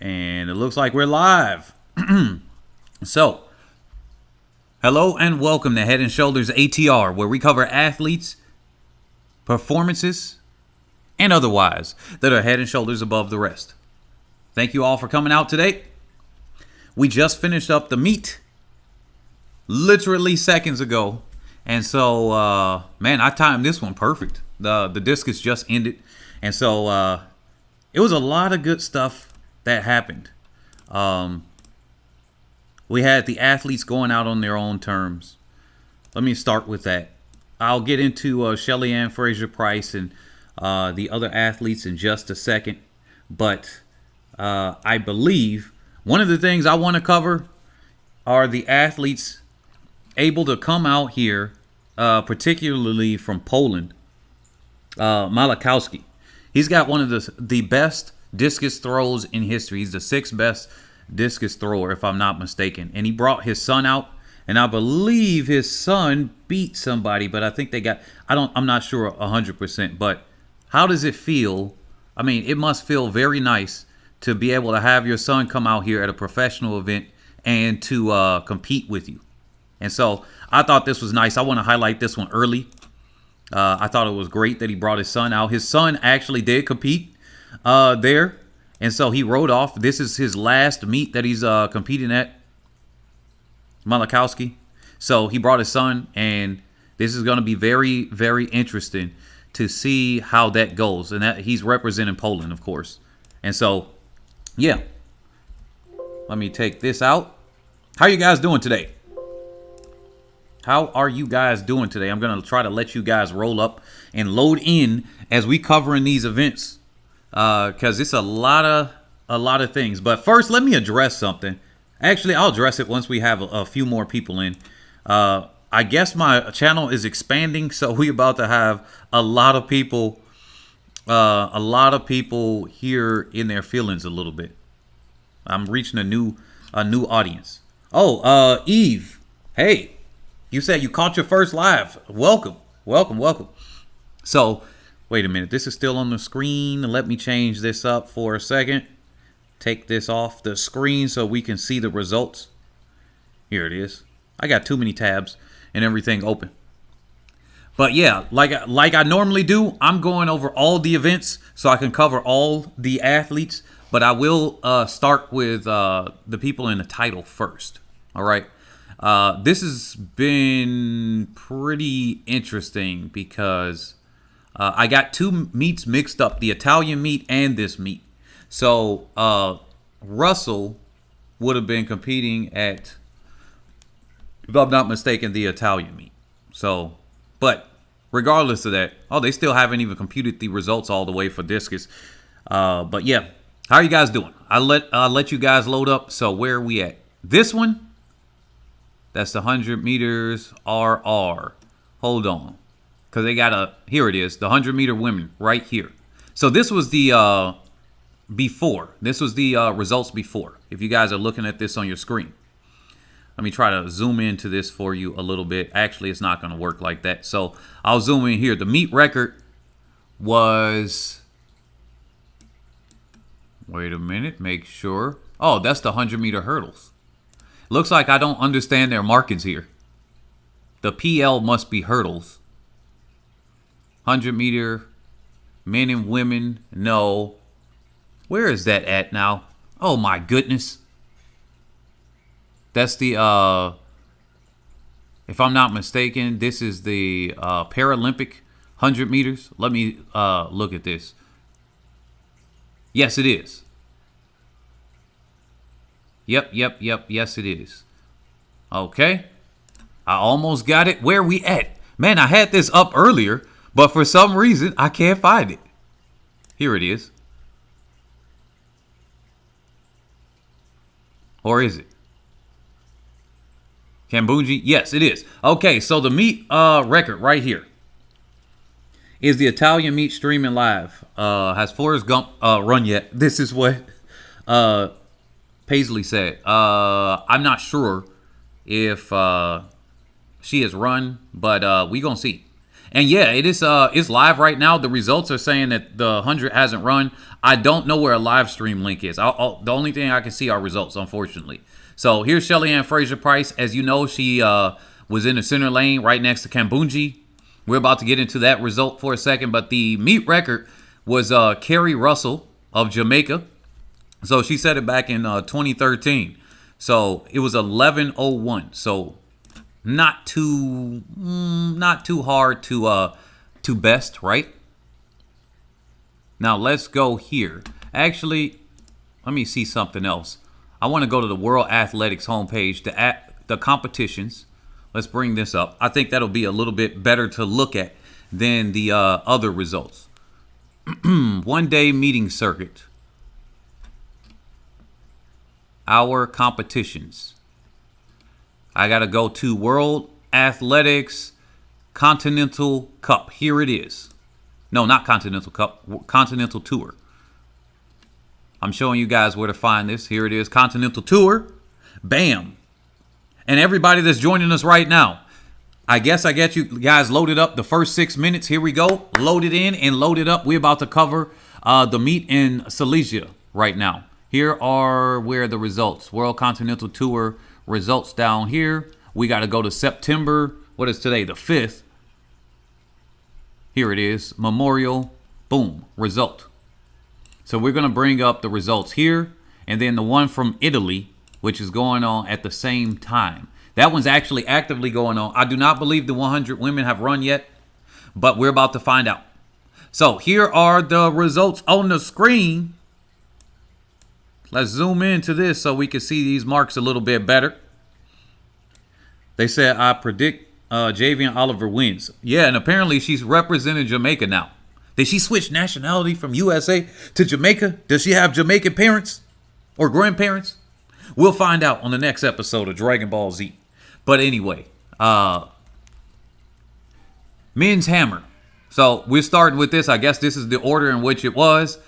And it looks like we're live. So, hello and welcome to Head and Shoulders ATR, where we cover athletes, performances, and otherwise that are head and shoulders above the rest. Thank you all for coming out today. We just finished up the meet literally seconds ago. And so, man, I timed this one perfect. The Discus just ended. And so, it was a lot of good stuff that happened. We had the athletes going out on their own terms. Let me start with that. I'll get into Shelly-Ann Fraser-Pryce and the other athletes in just a second. But I believe one of the things I want to cover are the athletes able to come out here, particularly from Poland. Malachowski. He's got one of the best discus throws in history. He's the 6th best discus thrower, if I'm not mistaken. And he brought his son out, and I believe his son beat somebody, but I think they got, I'm not sure 100%, but how does it feel? I mean, it must feel very nice to be able to have your son come out here at a professional event and to compete with you. And so I thought this was nice. I want to highlight this one early. I thought it was great that he brought his son out. His son actually did compete there. And so he rode off. This is his last meet that he's competing at, Malachowski. So he brought his son, and this is going to be very, very interesting to see how that goes. And that he's representing Poland, of course. And so, yeah. Let me take this out. How are you guys doing today? How are you guys doing today? I'm going to try to let you guys roll up and load in as we covering these events. Because it's a lot of things. But first, let me address something. Actually, I'll address it once we have a few more people in. I guess my channel is expanding, so we're about to have a lot of people here in their feelings a little bit. I'm reaching a new audience. Oh, Eve, hey, you said you caught your first live. Welcome. So, wait a minute. This is still on the screen. Let me change this up for a second. Take this off the screen so we can see the results. Here it is. I got too many tabs and everything open. But yeah, like I normally do, I'm going over all the events so I can cover all the athletes. But I will start with the people in the title first. All right. This has been pretty interesting because I got two meets mixed up, the Italian meet and this meet. So Russell would have been competing at, if I'm not mistaken, the Italian meet. So, but regardless of that, they still haven't even computed the results all the way for Discus. But yeah, how are you guys doing? I'll let you guys load up. So where are we at? This one, that's the 100 meters RR. Hold on. Because they got here it is, the 100-meter women right here. So this was the before. This was the results before. If you guys are looking at this on your screen. Let me try to zoom into this for you a little bit. Actually, it's not going to work like that. So I'll zoom in here. The meet record was, wait a minute, make sure. Oh, that's the 100-meter hurdles. Looks like I don't understand their markings here. The PL must be hurdles. 100-meter men and women, no. Where is that at now? Oh my goodness. That's the, if I'm not mistaken, this is the Paralympic 100 meters. Let me look at this. Yes, it is. Yep, yes it is. Okay. I almost got it. Where are we at? Man, I had this up earlier, but for some reason, I can't find it. Here it is. Or is it? Kambunji? Yes, it is. Okay, so the meet record right here is the Italian meet streaming live. Has Forrest Gump run yet? This is what Paisley said. I'm not sure if she has run, but we gonna see. And yeah, it is it's live right now. The results are saying that the 100 hasn't run. I don't know where a live stream link is. The only thing I can see are results, unfortunately. So here's Shelly-Ann Fraser-Pryce. As you know, she was in the center lane right next to Kambunji. We're about to get into that result for a second, but the meet record was Carrie Russell of Jamaica. So she set it back in 2013. So it was 11:01. So not too hard to best, right? Now let's go here. Actually, let me see something else. I want to go to the World Athletics homepage to the competitions. Let's bring this up. I think that'll be a little bit better to look at than the other results. One-day meeting circuit. Our competitions. I got to go to World Athletics Continental Cup. Here it is. No, not Continental Cup. Continental Tour. I'm showing you guys where to find this. Here it is. Continental Tour. Bam. And everybody that's joining us right now, I guess I get you guys loaded up the first 6 minutes. Here we go. Loaded in and loaded up. We're about to cover the meet in Silesia right now. Here are where the results. World Continental Tour results down here. We got to go to September. What is today? The 5th. Here it is. Memorial. Boom. Result. So we're going to bring up the results here. And then the one from Italy, which is going on at the same time. That one's actually actively going on. I do not believe the 100 women have run yet, but we're about to find out. So here are the results on the screen. Let's zoom into this so we can see these marks a little bit better. They said, I predict Javian Oliver wins. Yeah, and apparently she's representing Jamaica now. Did she switch nationality from USA to Jamaica? Does she have Jamaican parents or grandparents? We'll find out on the next episode of Dragon Ball Z. But anyway, men's hammer. So we're starting with this. I guess this is the order in which it was.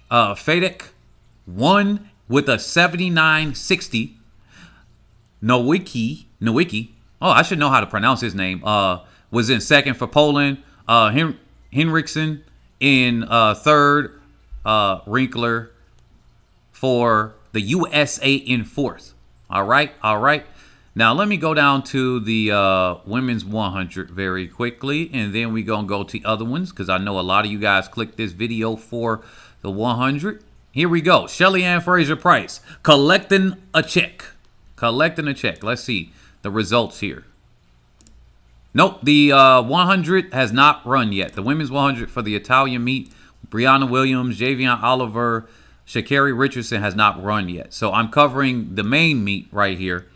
Fedek won with a 79.60. Nowicki. Oh, I should know how to pronounce his name. Was in second for Poland. Henriksen in third. Rinkler for the USA in fourth. All right. Now let me go down to the women's 100 very quickly, and then we're gonna go to other ones because I know a lot of you guys clicked this video for the 100. Here we go. Shelly-Ann Fraser-Pryce collecting a check. Let's see the results here. Nope, the 100 has not run yet. The women's 100 for the Italian meet, Brianna Williams, Javian Oliver, sha'carri Richardson has not run yet. So I'm covering the main meet right here,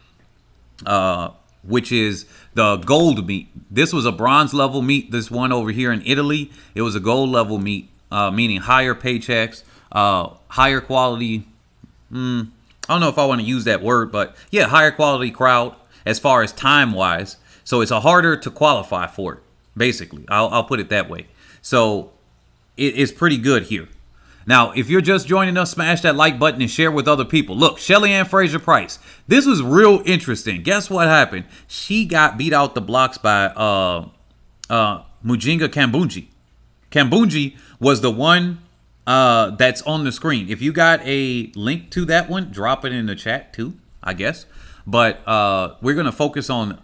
which is the gold meet. This was a bronze level meet. This one over here in Italy, it was a gold level meet, meaning higher paychecks, higher quality. I don't know if I want to use that word, but yeah, higher quality crowd as far as time-wise. So it's harder to qualify for it, basically. I'll put it that way. So it's pretty good here. Now, if you're just joining us, smash that like button and share with other people. Look, Shelly-Ann Fraser-Pryce. This was real interesting. Guess what happened? She got beat out the blocks by Mujinga Kambunji. Kambunji was the one that's on the screen. If you got a link to that one, drop it in the chat too, I guess. But we're going to focus on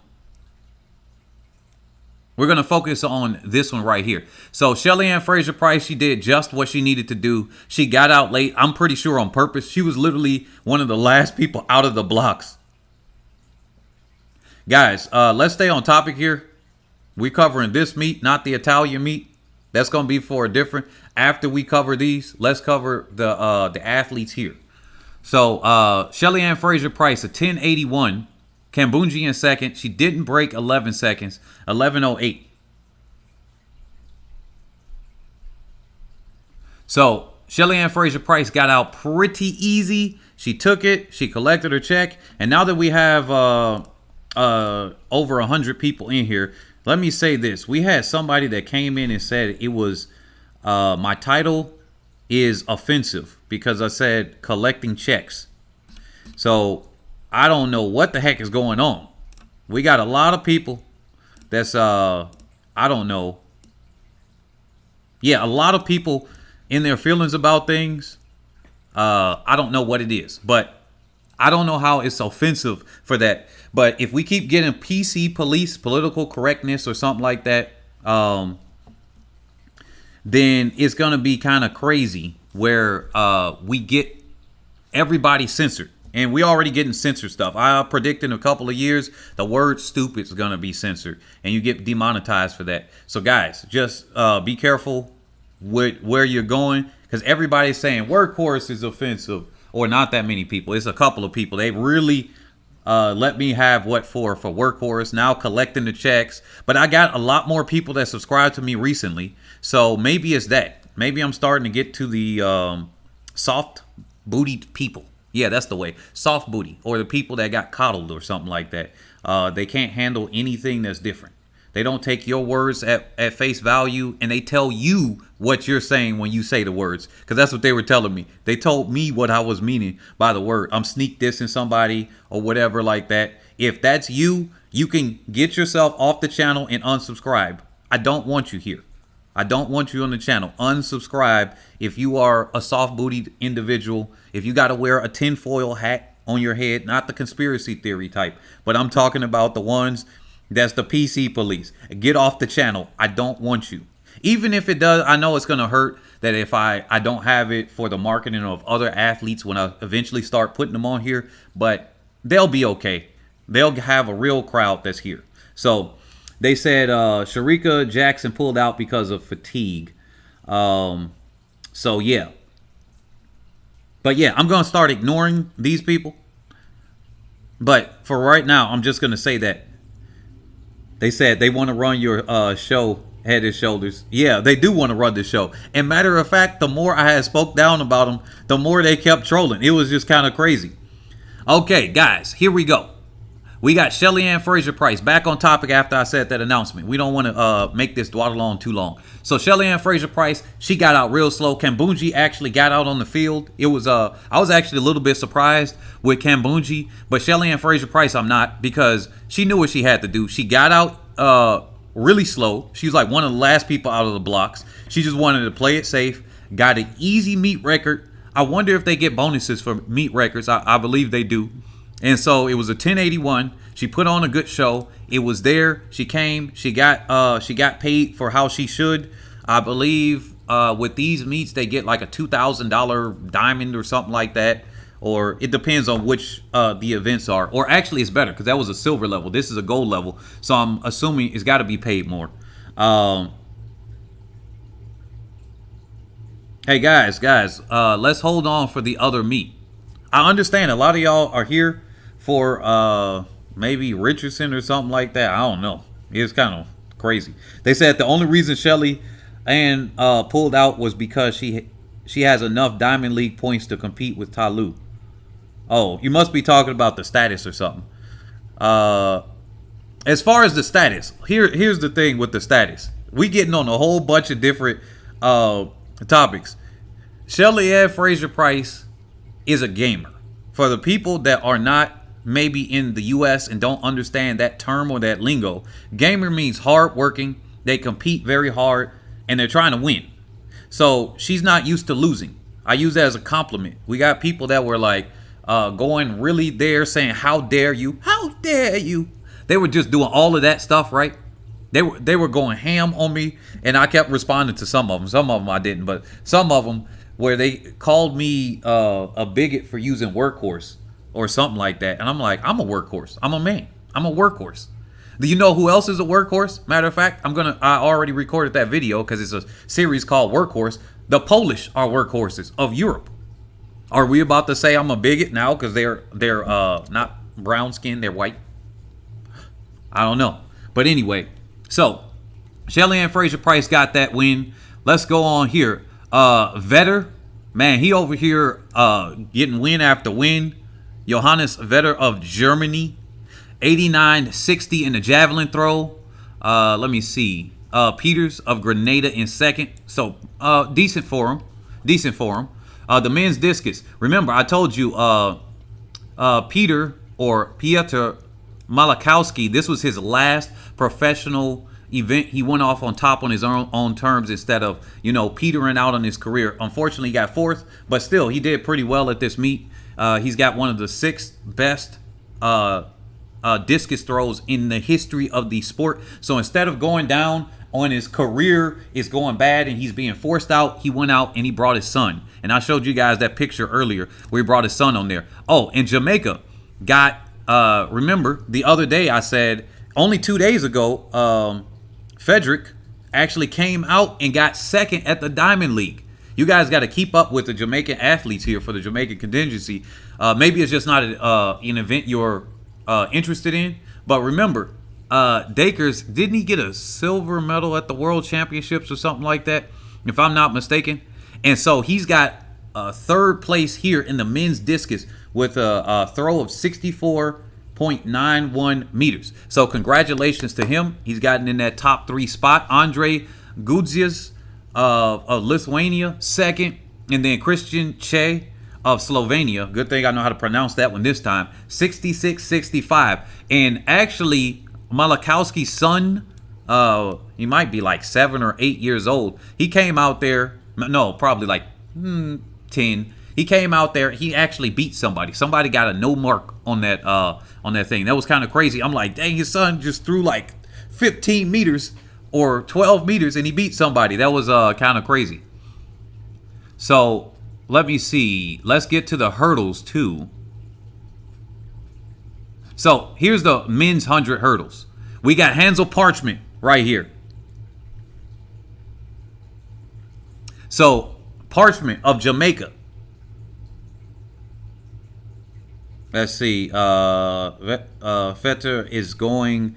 this one right here. So Shelly-Ann Fraser-Pryce, she did just what she needed to do. She got out late. I'm pretty sure on purpose. She was literally one of the last people out of the blocks. Guys, let's stay on topic here. We're covering this meet, not the Italian meet. That's going to be for a different. After we cover these, let's cover the athletes here. So Shelly-Ann Fraser-Pryce, a 10.81. Kambunji in second. She didn't break 11 seconds. 11.08. So Shelly-Ann Fraser-Pryce got out pretty easy. She took it. She collected her check. And now that we have over 100 people in here, let me say this. We had somebody that came in and said it was my title is offensive because I said collecting checks. So I don't know what the heck is going on. We got a lot of people that's I don't know. Yeah, a lot of people in their feelings about things. I don't know what it is, but I don't know how it's offensive for that. But if we keep getting PC police, political correctness or something like that, then it's going to be kind of crazy where we get everybody censored. And we already getting censored stuff. I predict in a couple of years, the word stupid is going to be censored. And you get demonetized for that. So guys, just be careful with where you're going. Because everybody's saying workhorse is offensive. Or not that many people. It's a couple of people. They really let me have what for workhorse. Now collecting the checks. But I got a lot more people that subscribed to me recently. So maybe it's that. Maybe I'm starting to get to the soft bootied people. Yeah, that's the way. Soft booty, or the people that got coddled or something like that. They can't handle anything that's different. They don't take your words at face value, and they tell you what you're saying when you say the words. Because that's what they were telling me. They told me what I was meaning by the word. I'm sneak dissing somebody or whatever like that. If that's you, you can get yourself off the channel and unsubscribe. I don't want you here. I don't want you on the channel. Unsubscribe if you are a soft-bootied individual. If you got to wear a tinfoil hat on your head, not the conspiracy theory type, but I'm talking about the ones that's the PC police. Get off the channel. I don't want you. Even if it does, I know it's going to hurt that if I don't have it for the marketing of other athletes when I eventually start putting them on here, but they'll be okay. They'll have a real crowd that's here. So they said Sharika Jackson pulled out because of fatigue. So, yeah. But, yeah, I'm going to start ignoring these people. But for right now, I'm just going to say that they said they want to run your show, Head and Shoulders. Yeah, they do want to run the show. And matter of fact, the more I had spoke down about them, the more they kept trolling. It was just kind of crazy. Okay, guys, here we go. We got Shelly-Ann Fraser-Pryce back on topic after I said that announcement. We don't want to make this dawdle on too long. So Shelly-Ann Fraser-Pryce, she got out real slow. Kambunji actually got out on the field. It was I was actually a little bit surprised with Kambunji, but Shelly-Ann Fraser-Pryce I'm not, because she knew what she had to do. She got out really slow. She was like one of the last people out of the blocks. She just wanted to play it safe. Got an easy meet record. I wonder if they get bonuses for meet records. I believe they do. And so it was a 1081. She put on a good show. It was there. She came. She got paid for how she should. I believe with these meets they get like a $2,000 diamond or something like that. Or it depends on which the events are. Or actually it's better because that was a silver level. This is a gold level. So I'm assuming it's got to be paid more. Hey guys, let's hold on for the other meet. I understand a lot of y'all are here for maybe Richardson or something like that. I don't know. It's kind of crazy. They said the only reason Shelly-Ann pulled out was because she has enough Diamond League points to compete with Talu. Oh, you must be talking about the status or something. As far as the status, here's the thing with the status. We getting on a whole bunch of different topics. Shelly-Ann Fraser-Pryce is a gamer. For the people that are not maybe in the US and don't understand that term or that lingo, gamer means hard working, they compete very hard, and they're trying to win. So she's not used to losing. I use that as a compliment. We got people that were like going really there saying, how dare you? How dare you? They were just doing all of that stuff, right? They were going ham on me, and I kept responding to some of them. Some of them I didn't, but some of them where they called me a bigot for using workhorse or something like that. And I'm like, I'm a workhorse. I'm a man. I'm a workhorse. Do you know who else is a workhorse? Matter of fact, I already recorded that video because it's a series called Workhorse. The Polish are workhorses of Europe. Are we about to say I'm a bigot now because they're not brown skinned, they're white? I don't know. But anyway, so Shelly-Ann Fraser-Pryce got that win. Let's go on here. Vetter, man, he over here getting win after win. Johannes Vetter of Germany, 89-60 in the javelin throw. Let me see. Peters of Grenada in second. So decent for him. The men's discus. Remember, I told you Peter or Pieter Malachowski, this was his last professional event. He went off on top on his own terms instead of, you know, petering out on his career. Unfortunately, he got fourth, but still, he did pretty well at this meet. He's got one of the 6th best discus throws in the history of the sport. So instead of going down on his career is going bad and he's being forced out, he went out and he brought his son. And I showed you guys that picture earlier where he brought his son on there. Oh, and Jamaica got, remember the other day I said, only 2 days ago, Frederick actually came out and got 2nd at the Diamond League. You guys got to keep up with the Jamaican athletes here for the Jamaican contingency. Maybe it's just not an event you're interested in. But remember, Dakers, didn't he get a silver medal at the World Championships or something like that, if I'm not mistaken? And so he's got 3rd place here in the men's discus with a throw of 64.91 meters. So congratulations to him. He's gotten in that top 3 spot. Andre Gudzias of Lithuania, 2nd. And then Christian Che of Slovenia. Good thing I know how to pronounce that one this time. 66.65. And actually, Malachowski's son, he might be like 7 or 8 years old. He came out there, no, probably like 10. He came out there. He actually beat somebody. Somebody got a no mark on that thing. That was kind of crazy. I'm like, dang, his son just threw like 15 meters or 12 meters and he beat somebody. That was kind of crazy. So let me see. Let's get to the hurdles too. So here's the men's 100 hurdles. We got Hansel Parchment right here. So Parchment of Jamaica. Let's see. Fetter is going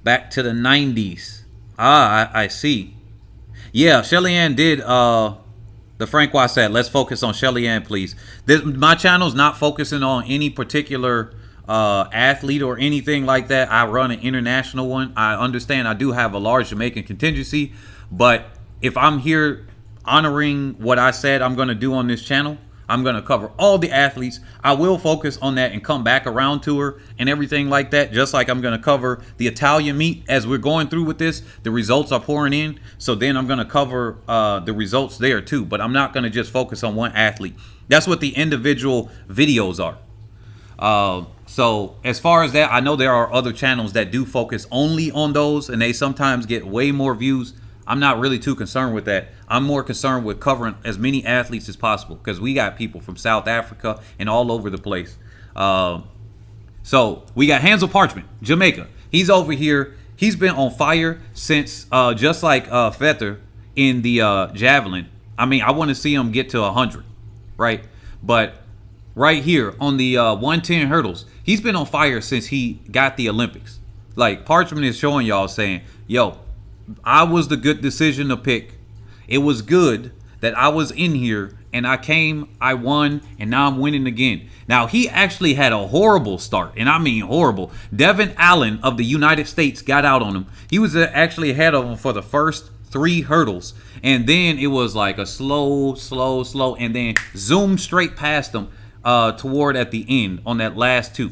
back to the 90s. I see. Yeah, Shelly-Ann did the Francois said, let's focus on Shelly-Ann, please. My channel's not focusing on any particular athlete or anything like that. I run an international one. I understand I do have a large Jamaican contingency, but if I'm here honoring what I said I'm going to do on this channel, I'm going to cover all the athletes. I will focus on that and come back around to her and everything like that, just like I'm going to cover the Italian meet as we're going through with this. The results are pouring in, so then I'm going to cover the results there too, but I'm not going to just focus on one athlete. That's what the individual videos are. So as far as that, I know there are other channels that do focus only on those, and they sometimes get way more views. I'm not really too concerned with that. I'm more concerned with covering as many athletes as possible because we got people from South Africa and all over the place. So we got Hansel Parchment, Jamaica. He's over here. He's been on fire since just like Fetter in the Javelin. I mean, I want to see him get to 100, right? But right here on the 110 hurdles, he's been on fire since he got the Olympics. Like, Parchment is showing y'all saying, yo, I was the good decision to pick. It was good that I was in here and I came, I won, and now I'm winning again. Now, he actually had a horrible start, and I mean horrible. Devin Allen of the United States got out on him. He was actually ahead of him for the first 3 hurdles, and then it was like a slow, and then zoomed straight past him toward at the end on that last 2,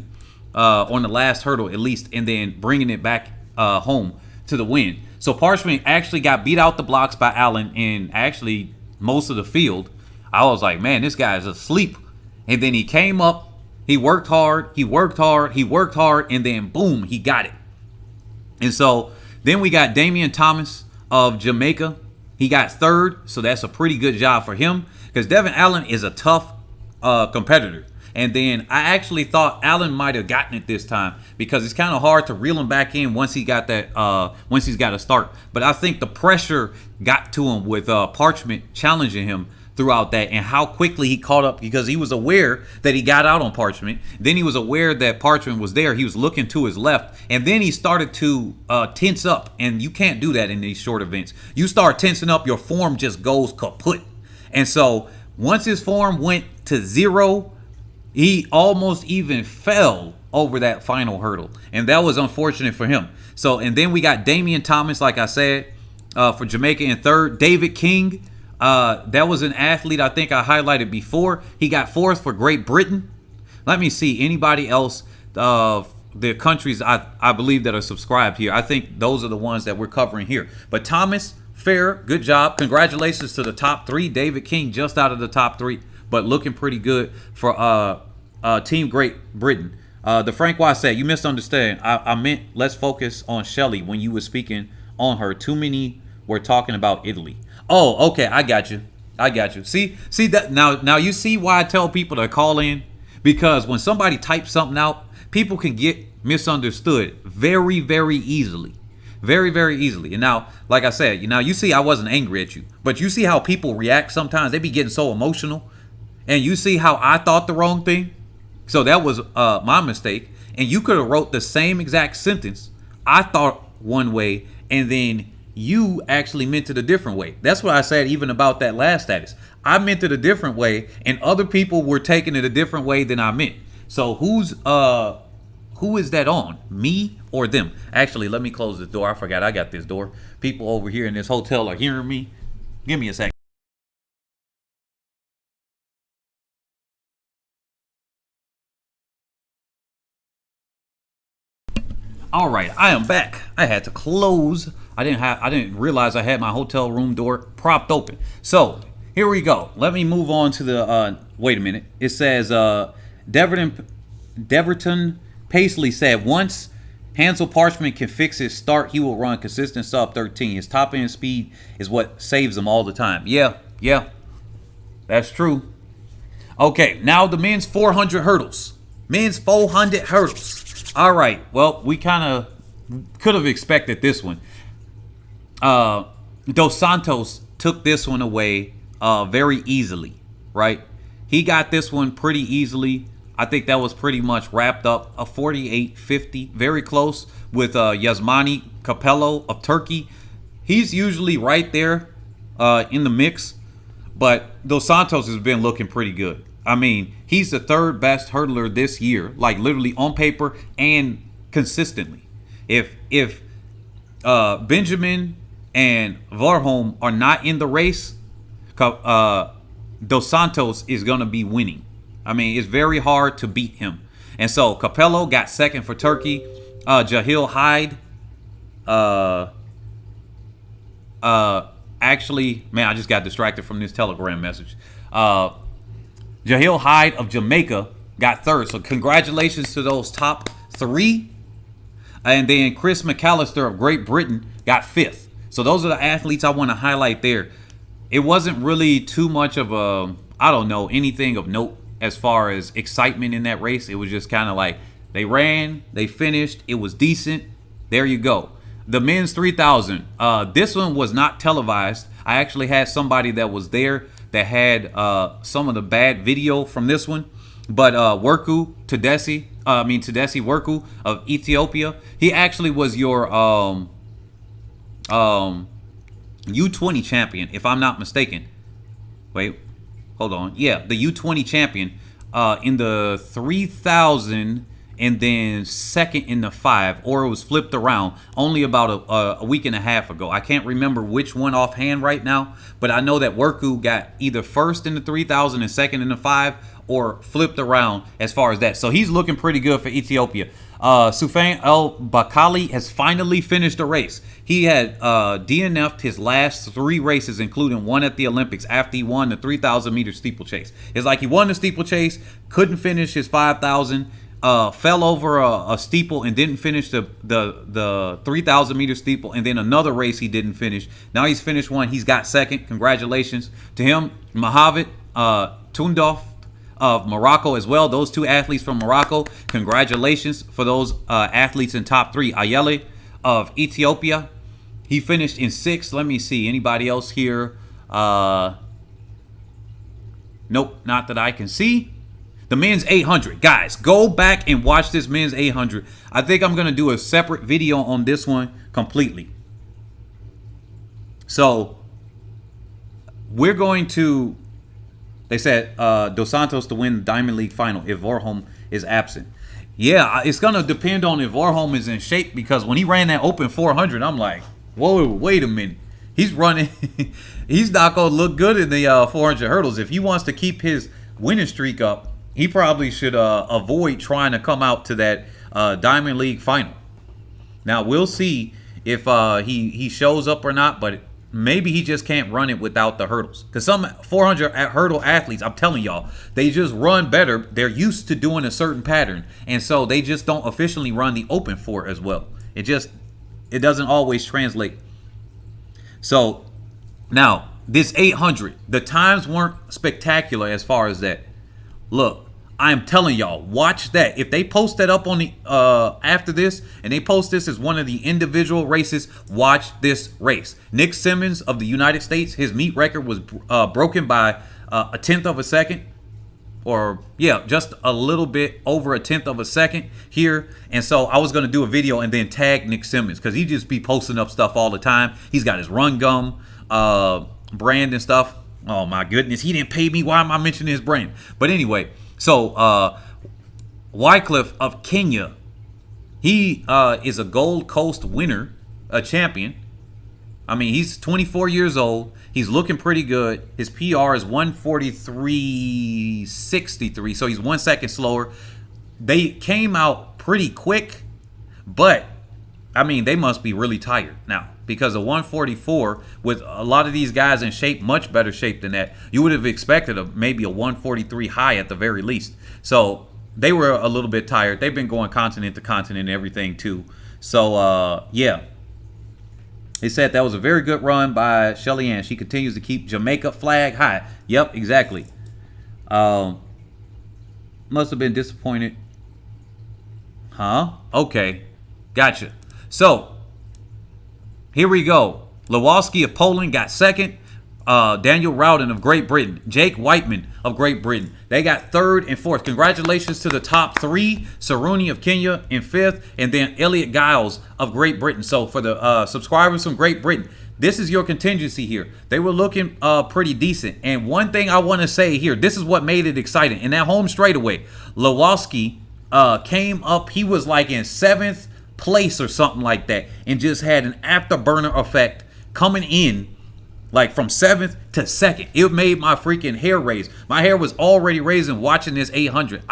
on the last hurdle at least, and then bringing it back home to the win. So Parchment actually got beat out the blocks by Allen in actually most of the field. I was like, man, this guy's asleep. And then he came up, he worked hard, and then boom, he got it. And so then we got Damian Thomas of Jamaica. He got 3rd, so that's a pretty good job for him because Devin Allen is a tough competitor. And then I actually thought Allen might have gotten it this time because it's kind of hard to reel him back in once he got that, once he's got a start. But I think the pressure got to him with Parchment challenging him throughout that and how quickly he caught up because he was aware that he got out on Parchment. Then he was aware that Parchment was there. He was looking to his left. And then he started to tense up. And you can't do that in these short events. You start tensing up, your form just goes kaput. And so once his form went to 0, he almost even fell over that final hurdle. And that was unfortunate for him. So, and then we got Damian Thomas, like I said, for Jamaica in 3rd. David King, that was an athlete I think I highlighted before. He got 4th for Great Britain. Let me see. Anybody else the countries I believe that are subscribed here. I think those are the ones that we're covering here. But Thomas, fair, good job. Congratulations to the top 3. David King just out of the top 3, but looking pretty good for Team Great Britain. The Frank Wise said, you misunderstand. I meant let's focus on Shelly when you were speaking on her. Too many were talking about Italy. Oh, okay, I got you. See that now you see why I tell people to call in, because when somebody types something out, people can get misunderstood very, very easily. Very, very easily. And now, like I said, you see I wasn't angry at you, but you see how people react sometimes. They be getting so emotional. And you see how I thought the wrong thing. So that was my mistake. And you could have wrote the same exact sentence. I thought one way, and then you actually meant it a different way. That's what I said even about that last status. I meant it a different way, and other people were taking it a different way than I meant. So who is that on? Me or them? Actually, let me close this door. I forgot I got this door. People over here in this hotel are hearing me. Give me a second. All right, I am back. I had to close. I didn't realize I had my hotel room door propped open. So here we go. Let me move on to the. Wait a minute. It says Deverton Paisley said once Hansel Parchment can fix his start, he will run consistent sub 13. His top end speed is what saves him all the time. Yeah, that's true. Okay, now the men's 400 hurdles. Men's 400 hurdles. All right. Well, we kind of could have expected this one. Dos Santos took this one away very easily, right? He got this one pretty easily. I think that was pretty much wrapped up. A 48-50, very close with Yasmani Capello of Turkey. He's usually right there in the mix, but Dos Santos has been looking pretty good. I mean, he's the 3rd best hurdler this year, like literally on paper and consistently. If Benjamin and Varholm are not in the race, Dos Santos is going to be winning. I mean, it's very hard to beat him. And so Capello got 2nd for Turkey. Jahil Hyde. Actually, man, I just got distracted from this Telegram message. Jahil Hyde of Jamaica got 3rd. So congratulations to those top 3. And then Chris McAllister of Great Britain got 5th. So those are the athletes I want to highlight there. It wasn't really too much of anything of note as far as excitement in that race. It was just kind of like they ran, they finished, it was decent. There you go. The men's 3,000. This one was not televised. I actually had somebody that was there that had some of the bad video from this one. But Tedesi Worku of Ethiopia, he actually was your U20 champion, if I'm not mistaken. Wait, hold on. Yeah, the U20 champion in the 3,000 and then 2nd in the 5, or it was flipped around only about a week and a half ago. I can't remember which one offhand right now, but I know that Worku got either 1st in the 3,000 and 2nd in the 5, or flipped around as far as that. So he's looking pretty good for Ethiopia. Soufiane El Bakali has finally finished a race. He had DNF'd his last 3 races, including one at the Olympics after he won the 3,000 meter steeplechase. It's like he won the steeplechase, couldn't finish his 5,000, fell over a steeple and didn't finish the 3,000 meter steeple, and then another race he didn't finish. Now he's finished one. He's got 2nd. Congratulations to him. Mahavid Tundov of Morocco as well. Those 2 athletes from Morocco. Congratulations for those athletes in top 3. Ayele of Ethiopia. He finished in 6th. Let me see. Anybody else here? Nope, not that I can see. The men's 800. Guys, go back and watch this men's 800. I think I'm going to do a separate video on this one completely. So, we're going to... They said Dos Santos to win the Diamond League final if Varholm is absent. Yeah, it's going to depend on if Varholm is in shape, because when he ran that open 400, I'm like, whoa, wait a minute. He's running. He's not going to look good in the 400 hurdles. If he wants to keep his winning streak up, he probably should avoid trying to come out to that Diamond League final. Now we'll see if he shows up or not, but maybe he just can't run it without the hurdles. Because some 400 hurdle athletes, I'm telling y'all, they just run better. They're used to doing a certain pattern, and so they just don't officially run the open 4 as well. It doesn't always translate. So now this 800, the times weren't spectacular as far as that. Look, I'm telling y'all, watch that. If they post that up on the after this, and they post this as one of the individual races, watch this race. Nick Simmons of the United States, his meet record was broken by a tenth of a second, or yeah, just a little bit over a tenth of a second here. And so I was gonna do a video and then tag Nick Simmons because he just be posting up stuff all the time. He's got his Run Gum brand and stuff. Oh my goodness, he didn't pay me. Why am I mentioning his brand? But anyway. So, Wycliffe of Kenya, he is a Gold Coast winner, a champion. I mean, he's 24 years old. He's looking pretty good. His PR is 143.63, so he's 1 second slower. They came out pretty quick, but, I mean, they must be really tired now. Because of 144, with a lot of these guys in shape, much better shape than that, you would have expected maybe a 143 high at the very least. So they were a little bit tired. They've been going continent to continent and everything too. So yeah, they said that was a very good run by Shelly-Ann. She continues to keep Jamaica flag high. Yep, exactly. Must have been disappointed. Huh? Okay, gotcha. So here we go. Lewalski of Poland got second. Daniel Rowden of Great Britain. Jake Whiteman of Great Britain. They got third and fourth. Congratulations to the top 3. Saruni of Kenya in 5th. And then Elliot Giles of Great Britain. So for the subscribers from Great Britain, this is your contingency here. They were looking pretty decent. And one thing I want to say here, this is what made it exciting. In that home straightaway, Lewalski came up. He was like in 7th place or something like that, and just had an afterburner effect coming in like from 7th to 2nd. It made my freaking hair raise. My hair was already raising watching this 800.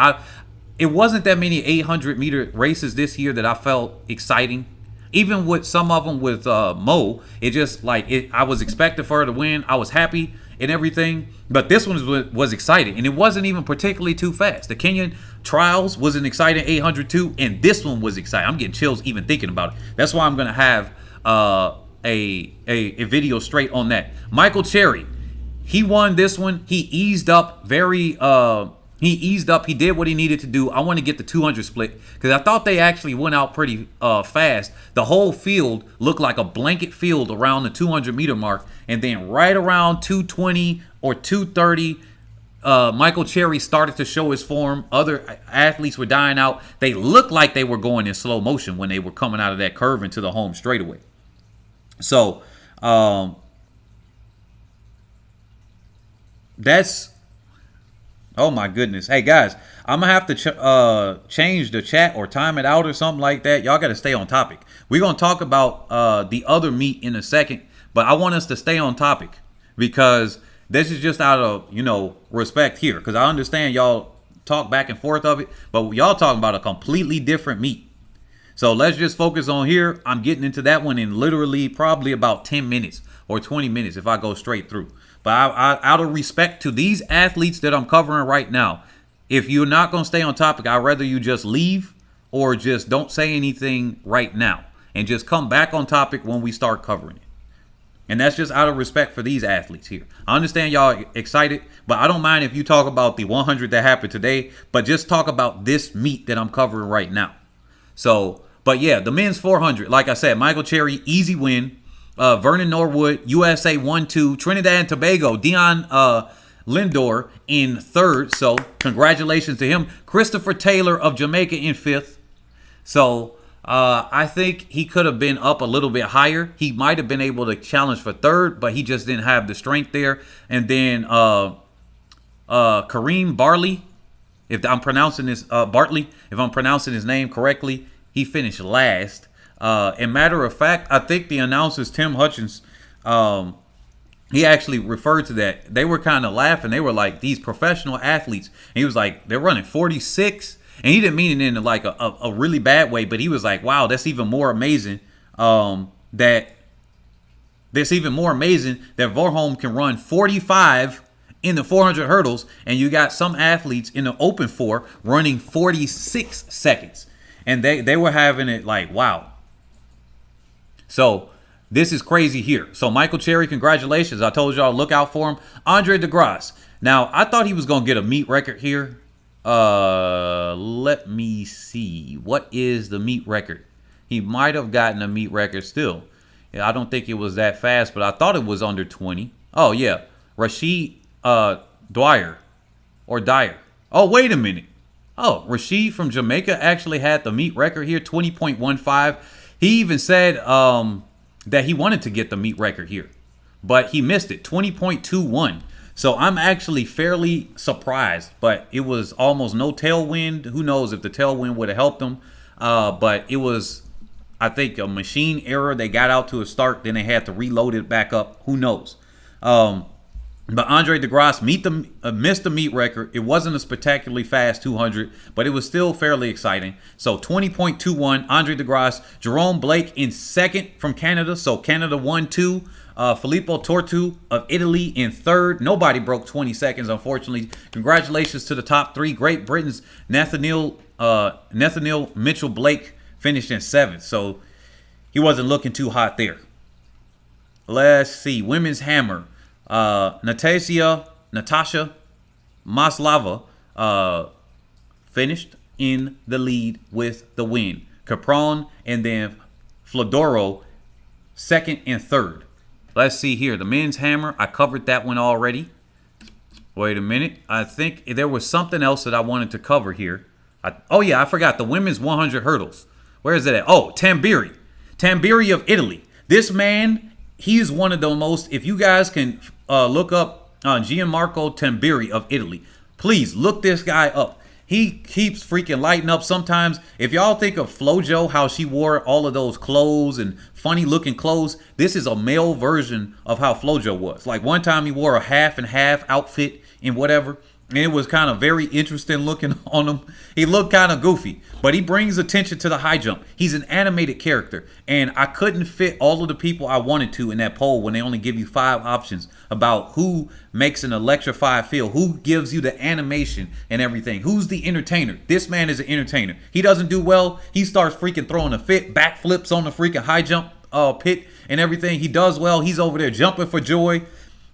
It wasn't that many 800 meter races this year that I felt exciting. Even with some of them with Mo, it just like I was expecting for her to win. I was happy and everything, but this one was exciting, and it wasn't even particularly too fast. The Kenyan trials was an exciting 800 too, and this one was exciting. I'm getting chills even thinking about it. That's why I'm gonna have a video straight on that. Michael Cherry, he won this one. He eased up very. He eased up. He did what he needed to do. I want to get the 200 split because I thought they actually went out pretty fast. The whole field looked like a blanket field around the 200 meter mark, and then right around 220 or 230, Michael Cherry started to show his form. Other athletes were dying out. They looked like they were going in slow motion when they were coming out of that curve into the home straightaway. So that's. Oh my goodness. Hey guys, I'm gonna have to change the chat or time it out or something like that. Y'all gotta stay on topic. We're gonna talk about the other meet in a second, but I want us to stay on topic because this is just out of, respect here. Because I understand y'all talk back and forth of it, but y'all talking about a completely different meet. So let's just focus on here. I'm getting into that one in literally probably about 10 minutes or 20 minutes if I go straight through. But I, out of respect to these athletes that I'm covering right now, if you're not going to stay on topic, I'd rather you just leave or just don't say anything right now and just come back on topic when we start covering it. And that's just out of respect for these athletes here. I understand y'all excited, but I don't mind if you talk about the 100 that happened today, but just talk about this meet that I'm covering right now. So, but yeah, the men's 400, like I said, Michael Cherry, easy win. Vernon Norwood, USA 1-2. Trinidad and Tobago, Dion Lindor in 3rd. So congratulations to him. Christopher Taylor of Jamaica in 5th. So I think he could have been up a little bit higher. He might have been able to challenge for 3rd, but he just didn't have the strength there. And then Kareem Barley, if I'm pronouncing this Bartley, if I'm pronouncing his name correctly, he finished last. And matter of fact, I think the announcers, Tim Hutchins, he actually referred to that. They were kind of laughing. They were like, these professional athletes. And he was like, they're running 46. And he didn't mean it in like a really bad way, but he was like, wow, that's even more amazing that Warholm can run 45 in the 400 hurdles, and you got some athletes in the open 4 running 46 seconds. And they were having it like, wow. So this is crazy here. So Michael Cherry, congratulations. I told y'all look out for him. Andre DeGrasse. Now, I thought he was going to get a meet record here. Let me see. What is the meet record? He might have gotten a meet record still. I don't think it was that fast, but I thought it was under 20. Oh, yeah. Rashid Dwyer or Dyer. Oh, wait a minute. Oh, Rashid from Jamaica actually had the meet record here, 20.15. He even said that he wanted to get the meet record here, but he missed it, 20.21. So I'm actually fairly surprised, but it was almost no tailwind. Who knows if the tailwind would have helped him, but it was, I think, a machine error. They got out to a start, then they had to reload it back up. Who knows? But Andre DeGrasse missed the meet record. It wasn't a spectacularly fast 200, but it was still fairly exciting. So 20.21, Andre DeGrasse. Jerome Blake in second from Canada. So Canada 1-2. Filippo Tortu of Italy in third. Nobody broke 20 seconds, unfortunately. Congratulations to the top 3. Great Britain's Nathaniel Mitchell Blake finished in 7th. So he wasn't looking too hot there. Let's see. Women's hammer. Natasha Maslava finished in the lead with the win. Capron and then Flodoro second and third. Let's see here. The men's hammer, I covered that one already. Wait a minute. I think there was something else that I wanted to cover here. Oh, yeah, I forgot. The women's 100 hurdles. Where is it at? Oh, Tambiri. Tambiri of Italy. This man, he is one of the most, if you guys can look up Gianmarco Tambiri of Italy, please look this guy up. He keeps freaking lighting up sometimes. If y'all think of Flojo, how she wore all of those clothes and funny looking clothes, this is a male version of how Flojo was. Like one time he wore a half and half outfit and whatever. And it was kind of very interesting looking on him. He looked kind of goofy, but he brings attention to the high jump. He's an animated character, and I couldn't fit all of the people I wanted to in that poll when they only give you 5 options about who makes an electrified feel, who gives you the animation and everything, who's the entertainer. This man is an entertainer. He doesn't do well. He starts freaking throwing a fit, backflips on the freaking high jump pit and everything. He does well. He's over there jumping for joy.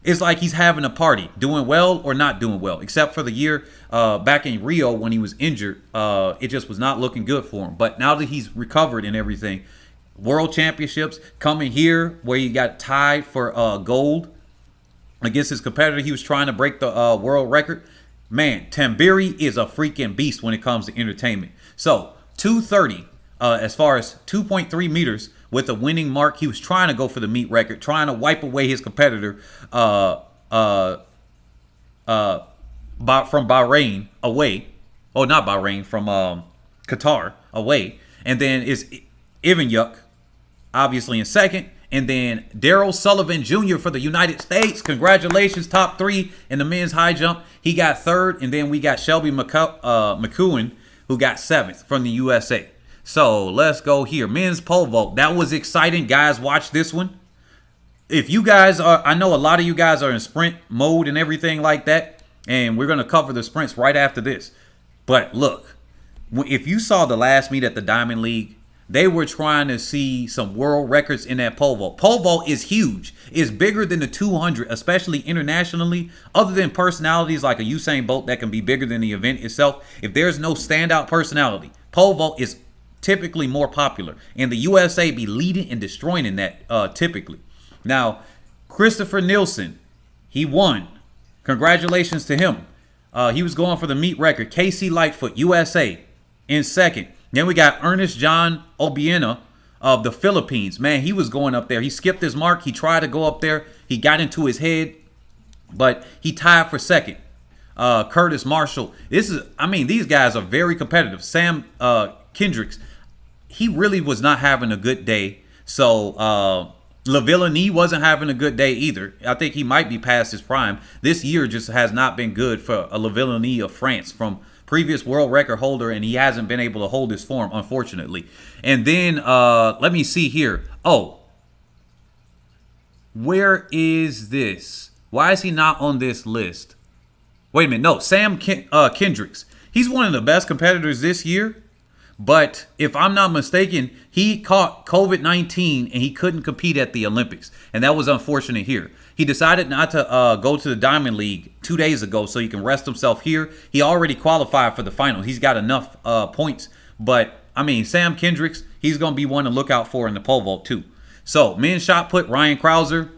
It's like he's having a party, doing well or not doing well, except for the year back in Rio when he was injured. It just was not looking good for him. But now that he's recovered and everything, World Championships coming here where he got tied for gold against his competitor. He was trying to break the world record. Man, Tambiri is a freaking beast when it comes to entertainment. So 230 as far as 2.3 meters. With a winning mark. He was trying to go for the meet record, trying to wipe away his competitor from Bahrain away. Oh, not Bahrain, from Qatar away. And then is Ivanyuk, obviously in second. And then Daryl Sullivan Jr. for the United States. Congratulations, top 3 in the men's high jump. He got third. And then we got Shelby McEwen, who got 7th from the USA. So let's go here. Men's pole vault. That was exciting. Guys, watch this one. If you guys are, I know a lot of you guys are in sprint mode and everything like that. And we're going to cover the sprints right after this. But look, if you saw the last meet at the Diamond League, they were trying to see some world records in that pole vault. Pole vault is huge. It's bigger than the 200, especially internationally. Other than personalities like a Usain Bolt that can be bigger than the event itself. If there's no standout personality, pole vault is typically more popular, and the USA be leading and destroying in that typically. Now, Christopher Nilsen, he won. Congratulations to him. He was going for the meet record. KC Lightfoot, USA, in second. Then we got Ernest John Obiena of the Philippines. Man, he was going up there. He skipped his mark. He tried to go up there. He got into his head, but he tied for second. Curtis Marshall. These guys are very competitive. Sam Kendricks, he really was not having a good day. So Lavillenie wasn't having a good day either. I think he might be past his prime. This year just has not been good for a Lavillenie of France from previous world record holder, and he hasn't been able to hold his form, unfortunately. And then let me see here. Oh, where is this? Why is he not on this list? Wait a minute. No, Sam Kendricks. He's one of the best competitors this year. But if I'm not mistaken, he caught COVID-19 and he couldn't compete at the Olympics. And that was unfortunate here. He decided not to go to the Diamond League 2 days ago so he can rest himself here. He already qualified for the final. He's got enough points. But, I mean, Sam Kendricks, he's going to be one to look out for in the pole vault too. So, men's shot put, Ryan Crouser,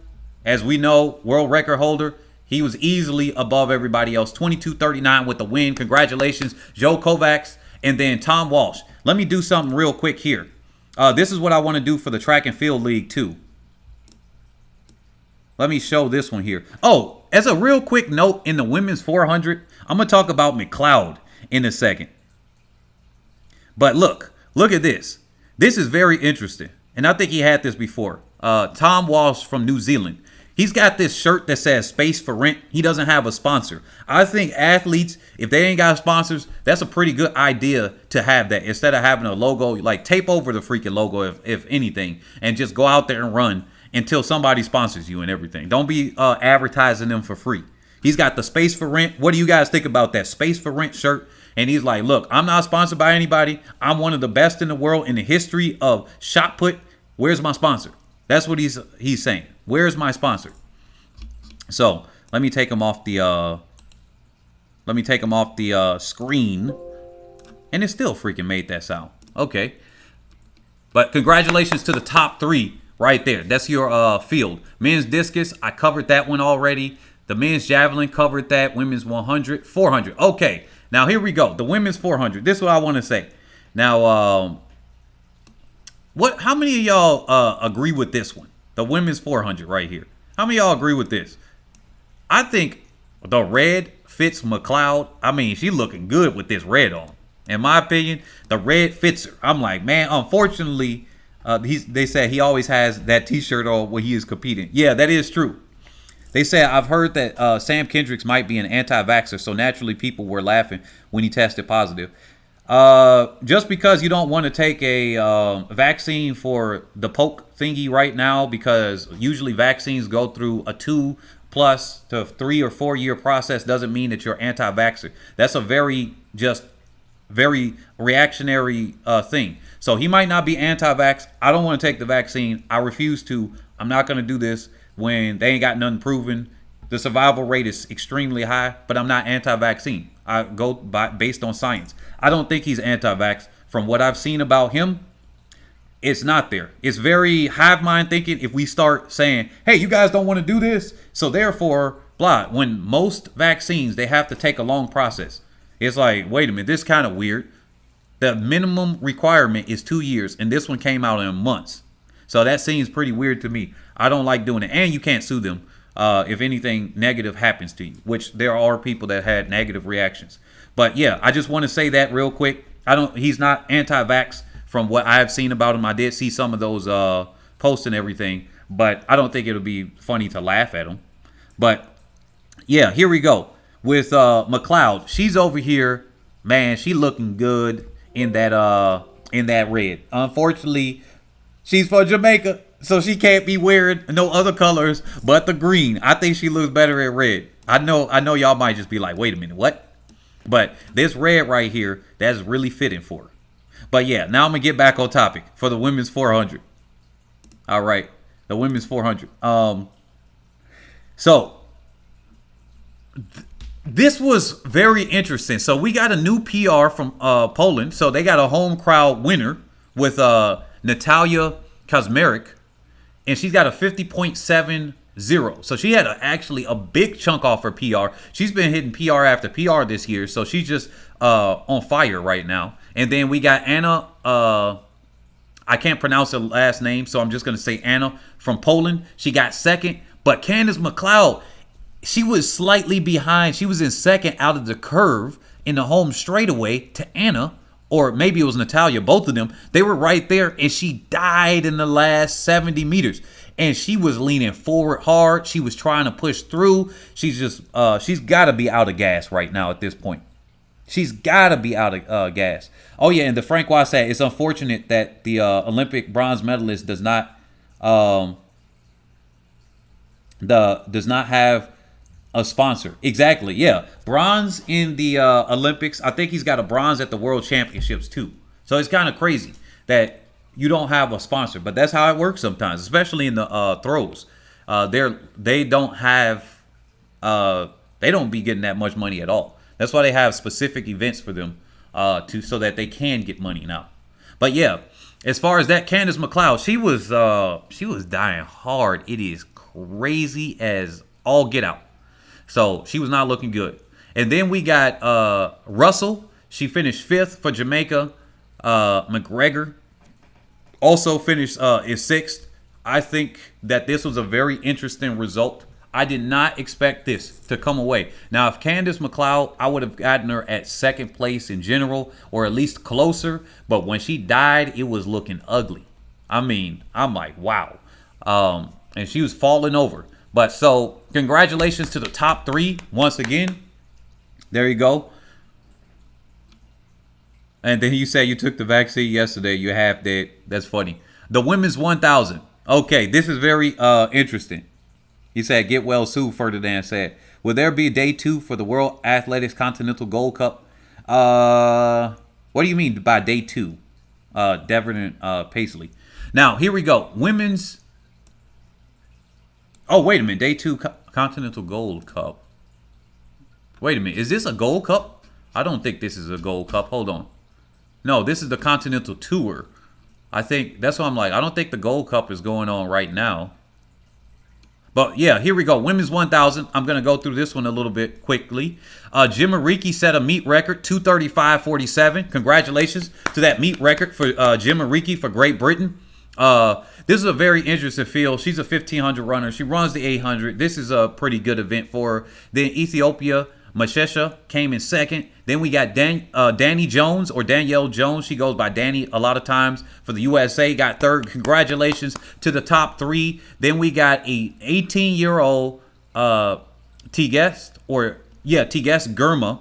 as we know, world record holder. He was easily above everybody else. 22:39 with the win. Congratulations, Joe Kovacs. And then Tom Walsh. Let me do something real quick here. This is what I want to do for the track and field league too. Let me show this one here. Oh, as a real quick note in the women's 400, I'm going to talk about McLeod in a second. But look at this. This is very interesting. And I think he had this before. Tom Walsh from New Zealand. He's got this shirt that says space for rent. He doesn't have a sponsor. I think athletes, if they ain't got sponsors, that's a pretty good idea to have that. Instead of having a logo, like tape over the freaking logo if anything, and just go out there and run until somebody sponsors you and everything. Don't be advertising them for free. He's got the space for rent. What do you guys think about that space for rent shirt? And he's like, look, I'm not sponsored by anybody. I'm one of the best in the world in the history of shot put. Where's my sponsor? That's what he's saying. Where's my sponsor? So let me take him off the screen, and it still freaking made that sound. Okay, but congratulations to the top 3 right there. That's your field. Men's discus, I covered that one already. The men's javelin covered that. Women's 100, 400. Okay, now here we go. The women's 400. This is what I want to say. Now, how many of y'all agree with this one? The women's 400 right here. How many of y'all agree with this? I think the red fits McLeod. I mean, she looking good with this red on. In my opinion, the red fits her. I'm like, man, unfortunately, they said he always has that t-shirt on when he is competing. Yeah, that is true. They said, I've heard that Sam Kendricks might be an anti-vaxxer, so naturally people were laughing when he tested positive. Just because you don't want to take a vaccine for the poke thingy right now, because usually vaccines go through a 2+ to 3 or 4 year process, doesn't mean that you're anti-vaxxer. That's a very reactionary thing. So he might not be anti-vax. I don't want to take the vaccine. I refuse to. I'm not going to do this when they ain't got nothing proven. The survival rate is extremely high, but I'm not anti-vaccine. I go based on science. I don't think he's anti-vax. From what I've seen about him, it's not there. It's very hive mind thinking if we start saying, hey, you guys don't want to do this, so therefore, blah. When most vaccines, they have to take a long process. It's like, wait a minute, this is kind of weird. The minimum requirement is 2 years, and this one came out in months. So that seems pretty weird to me. I don't like doing it. And you can't sue them if anything negative happens to you, which there are people that had negative reactions. But yeah, I just want to say that real quick. He's not anti-vax from what I have seen about him. I did see some of those posts and everything, but I don't think it'll be funny to laugh at him. But yeah, here we go with McLeod. She's over here, man. She looking good in that red. Unfortunately, she's from Jamaica, so she can't be wearing no other colors but the green. I think she looks better at red. I know y'all might just be like, wait a minute, what? But this red right here, that's really fitting for her. But yeah, now I'm going to get back on topic for the women's 400. All right, the women's 400. So this was very interesting. So we got a new PR from Poland. So they got a home crowd winner with Natalia Kazmarek, and she's got a 50.70. So she had actually a big chunk off her PR. She's been hitting PR after PR this year, so she's just on fire right now. And then we got Anna, I can't pronounce her last name, so I'm just going to say Anna from Poland. She got second, but Candace McLeod, she was slightly behind. She was in second out of the curve in the home straightaway to Anna, or maybe it was Natalia, both of them. They were right there, and she died in the last 70 meters. And she was leaning forward hard. She was trying to push through. She's got to be out of gas right now at this point. She's got to be out of gas. Oh, yeah, and the Frank Wise said it's unfortunate that the Olympic bronze medalist does not have a sponsor. Exactly, yeah. Bronze in the Olympics. I think he's got a bronze at the World Championships, too. So it's kind of crazy that you don't have a sponsor. But that's how it works sometimes, especially in the throws. They don't be getting that much money at all. That's why they have specific events for them so that they can get money now. But yeah, as far as that, Candace McLeod, she was dying hard. It is crazy as all get out. So she was not looking good. And then we got Russell. She finished 5th for Jamaica. McGregor also finished in 6th. I think that this was a very interesting result. I did not expect this to come away. Now, if Candace McLeod, I would have gotten her at 2nd place in general, or at least closer. But when she died, it was looking ugly. I mean, I'm like, wow. And she was falling over. But so, congratulations to the top 3 once again. There you go. And then you said you took the vaccine yesterday. You half dead. That's funny. The women's 1,000. Okay, this is very interesting. He said, get well soon, Ferdinand said. Will there be a day 2 for the World Athletics Continental Gold Cup? What do you mean by day 2? Devon and Paisley. Now, here we go. Women's. Oh, wait a minute. Day 2 Continental Gold Cup. Wait a minute. Is this a Gold Cup? I don't think this is a Gold Cup. Hold on. No, this is the Continental Tour. I think that's what I'm like. I don't think the Gold Cup is going on right now. But yeah, here we go. Women's 1,000. I'm going to go through this one a little bit quickly. Jim Ariki set a meet record, 2:35.47. Congratulations to that meet record for Jim Ariki for Great Britain. This is a very interesting field. She's a 1,500 runner. She runs the 800. This is a pretty good event for her. Then Ethiopia, Mashesha came in 2nd. Then we got Danny Jones or Danielle Jones. She goes by Danny a lot of times for the USA. Got 3rd. Congratulations to the top 3. Then we got a 18-year-old Tigest Girma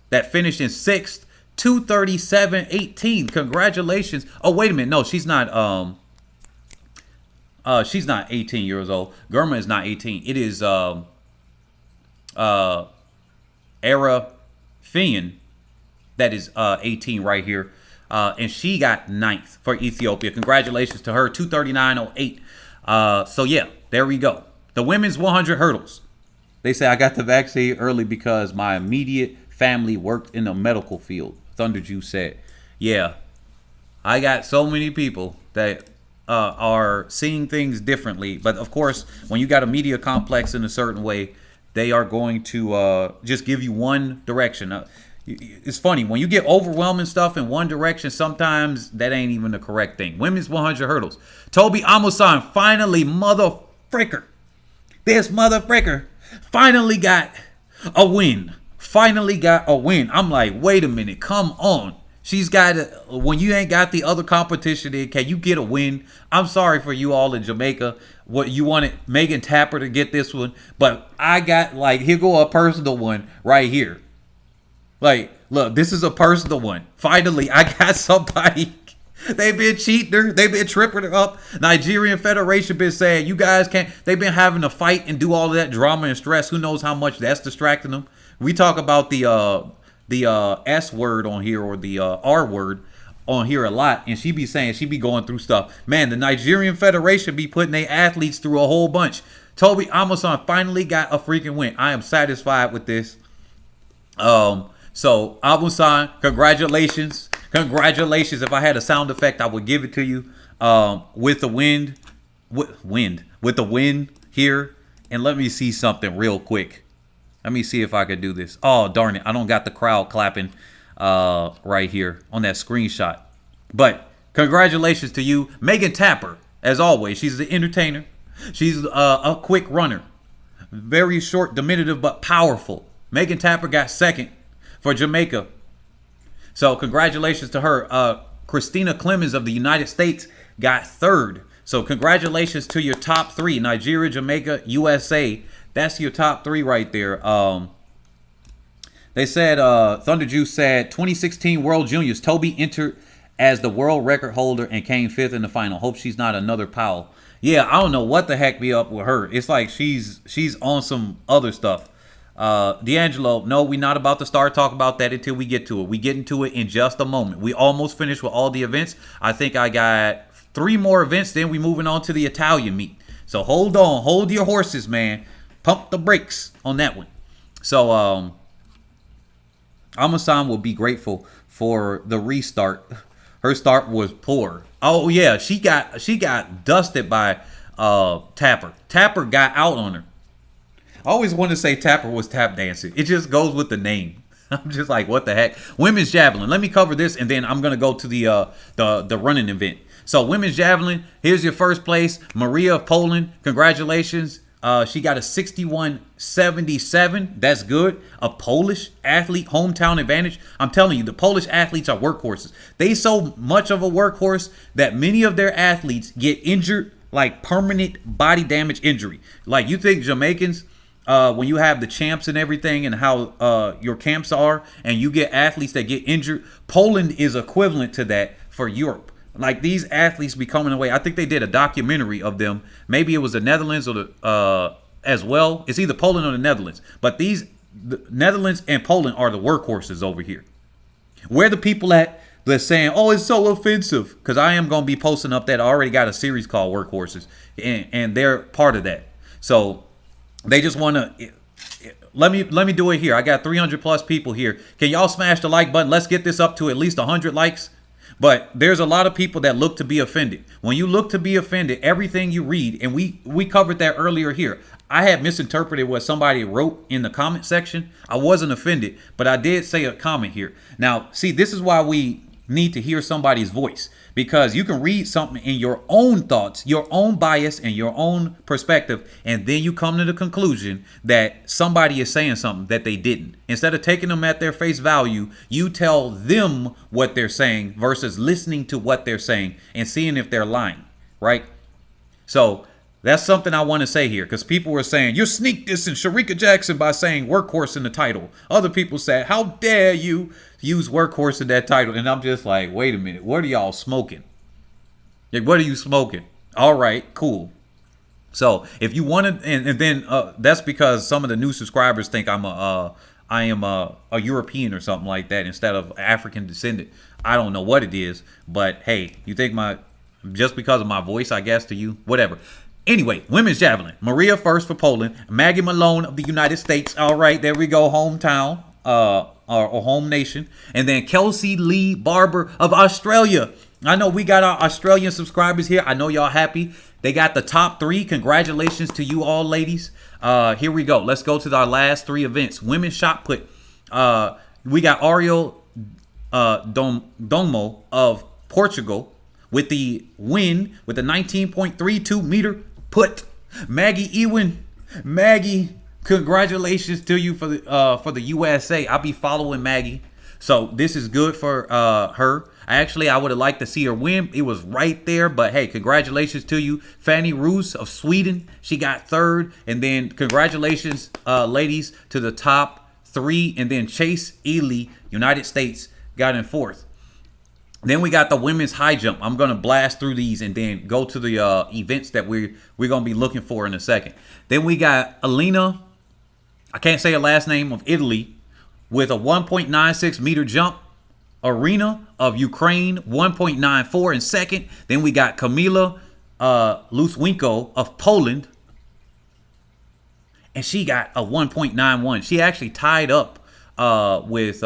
that finished in 6th. 2:37.18. Congratulations. Oh, wait a minute. No, she's not 18 years old. Girma is not 18. It is Era Fian that is 18 right here. And she got 9th for Ethiopia. Congratulations to her. 2:39.08. So yeah, there we go. The women's 100 hurdles. They say I got the vaccine early because my immediate family worked in the medical field. Thunderjuice said, yeah, I got so many people that are seeing things differently. But of course, when you got a media complex in a certain way, they are going to just give you one direction. It's funny. When you get overwhelming stuff in one direction, sometimes that ain't even the correct thing. Women's 100 hurdles. Toby Amosan finally, this motherfricker finally got a win. I'm like, wait a minute. Come on. She's got when you ain't got the other competition in, can you get a win? I'm sorry for you all in Jamaica. What you wanted Megan Tapper to get this one, but I got here go a personal one right here. Like, look, this is a personal one. Finally, I got somebody. They've been cheating her. They've been tripping her up. Nigerian Federation been saying you guys can't. They've been having to fight and do all of that drama and stress. Who knows how much that's distracting them. We talk about the S word on here or the R word on here a lot, and she be saying she be going through stuff. Man, the Nigerian Federation be putting their athletes through a whole bunch. Toby Amosan finally got a freaking win. I am satisfied with this. So Amosan, congratulations. If I had a sound effect, I would give it to you. With the wind here, and let me see something real quick. Let me see if I could do this. Oh, darn it. I don't got the crowd clapping right here on that screenshot. But congratulations to you. Megan Tapper, as always. She's the entertainer. She's a quick runner. Very short, diminutive, but powerful. Megan Tapper got 2nd for Jamaica. So congratulations to her. Christina Clemens of the United States got 3rd. So congratulations to your top 3. Nigeria, Jamaica, USA. That's your top 3 right there. They said, Thunder Juice said, 2016 World Juniors, Toby entered as the world record holder and came 5th in the final. Hope she's not another Powell. Yeah, I don't know what the heck be up with her. It's like she's on some other stuff. D'Angelo, no, we're not about to start talking about that until we get to it. We get into it in just a moment. We almost finished with all the events. I think I got 3 more events, then we moving on to the Italian meet. So hold on, hold your horses, man. Pump the brakes on that one. So Amasan will be grateful for the restart. Her start was poor. Oh yeah, she got dusted by Tapper. Tapper got out on her. I always want to say Tapper was tap dancing. It just goes with the name. I'm just like, what the heck? Women's javelin. Let me cover this, and then I'm gonna go to the running event. So women's javelin. Here's your first place, Maria of Poland. Congratulations. She got a 61.77. That's good. A Polish athlete, hometown advantage. I'm telling you, the Polish athletes are workhorses. They so much of a workhorse that many of their athletes get injured, like permanent body damage injury. Like you think Jamaicans, when you have the champs and everything and how your camps are, and you get athletes that get injured, Poland is equivalent to that for Europe. Like these athletes be coming away. I think they did a documentary of them. Maybe it was the Netherlands or the as well. It's either Poland or the Netherlands. But the Netherlands and Poland are the workhorses over here. Where the people at that's saying, oh, it's so offensive? Because I am going to be posting up that I already got a series called Workhorses, and they're part of that. So they just want to. Let me do it here. I got 300 plus people here. Can y'all smash the like button? Let's get this up to at least 100 likes. But there's a lot of people that look to be offended. When you look to be offended, everything you read, and we covered that earlier here. I had misinterpreted what somebody wrote in the comment section. I wasn't offended, but I did say a comment here. Now, see, this is why we need to hear somebody's voice, because you can read something in your own thoughts, your own bias, and your own perspective, and then you come to the conclusion that somebody is saying something that they didn't. Instead of taking them at their face value, you tell them what they're saying versus listening to what they're saying and seeing if they're lying, right? So that's something I want to say here, because people were saying, you sneak this in Sharika Jackson by saying workhorse in the title. Other people said, how dare you use workhorse in that title? And I'm just like, wait a minute, what are y'all smoking? Like, what are you smoking? All right, cool. So if you want to, and then that's because some of the new subscribers think I am a European or something like that instead of African descendant. I don't know what it is, but hey, you think just because of my voice, I guess, to you, whatever. Anyway, women's javelin. Maria first for Poland. Maggie Malone of the United States. All right, there we go. Hometown or home nation. And then Kelsey Lee Barber of Australia. I know we got our Australian subscribers here. I know y'all happy. They got the top 3. Congratulations to you all, ladies. Here we go. Let's go to our last 3 events. Women's shot put. We got Ariel Domo of Portugal with the win with the 19.32 meter put. Maggie Ewan. Maggie, congratulations to you for the USA. I'll be following Maggie. So this is good for her. I would have liked to see her win. It was right there, but hey, congratulations to you. Fanny Roos of Sweden, she got 3rd. And then congratulations, ladies, to the top 3. And then Chase Ely, United States, got in 4th. Then we got the women's high jump. I'm going to blast through these and then go to the events that we're going to be looking for in a second. Then we got Alina, I can't say her last name, of Italy, with a 1.96 meter jump. Arena of Ukraine, 1.94 in second. Then we got Kamila Luswinko of Poland, and she got a 1.91. She actually tied up with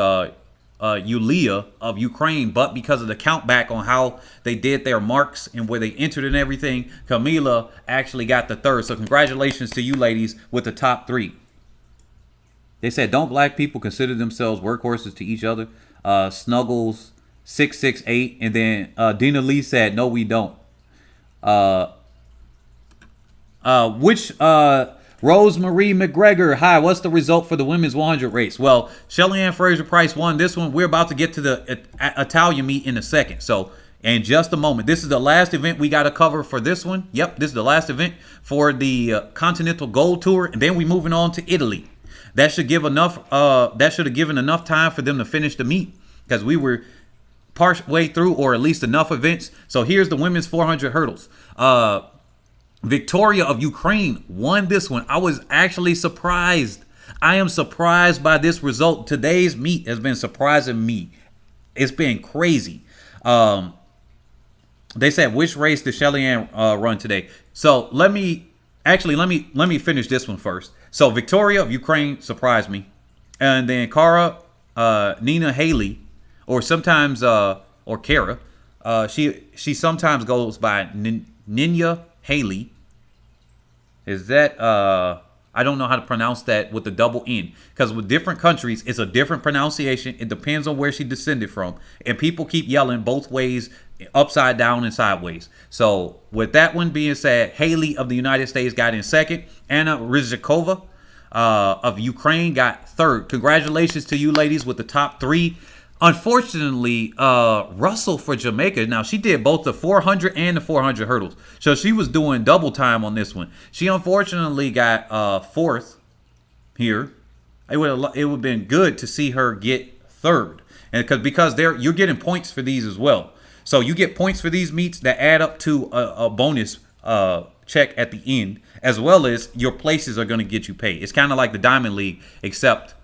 Yulia of Ukraine, but because of the count back on how they did their marks and where they entered and everything, Kamila actually got the 3rd. So congratulations to you ladies with the top 3. They said, don't black people consider themselves workhorses to each other? Snuggles 668, and then Dina Lee said, no, we don't. Rosemarie McGregor, hi, what's the result for the women's 100 race? Well, Shelly-Ann Fraser-Pryce won this one. We're about to get to the Italian meet in a second. So in just a moment, this is the last event we got to cover for this one. Yep, this is the last event for the Continental Gold Tour, and then we're moving on to Italy. That should give enough. That should have given enough time for them to finish the meet, because we were part way through, or at least enough events. So here's the women's 400 hurdles. Victoria of Ukraine won this one. I was actually surprised. I am surprised by this result. Today's meet has been surprising me. It's been crazy. They said, which race did Shelly-Ann run today? So let me finish this one first. So Victoria of Ukraine surprised me, and then Kara, Nina Haley, or sometimes or Kara, she sometimes goes by Ninya Haley. Is that I don't know how to pronounce that with the double N, because with different countries, it's a different pronunciation. It depends on where she descended from. And people keep yelling both ways, upside down and sideways. So with that one being said, Haley of the United States got in second. Anna Rizhikova of Ukraine got third. Congratulations to you ladies with the top three. Unfortunately, Russell for Jamaica, now she did both the 400 and the 400 hurdles. So she was doing double time on this one. She unfortunately got fourth here. It would have been good to see her get third. And because you're getting points for these as well. So you get points for these meets that add up to a bonus check at the end, as well as your places are going to get you paid. It's kind of like the Diamond League, except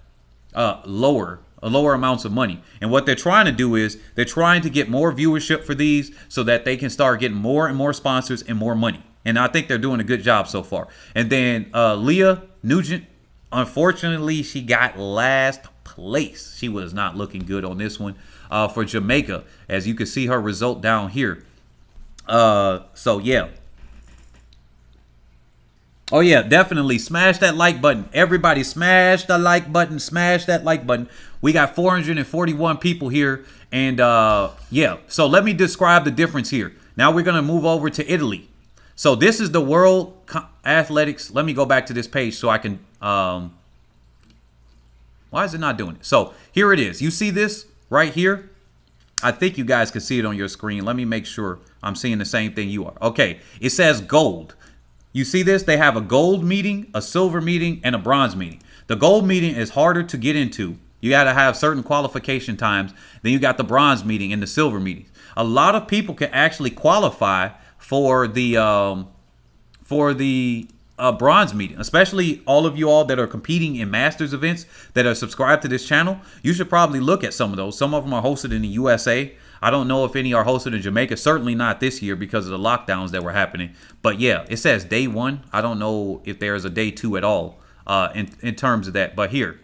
lower amounts of money. And what they're trying to do is they're trying to get more viewership for these so that they can start getting more and more sponsors and more money. And I think they're doing a good job so far. And then Leah Nugent, unfortunately, she got last place. She was not looking good on this one for Jamaica, as you can see her result down here. So yeah. Oh yeah, definitely smash that like button. Everybody smash the like button, smash that like button. We got 441 people here, and yeah, so let me describe the difference here. Now we're gonna move over to Italy. So this is the World Athletics. Let me go back to this page so I can, why is it not doing it? So here it is. You see this right here? I think you guys can see it on your screen. Let me make sure I'm seeing the same thing you are. Okay, it says gold. You see this? They have a gold meeting, a silver meeting, and a bronze meeting. The gold meeting is harder to get into. You got to have certain qualification times. Then you got the bronze meeting and the silver meeting. A lot of people can actually qualify for the bronze meeting, especially all of you all that are competing in Masters events that are subscribed to this channel. You should probably look at some of those. Some of them are hosted in the USA. I don't know if any are hosted in Jamaica. Certainly not this year because of the lockdowns that were happening. But yeah, it says day one. I don't know if there's a day two at all in terms of that. But here,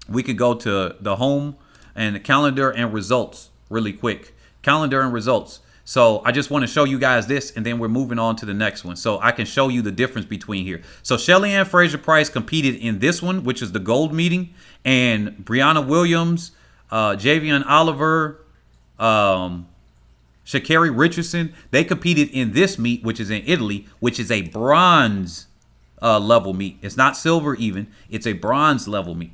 we could go to the home and the calendar and results really quick. Calendar and results. So I just want to show you guys this, and then we're moving on to the next one. So I can show you the difference between here. So Shelly-Ann Fraser-Pryce competed in this one, which is the gold meeting. And Brianna Williams, Javion Oliver, sha'carri Richardson, they competed in this meet, which is in Italy, which is a bronze level meet. It's not silver even. It's a bronze level meet.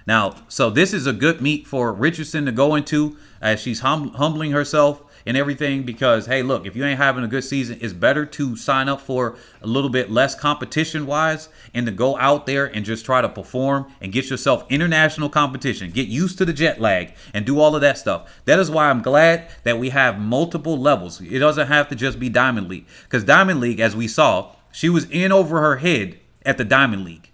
Now, so this is a good meet for Richardson to go into as she's humbling herself and everything, because, hey, look, if you ain't having a good season, it's better to sign up for a little bit less competition-wise and to go out there and just try to perform and get yourself international competition. Get used to the jet lag and do all of that stuff. That is why I'm glad that we have multiple levels. It doesn't have to just be Diamond League, because Diamond League, as we saw, she was in over her head at the Diamond League,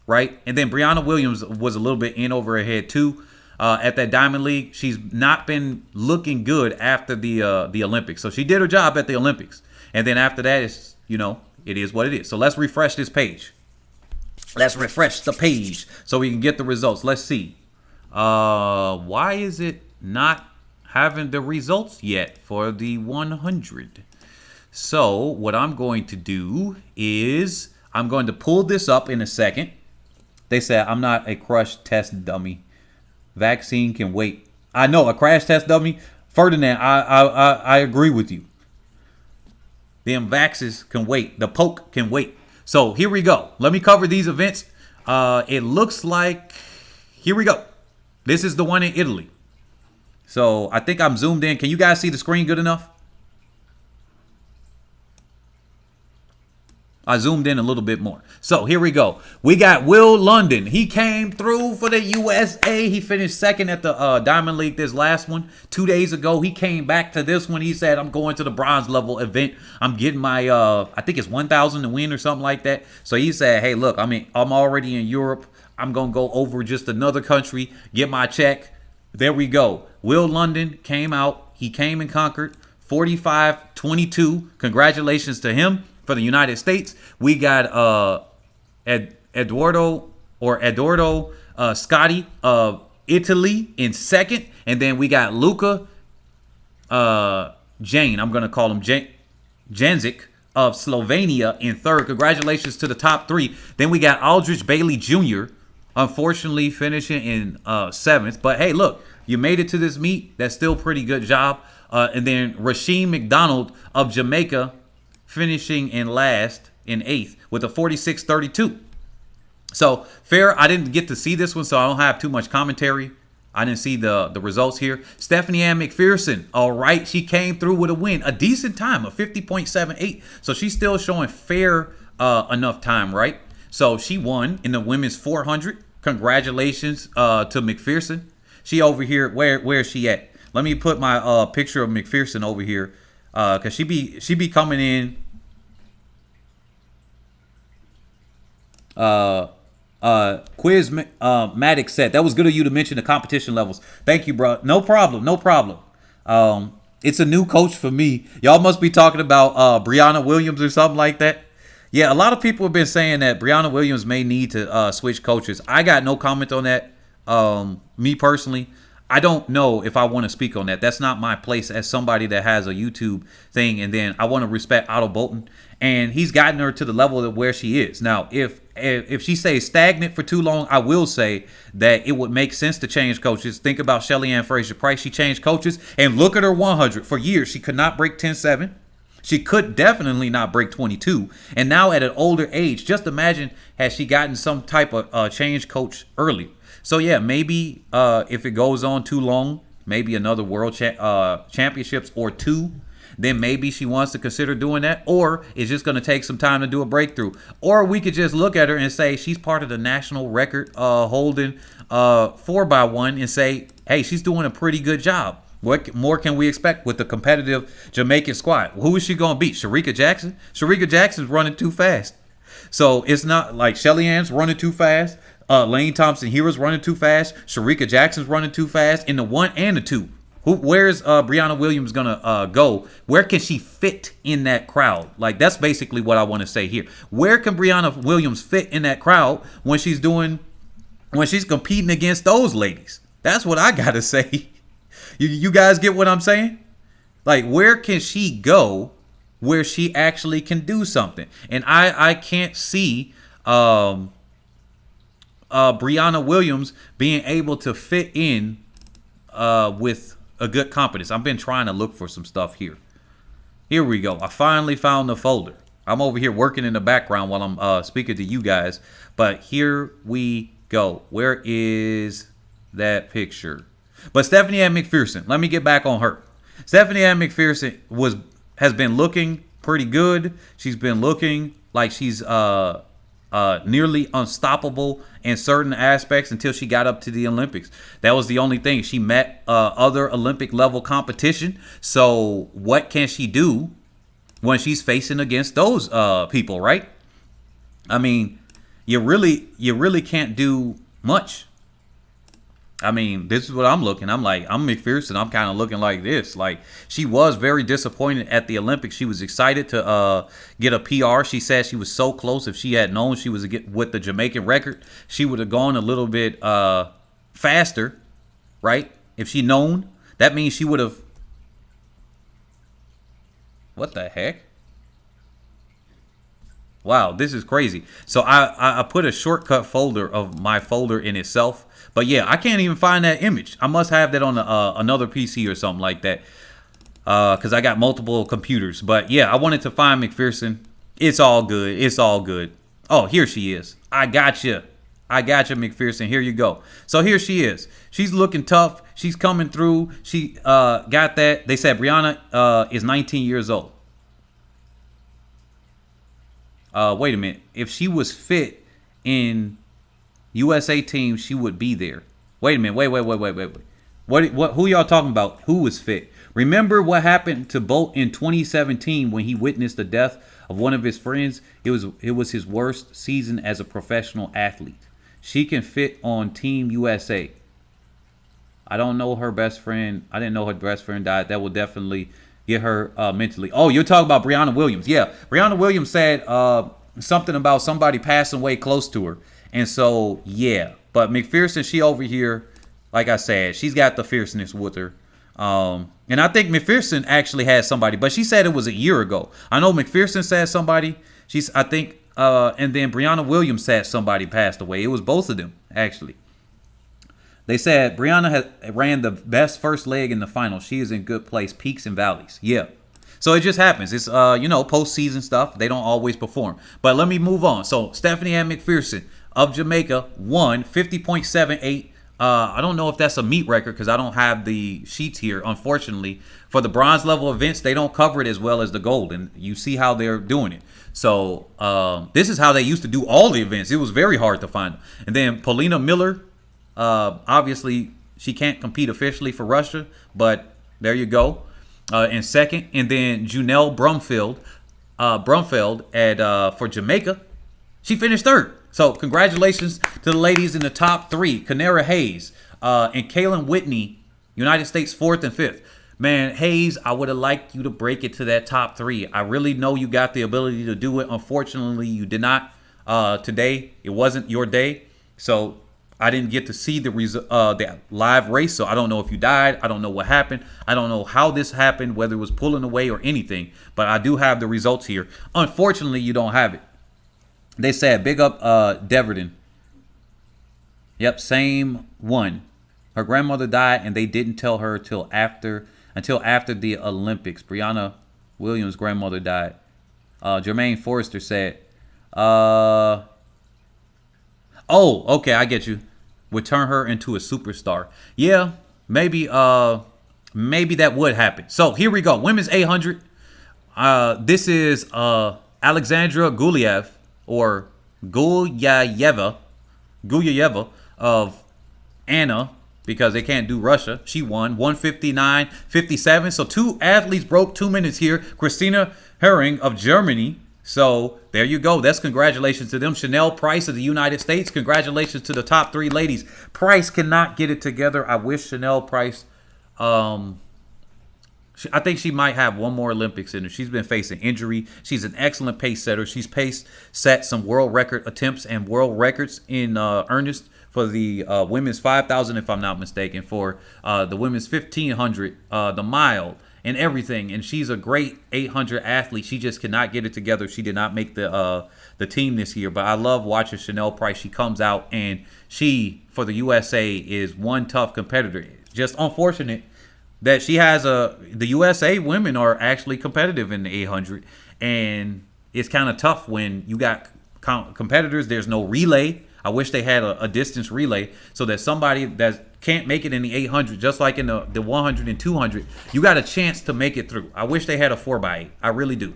right? And then Brianna Williams was a little bit in over her head too. At that Diamond League, she's not been looking good after the Olympics. So she did her job at the Olympics. And then after that, it's, you know, it is what it is. So let's refresh this page. Let's refresh the page so we can get the results. Let's see. Why is it not having the results yet for the 100? So what I'm going to do is I'm going to pull this up in a second. They said I'm not a crush test dummy. Vaccine can wait. I know, a crash test dummy. Ferdinand, I agree with you. Them vaxes can wait. The poke can wait. So here we go. Let me cover these events. It looks like, here we go. This is the one in Italy. So I think I'm zoomed in. Can you guys see the screen good enough? I zoomed in a little bit more. So here we go. We got Will London. He came through for the USA. He finished second at the Diamond League this last one 2 days ago. He came back to this one. He said, I'm going to the bronze level event. I'm getting my, I think it's 1,000 to win or something like that. So he said, hey, look, I'm already in Europe. I'm going to go over just another country, get my check. There we go. Will London came out. He came and conquered 45-22. Congratulations to him. For the United States, we got Eduardo Scotti of Italy in second, and then we got Luka Jane. I'm gonna call him Janzik of Slovenia in third. Congratulations to the top three. Then we got Aldrich Bailey Jr. unfortunately finishing in seventh. But hey, look, you made it to this meet. That's still pretty good job. And then Rasheem McDonald of Jamaica finishing in last in eighth with a 46-32. So fair, I didn't get to see this one, so I don't have too much commentary. I didn't see the results here. Stephanie-Ann McPherson, all right, she came through with a win, a decent time of 50.78. So she's still showing fair enough time, right? So she won in the women's 400. Congratulations to McPherson. She over here, where is she at? Let me put my picture of McPherson over here, cause she be coming in. Quiz Maddox said that was good of you to mention the competition levels. Thank you, bro. No problem. No problem. It's a new coach for me. Y'all must be talking about Brianna Williams or something like that. Yeah, a lot of people have been saying that Brianna Williams may need to switch coaches. I got no comment on that. Me personally, I don't know if I want to speak on that. That's not my place as somebody that has a YouTube thing. And then I want to respect Otto Bolton. And he's gotten her to the level of where she is. Now, if she stays stagnant for too long, I will say that it would make sense to change coaches. Think about Shelly-Ann Fraser-Pryce. She changed coaches. And look at her 100. For years, she could not break 10-7. She could definitely not break 22. And now at an older age, just imagine has she gotten some type of change coach early. So, yeah, maybe if it goes on too long, maybe another world championships or two, then maybe she wants to consider doing that. Or it's just going to take some time to do a breakthrough. Or we could just look at her and say she's part of the national record holding 4x1 and say, hey, she's doing a pretty good job. What more can we expect with the competitive Jamaican squad? Who is she going to beat? Sharika Jackson? Sharika Jackson's running too fast. So it's not like Shelly-Ann's running too fast. Lane Thompson-Herah's running too fast. Sharika Jackson's running too fast in the 1 and the 2. Where's Brianna Williams gonna go? Where can she fit in that crowd? Like, that's basically what I want to say here. Where can Brianna Williams fit in that crowd when she's competing against those ladies? That's what I gotta say. You guys get what I'm saying? Like, where can she go where she actually can do something? And I can't see Brianna Williams being able to fit in with a good competence. I've been trying to look for some stuff here. Here we go. I finally found the folder. I'm over here working in the background while I'm speaking to you guys. But here we go. Where is that picture? But Stephanie-Ann McPherson, let me get back on her. Stephanie-Ann McPherson has been looking pretty good. She's been looking like she's nearly unstoppable in certain aspects until she got up to the Olympics. That was the only thing. She met other Olympic level competition. So what can she do when she's facing against those people, right? I mean, you really can't do much. I mean, this is what I'm looking. I'm like, I'm McPherson. I'm kind of looking like this. Like, she was very disappointed at the Olympics. She was excited to get a PR. She said she was so close. If she had known she was with the Jamaican record, she would have gone a little bit faster, right? If she known, that means she would have. What the heck? Wow, this is crazy. So I put a shortcut folder of my folder in itself. But yeah, I can't even find that image. I must have that on another PC or something like that. Because I got multiple computers. But yeah, I wanted to find McPherson. It's all good. It's all good. Oh, here she is. I got you. I got you, McPherson. Here you go. So here she is. She's looking tough. She's coming through. She got that. They said Brianna is 19 years old. Wait a minute. If she was fit in USA team, she would be there. Wait a minute. Wait. Who y'all talking about? Who was fit? Remember what happened to Bolt in 2017 when he witnessed the death of one of his friends? It was his worst season as a professional athlete. She can fit on Team USA. I don't know her best friend. I didn't know her best friend died. That will definitely get her mentally. Oh, you're talking about Brianna Williams. Yeah, Brianna Williams said something about somebody passing away close to her. And so, yeah. But McPherson, she over here, like I said, she's got the fierceness with her. And I think McPherson actually had somebody, but she said it was a year ago. I know McPherson said somebody. And then Brianna Williams said somebody passed away. It was both of them, actually. They said Brianna ran the best first leg in the final. She is in good place, peaks and valleys. Yeah. So it just happens. It's, postseason stuff. They don't always perform. But let me move on. So Stephanie-Ann McPherson of Jamaica won 50.78. I don't know if that's a meet record because I don't have the sheets here, unfortunately. For the bronze level events, they don't cover it as well as the gold. And you see how they're doing it. So this is how they used to do all the events. It was very hard to find them. And then Paulina Miller, obviously, she can't compete officially for Russia. But there you go. In second. And then Junelle Brumfield for Jamaica. She finished third. So congratulations to the ladies in the top three. Kanera Hayes and Kaylin Whitney, United States, fourth and fifth. Man, Hayes, I would have liked you to break it to that top three. I really know you got the ability to do it. Unfortunately, you did not today. It wasn't your day. So I didn't get to see the live race. So I don't know if you died. I don't know what happened. I don't know how this happened, whether it was pulling away or anything. But I do have the results here. Unfortunately, you don't have it. They said, big up Deverden. Yep, same one. Her grandmother died, and they didn't tell her until after the Olympics. Brianna Williams' grandmother died. Jermaine Forrester said, oh, okay, I get you. Would turn her into a superstar. Yeah, maybe that would happen. So here we go. Women's 800. This is Alexandra Gulyayev. Or Gulyayeva of Anna, because they can't do Russia. She won 159.57. So two athletes broke 2 minutes here. Christina Herring of Germany. So there you go. That's congratulations to them. Chanel Price of the United States. Congratulations to the top three ladies. Price cannot get it together. I wish Chanel Price. I think she might have one more Olympics in her. She's been facing injury. She's an excellent pace setter. She's set some world record attempts and world records in earnest for the women's 5,000, if I'm not mistaken, for the women's 1,500, the mile, and everything. And she's a great 800 athlete. She just cannot get it together. She did not make the team this year. But I love watching Chanel Price. She comes out, and she, for the USA, is one tough competitor. Just unfortunate that she has the USA women are actually competitive in the 800, and it's kind of tough when you got competitors. There's no relay. I wish they had a distance relay so that somebody that can't make it in the 800, just like in the 100 and 200, you got a chance to make it through. I wish they had a 4x8. I really do.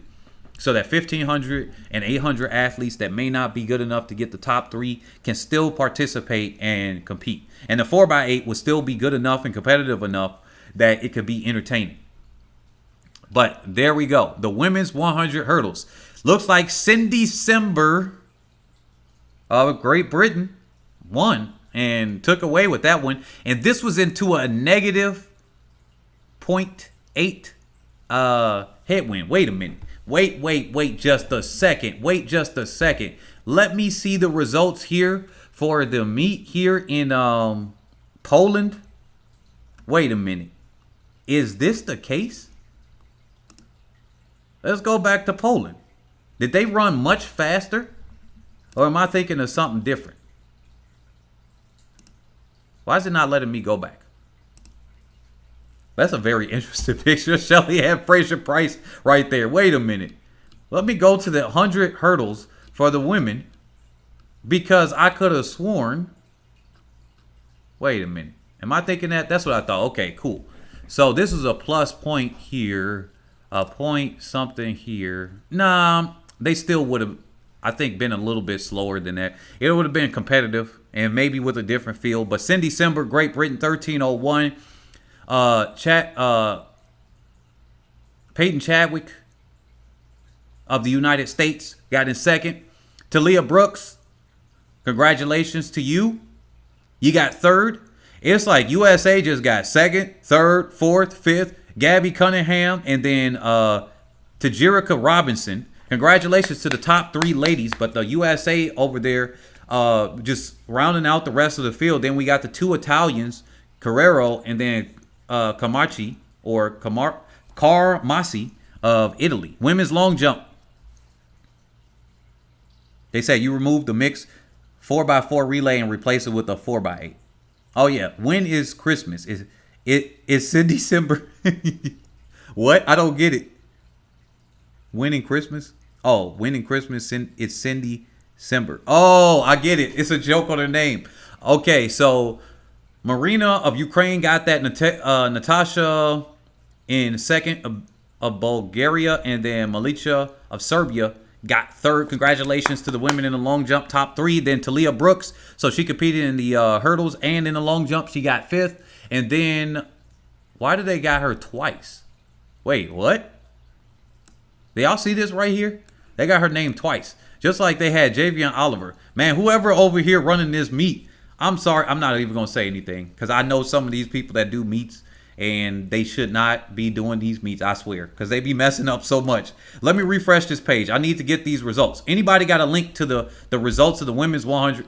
So that 1,500 and 800 athletes that may not be good enough to get the top three can still participate and compete. And the 4x8 would still be good enough and competitive enough that it could be entertaining. But there we go. The women's 100 hurdles. Looks like Cindy Simber of Great Britain won and took away with that one. And this was into a negative 0.8 headwind. Wait a minute. Wait just a second. Wait just a second. Let me see the results here for the meet here in Poland. Wait a minute. Is this the case? Let's go back to Poland. Did they run much faster? Or am I thinking of something different? Why is it not letting me go back? That's a very interesting picture. Shelly-Ann Fraser-Pryce right there. Wait a minute. Let me go to the 100 hurdles for the women, because I could have sworn. Wait a minute. Am I thinking that? That's what I thought. Okay, cool. So this is a plus point here, a point something here. Nah, they still would have. I think been a little bit slower than that. It would have been competitive and maybe with a different field. But Cindy Simber, Great Britain, 1301. Peyton Chadwick of the United States got in second. Talia Brooks, congratulations to you. You got third. It's like USA just got second, third, fourth, fifth. Gabby Cunningham, and then Tajirika Robinson. Congratulations to the top 3 ladies, but the USA over there just rounding out the rest of the field. Then we got the 2 Italians, Carrero and then Camachi or Carmassi of Italy. Women's long jump. They say you remove the mixed 4x4 relay and replace it with a 4x8. Oh yeah, when is Christmas? It's Cindy Simber. What? I don't get it. Winning Christmas? Oh, winning Christmas. It's Cindy Simber. Oh, I get it. It's a joke on her name. Okay, so Marina of Ukraine got that. Natasha in second of Bulgaria, and then Milica of Serbia got third. Congratulations to the women in the long jump, top 3. Then Talia Brooks, so she competed in the hurdles and in the long jump. She got 5th. And then, why did they got her twice? Wait, what? Do y'all see this right here? They got her name twice. Just like they had Javion Oliver. Man, whoever over here running this meet, I'm sorry, I'm not even going to say anything. Because I know some of these people that do meets, and they should not be doing these meets, I swear. Because they be messing up so much. Let me refresh this page. I need to get these results. Anybody got a link to the results of the women's 100?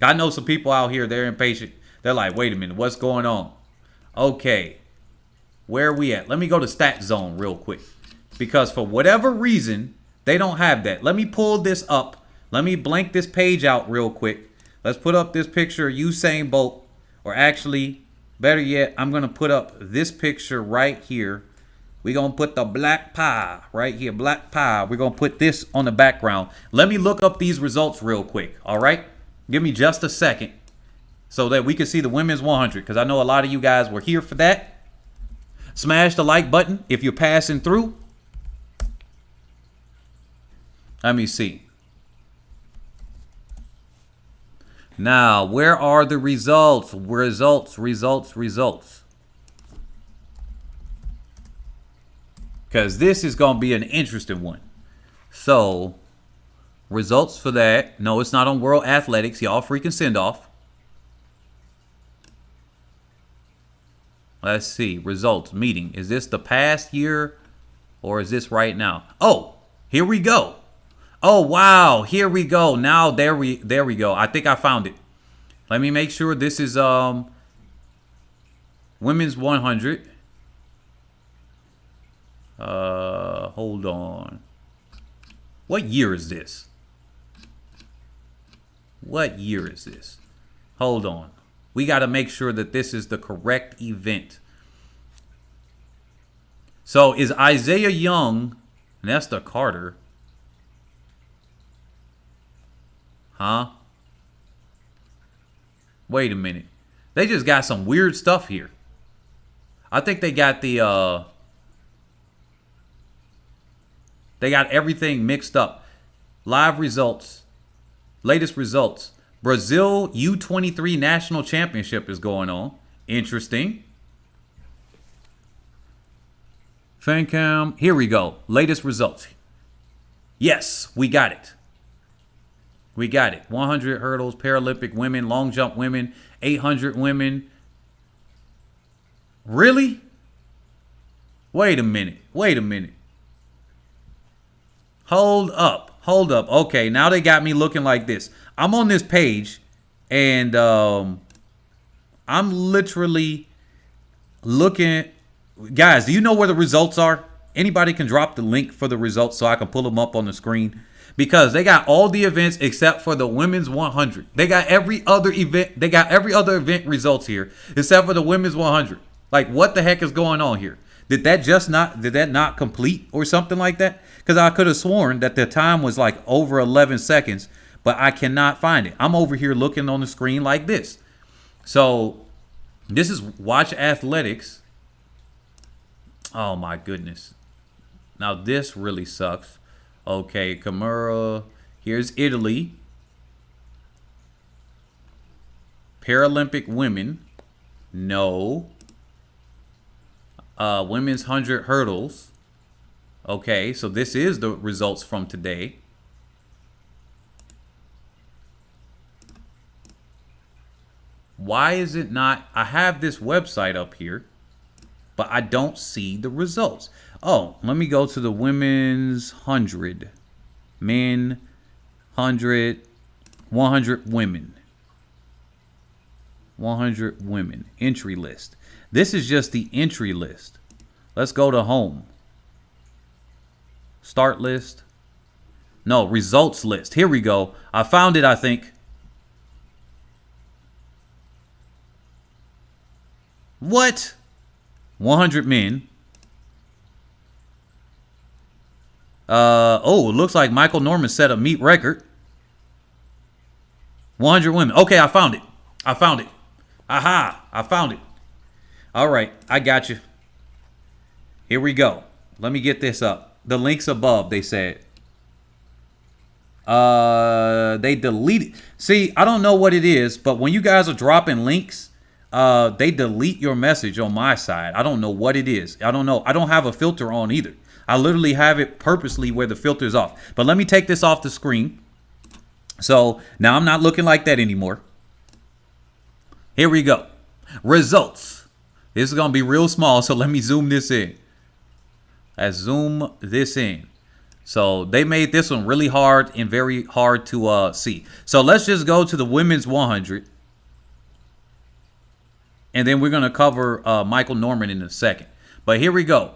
I know some people out here, they're impatient. They're like, wait a minute, what's going on? Okay, where are we at? Let me go to Stat Zone real quick. Because for whatever reason, they don't have that. Let me pull this up. Let me blank this page out real quick. Let's put up this picture of Usain Bolt. Or actually, better yet, I'm going to put up this picture right here. We're going to put the black pie right here. Black pie. We're going to put this on the background. Let me look up these results real quick. All right? Give me just a second so that we can see the women's 100. Because I know a lot of you guys were here for that. Smash the like button if you're passing through. Let me see. Now, where are the results? Results. Because this is going to be an interesting one. So, results for that. No, it's not on World Athletics. Y'all freaking send off. Let's see. Results. Meeting. Is this the past year or is this right now? Oh, here we go. Oh, wow. Here we go. Now, there we go. I think I found it. Let me make sure this is women's 100. Hold on. What year is this? What year is this? Hold on. We got to make sure that this is the correct event. So, is Isaiah Young, Nesta Carter... Huh? Wait a minute. They just got some weird stuff here. I think they got the they got everything mixed up. Live results. Latest results. Brazil U23 National Championship is going on. Interesting. Fancam. Here we go. Latest results. Yes, we got it. We got it. 100 hurdles, Paralympic women, long jump women, 800 women. Really? Wait a minute. Wait a minute. Hold up. Hold up. Okay, now they got me looking like this. I'm on this page, and I'm literally looking. Guys, do you know where the results are? Anybody can drop the link for the results so I can pull them up on the screen. Because they got all the events except for the women's 100. They got every other event. They got every other event results here except for the women's 100. Like, what the heck is going on here? Did that not complete or something like that? Because I could have sworn that the time was like over 11 seconds, but I cannot find it. I'm over here looking on the screen like this. So this is Watch Athletics. Oh my goodness. Now this really sucks. Okay, Kimura, Here's Italy. Paralympic women. No. Women's 100 hurdles. Okay, so this is the results from today. Why is it not? I have this website up here, but I don't see the results. Oh, let me go to the women's 100. Men, 100, 100 women. 100 women. Entry list. This is just the entry list. Let's go to home. Start list. No, results list. Here we go. I found it, I think. What? 100 men. Oh, it looks like Michael Norman set a meet record. 100 women. Okay, I found it. I found it. Aha, I found it. All right, I got you. Here we go. Let me get this up. The link's above, they said. They deleted. See, I don't know what it is, but when you guys are dropping links, they delete your message on my side. I don't know what it is. I don't know. I don't have a filter on either. I literally have it purposely where the filter's off. But let me take this off the screen. So now I'm not looking like that anymore. Here we go. Results. This is going to be real small, so let me zoom this in. Let's zoom this in. So they made this one really hard and very hard to see. So let's just go to the women's 100. And then we're going to cover Michael Norman in a second. But here we go.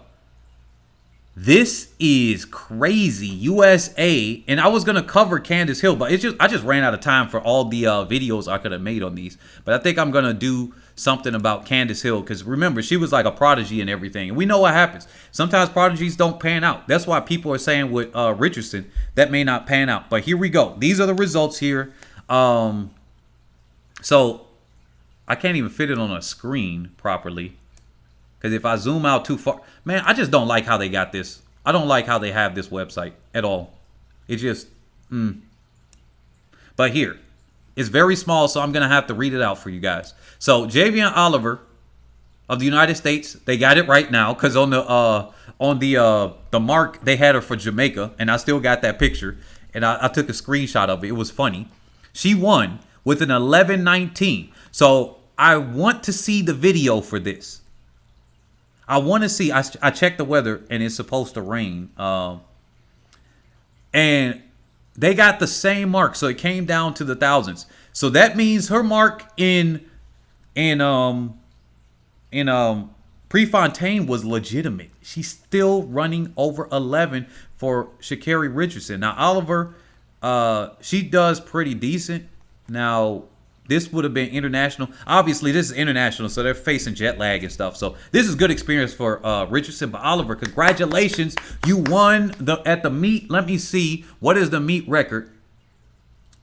This is crazy. USA. And I was going to cover Candace Hill, but I just ran out of time for all the videos I could have made on these. But I think I'm going to do something about Candace Hill, because remember, she was like a prodigy and everything. And we know what happens. Sometimes prodigies don't pan out. That's why people are saying with Richardson, that may not pan out. But here we go. These are the results here. So I can't even fit it on a screen properly, because if I zoom out too far, man, I just don't like how they got this. I don't like how they have this website at all. It just, But here, it's very small, so I'm going to have to read it out for you guys. So Javian Oliver of the United States, they got it right now, because on the mark, they had her for Jamaica, and I still got that picture, and I took a screenshot of it. It was funny. She won with an 11:19. So I want to see the video for this. I want to see. I checked the weather, and it's supposed to rain. And they got the same mark, so it came down to the thousands. So that means her mark in Prefontaine was legitimate. She's still running over 11 for Sha'carri Richardson. Now Oliver, she does pretty decent. Now this would have been international. Obviously, this is international, so they're facing jet lag and stuff. So this is good experience for Richardson. But Oliver, congratulations. You won at the meet. Let me see. What is the meet record?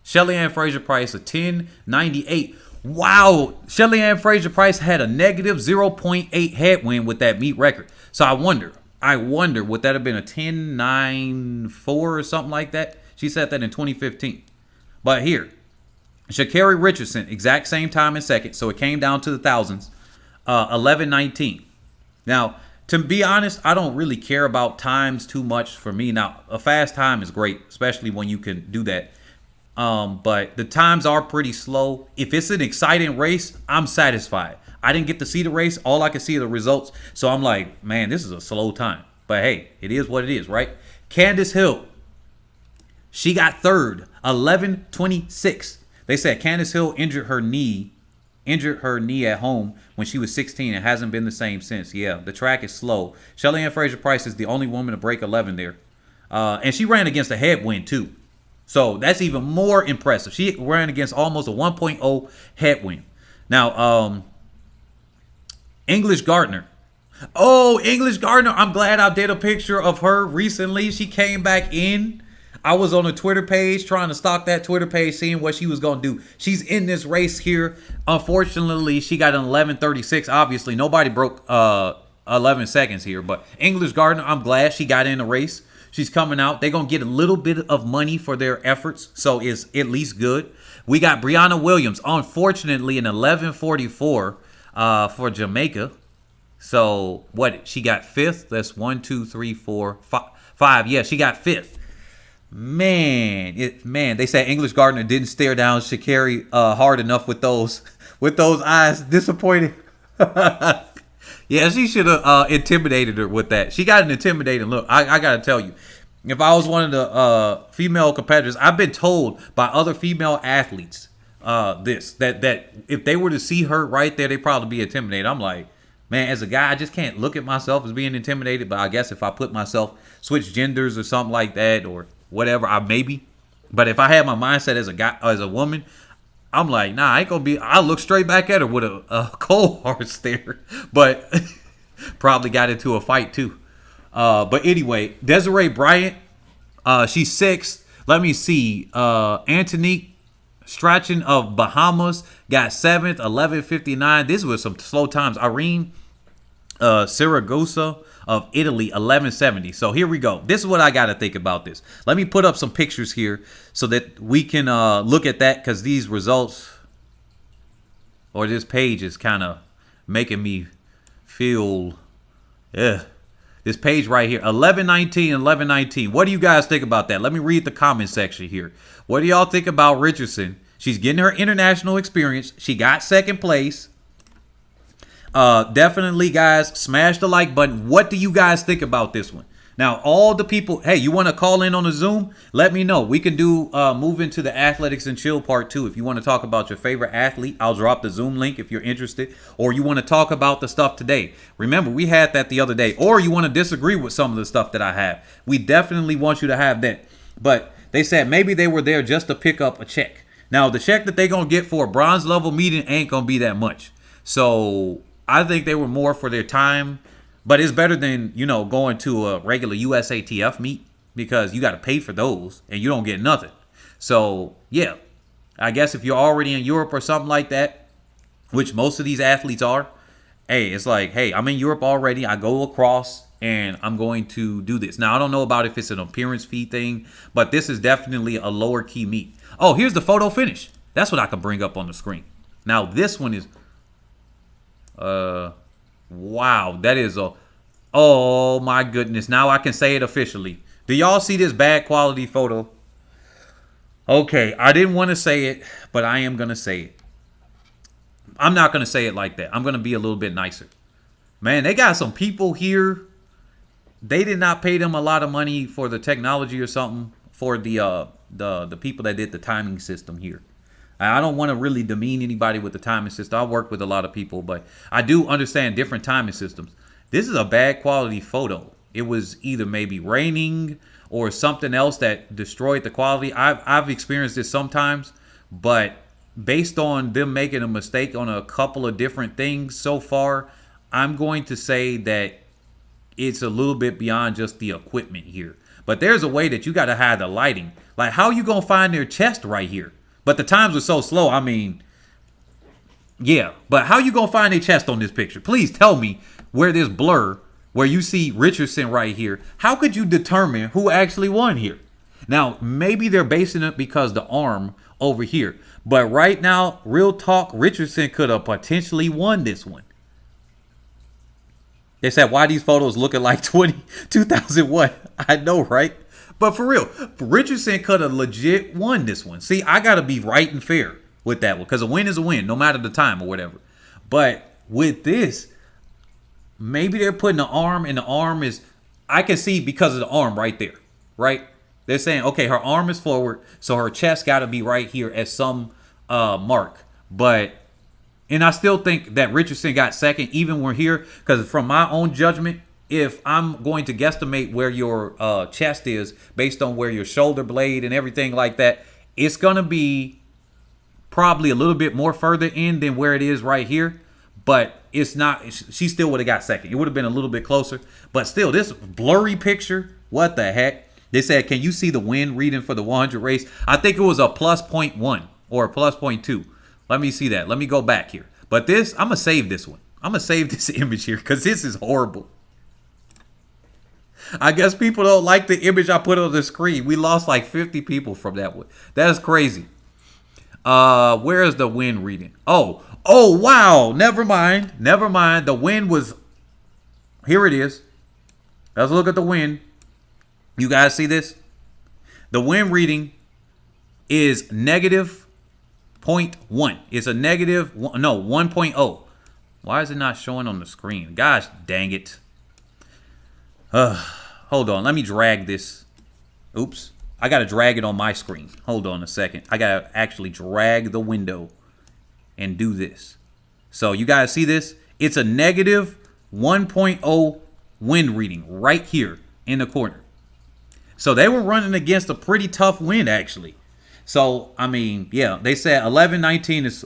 Shelly-Ann Fraser-Pryce, a 10.98. Wow. Shelly-Ann Fraser-Pryce had a negative 0.8 headwind with that meet record. So I wonder, would that have been a 10.94 or something like that? She said that in 2015. But here, Sha'carri Richardson, exact same time in second, so it came down to the thousands, 11:19. Now, to be honest, I don't really care about times too much for me. Now, a fast time is great, especially when you can do that. But the times are pretty slow. If it's an exciting race, I'm satisfied. I didn't get to see the race. All I could see are the results. So I'm like, man, this is a slow time. But hey, it is what it is, right? Candace Hill, she got third, 11:26. They said Candace Hill injured her knee at home when she was 16 and hasn't been the same since. Yeah, the track is slow. Shelly-Ann Fraser-Pryce is the only woman to break 11 there. And she ran against a headwind too. So that's even more impressive. She ran against almost a 1.0 headwind. Now, English Gardner. Oh, English Gardner. I'm glad I did a picture of her recently. She came back in. I was on a Twitter page trying to stalk that Twitter page, seeing what she was going to do. She's in this race here. Unfortunately, she got an 11:36. Obviously, nobody broke 11 seconds here. But English Gardner, I'm glad she got in the race. She's coming out. They're going to get a little bit of money for their efforts, so it's at least good. We got Brianna Williams, unfortunately, in 1144 for Jamaica. So, what? She got 5th. That's 1, 2, 3, 4, 5. Yeah, she got 5th. Man, they said English Gardner didn't stare down sha'carri hard enough with those eyes. Disappointed. Yeah, she should have intimidated her with that. She got an intimidating look. I gotta tell you, if I was one of the female competitors, I've been told by other female athletes that if they were to see her right there, they'd probably be intimidated. I'm like, man, as a guy, I just can't look at myself as being intimidated. But I guess if I put myself, switch genders or something like that or whatever, I maybe. But if I had my mindset as a guy, as a woman, I'm like, nah, I ain't gonna be. I'll look straight back at her with a cold hard stare. But probably got into a fight too. But anyway, Desiree Bryant, she's 6th. Let me see. Antonique Strachan of Bahamas got 7th, 11:59. This was some slow times. Irene Saragossa of Italy, 11:70. So here we go. This is what I got to think about this. Let me put up some pictures here so that we can look at that, because these results or this page is kind of making me feel, this page right here, 11:19 and 11:19. What do you guys think about that? Let me read the comment section here. What do y'all think about Richardson? She's getting her international experience. She got 2nd place. Definitely, guys, smash the like button. What do you guys think about this one? Now, all the people, hey, you want to call in on the Zoom? Let me know. We can do move into the athletics and chill part 2. If you want to talk about your favorite athlete, I'll drop the Zoom link if you're interested. Or you want to talk about the stuff today. Remember, we had that the other day. Or you want to disagree with some of the stuff that I have. We definitely want you to have that. But they said maybe they were there just to pick up a check. Now, the check that they're going to get for a bronze level meeting ain't going to be that much. So I think they were more for their time. But it's better than, you know, going to a regular USATF meet, because you got to pay for those and you don't get nothing. So, yeah, I guess if you're already in Europe or something like that, which most of these athletes are, hey, it's like, hey, I'm in Europe already. I go across and I'm going to do this. Now, I don't know about if it's an appearance fee thing, but this is definitely a lower key meet. Oh, here's the photo finish. That's what I can bring up on the screen. Now, this one is, wow, that is a, oh my goodness. Now I can say it officially. Do y'all see this bad quality photo? Okay, I didn't want to say it, but I am going to say it. I'm not going to say it like that. I'm going to be a little bit nicer. Man, they got some people here. They did not pay them a lot of money for the technology or something for the people that did the timing system here. I don't want to really demean anybody with the timing system. I work with a lot of people, but I do understand different timing systems. This is a bad quality photo. It was either maybe raining or something else that destroyed the quality. I've experienced this sometimes, but based on them making a mistake on a couple of different things so far, I'm going to say that it's a little bit beyond just the equipment here. But there's a way that you got to hide the lighting. Like, how you going to find their chest right here? But the times were so slow. I mean, yeah. But how you going to find their chest on this picture? Please tell me where this blur, where you see Richardson right here. How could you determine who actually won here? Now, maybe they're basing it because the arm over here. But right now, real talk, Richardson could have potentially won this one. They said, why these photos looking like 2001? I know, right? But for real, Richardson could have legit won this one. See, I got to be right and fair with that one, because a win is a win, no matter the time or whatever. But with this, maybe they're putting the arm, and the arm is, I can see because of the arm right there, right? They're saying, okay, her arm is forward, so her chest got to be right here at some mark. But, and I still think that Richardson got second, even when here, because from my own judgment, if I'm going to guesstimate where your chest is based on where your shoulder blade and everything like that, it's going to be probably a little bit more further in than where it is right here. But it's not, she still would have got second. It would have been a little bit closer. But still, this blurry picture, what the heck? They said, can you see the win reading for the 100 race? I think it was a plus 0.1 or a plus 0.2. Let me see that. Let me go back here. But this, I'm going to save this one. I'm going to save this image here because this is horrible. I guess people don't like the image I put on the screen. We lost like 50 people from that one. That's crazy. Where is the win reading? Oh, wow. Never mind. The win was, here it is. Let's look at the win. You guys see this? The win reading is negative 0.1. It's a negative, 1.0. Why is it not showing on the screen? Gosh dang it. Hold on. Let me drag this. Oops. I got to drag it on my screen. Hold on a second. I got to actually drag the window and do this. So you guys see this? It's a negative 1.0 wind reading right here in the corner. So they were running against a pretty tough wind, actually. So, I mean, yeah, they said 1119 is,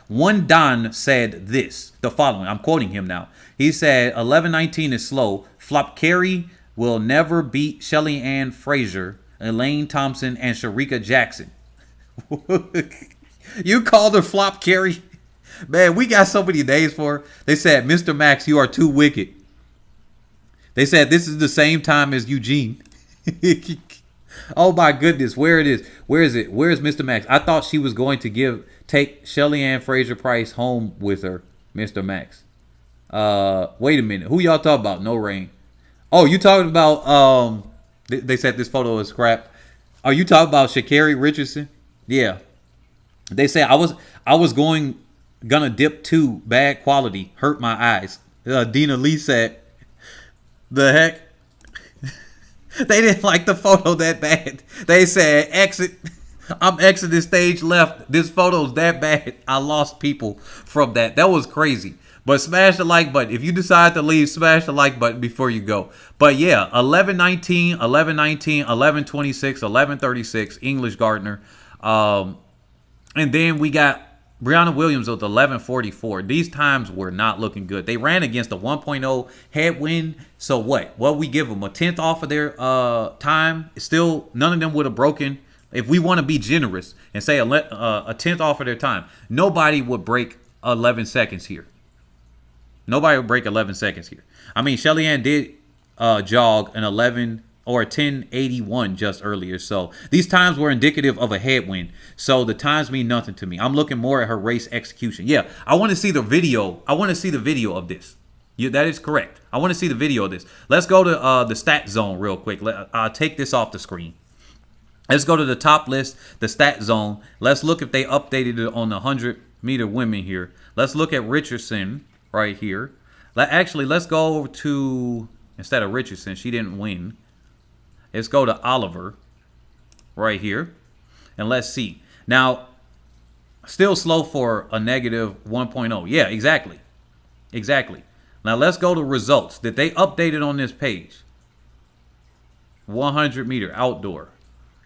one Don said this, the following. I'm quoting him now. He said 1119 is slow. Flop-carri will never beat Shelly-Ann Fraser, Elaine Thompson, and Sharika Jackson. You called her Flop-carri? Man, we got so many names for her. They said, Mr. Max, you are too wicked. They said this is the same time as Eugene. Oh my goodness, where it is? Where is it? Where is Mr. Max? I thought she was going to take Shelly-Ann Fraser-Pryce home with her, Mr. Max. Wait a minute. Who y'all talking about? No Rain. Oh, you talking about they said this photo is crap. Are you talking about Sha'carri Richardson? Yeah. They said I was gonna dip too, bad quality, hurt my eyes. Dina Lee said, the heck? They didn't like the photo that bad. They said, exit. I'm exiting stage left. This photo's that bad. I lost people from that. That was crazy. But smash the like button. If you decide to leave, smash the like button before you go. But yeah, 1119, 1119, 1126, 1136, English Gardner. And then we got Brianna Williams with 1144. These times were not looking good. They ran against a 1.0 headwind. So what? What we give them? A 10th off of their time? Still, none of them would have broken. If we want to be generous and say a 10th off of their time, nobody would break 11 seconds here. Nobody would break 11 seconds here. I mean, Shelly-Ann did jog an 11 or a 1081 just earlier. So these times were indicative of a headwind. So the times mean nothing to me. I'm looking more at her race execution. Yeah, I want to see the video. I want to see the video of this. Yeah, that is correct. I want to see the video of this. Let's go to the stat zone real quick. I'll take this off the screen. Let's go to the top list, the stat zone. Let's look if they updated it on the 100-meter women here. Let's look at Richardson right here. Let's go over to, instead of Richardson, she didn't win. Let's go to Oliver right here. And let's see. Now, still slow for a negative 1.0. Yeah, exactly. Exactly. Now, let's go to results. Did they update it on this page? 100-meter outdoor.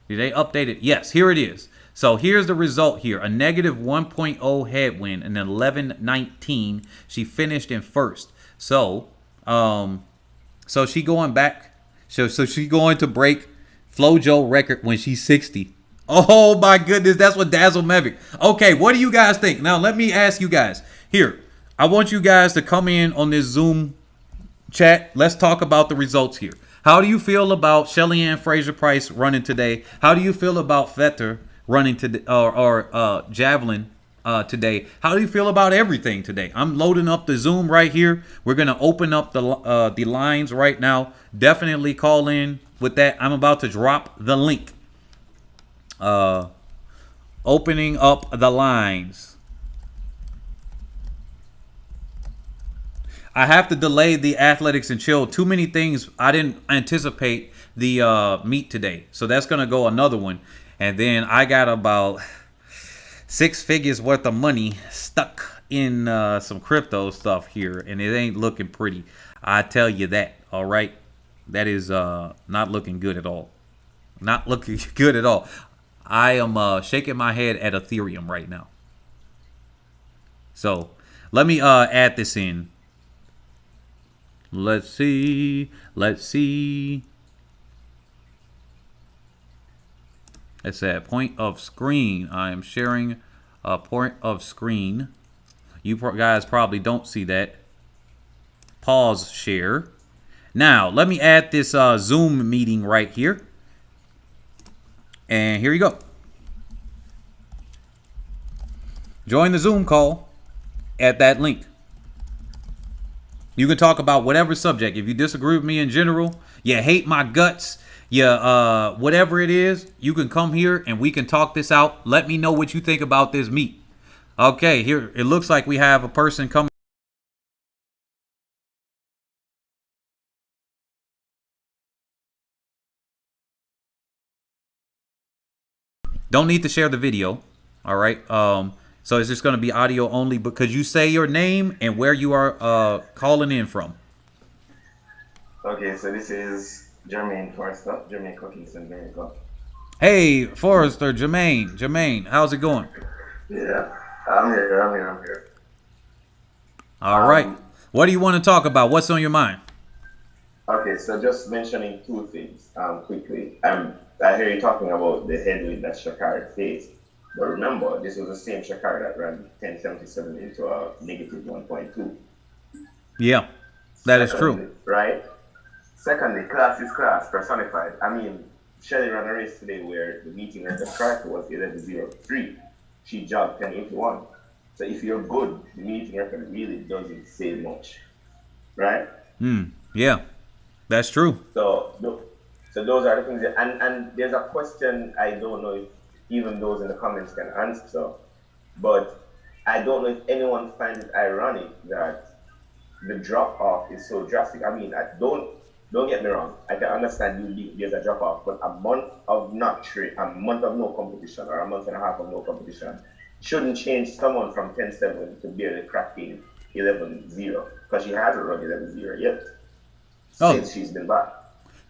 Did they update it? Yes, here it is. So here's the result here. A negative 1.0 headwind and 11:19. She finished in first. So, so she going back. So she's going to break FloJo record when she's 60. Oh my goodness, that's what Dazzle Mavic. Okay, what do you guys think? Now let me ask you guys. Here, I want you guys to come in on this Zoom chat. Let's talk about the results here. How do you feel about Shelly-Ann Fraser-Pryce running today? How do you feel about Fetter running today, or Javelin today? How do you feel about everything today? I'm loading up the Zoom right here. We're gonna open up the lines right now. Definitely call in with that. I'm about to drop the link. Opening up the lines. I have to delay the athletics and chill. Too many things. I didn't anticipate the meet today, so that's gonna go another one. And then I got about 6 figures worth of money stuck in some crypto stuff here, and it ain't looking pretty. I tell you that. All right, that is not looking good at all. Not looking good at all. I am shaking my head at Ethereum right now. So let me add this in. Let's see. Let's see. It's at point of screen. I am sharing a point of screen. You guys probably don't see that. Pause share. Now, let me add this Zoom meeting right here. And here you go. Join the Zoom call at that link. You can talk about whatever subject. If you disagree with me in general, you hate my guts, whatever it is, you can come here and we can talk this out. Let me know what you think about this meet. Okay, here it looks like we have a person coming. Don't need to share the video. All right. So it's just going to be audio only, because you say your name and where you are calling in from. Okay, so this is Jermaine Forrester, Jermaine Cookinson, Jamaica. Hey, Forrester, Jermaine, how's it going? Yeah, I'm here. All right. What do you want to talk about? What's on your mind? Okay, so just mentioning two things quickly. I hear you talking about the headwind that sha'carri faced. But remember, this was the same sha'carri that ran 1077 into a negative 1.2. Yeah, that is true. Right? Secondly, class is class, personified. I mean, Shelly ran a race today where the meeting record price was 11.03. She jogged 10.81. So if you're good, the meeting record really doesn't say much. Right? Yeah, that's true. So those are the things. And there's a question I don't know if even those in the comments can answer, but I don't know if anyone finds it ironic that the drop off is so drastic. I mean, don't get me wrong. I can understand there's a drop off, but a month of a month of no competition, or a month and a half of no competition, shouldn't change someone from 10.7 to barely cracking 11.0, because she hasn't run 11.0 yet since she's been back.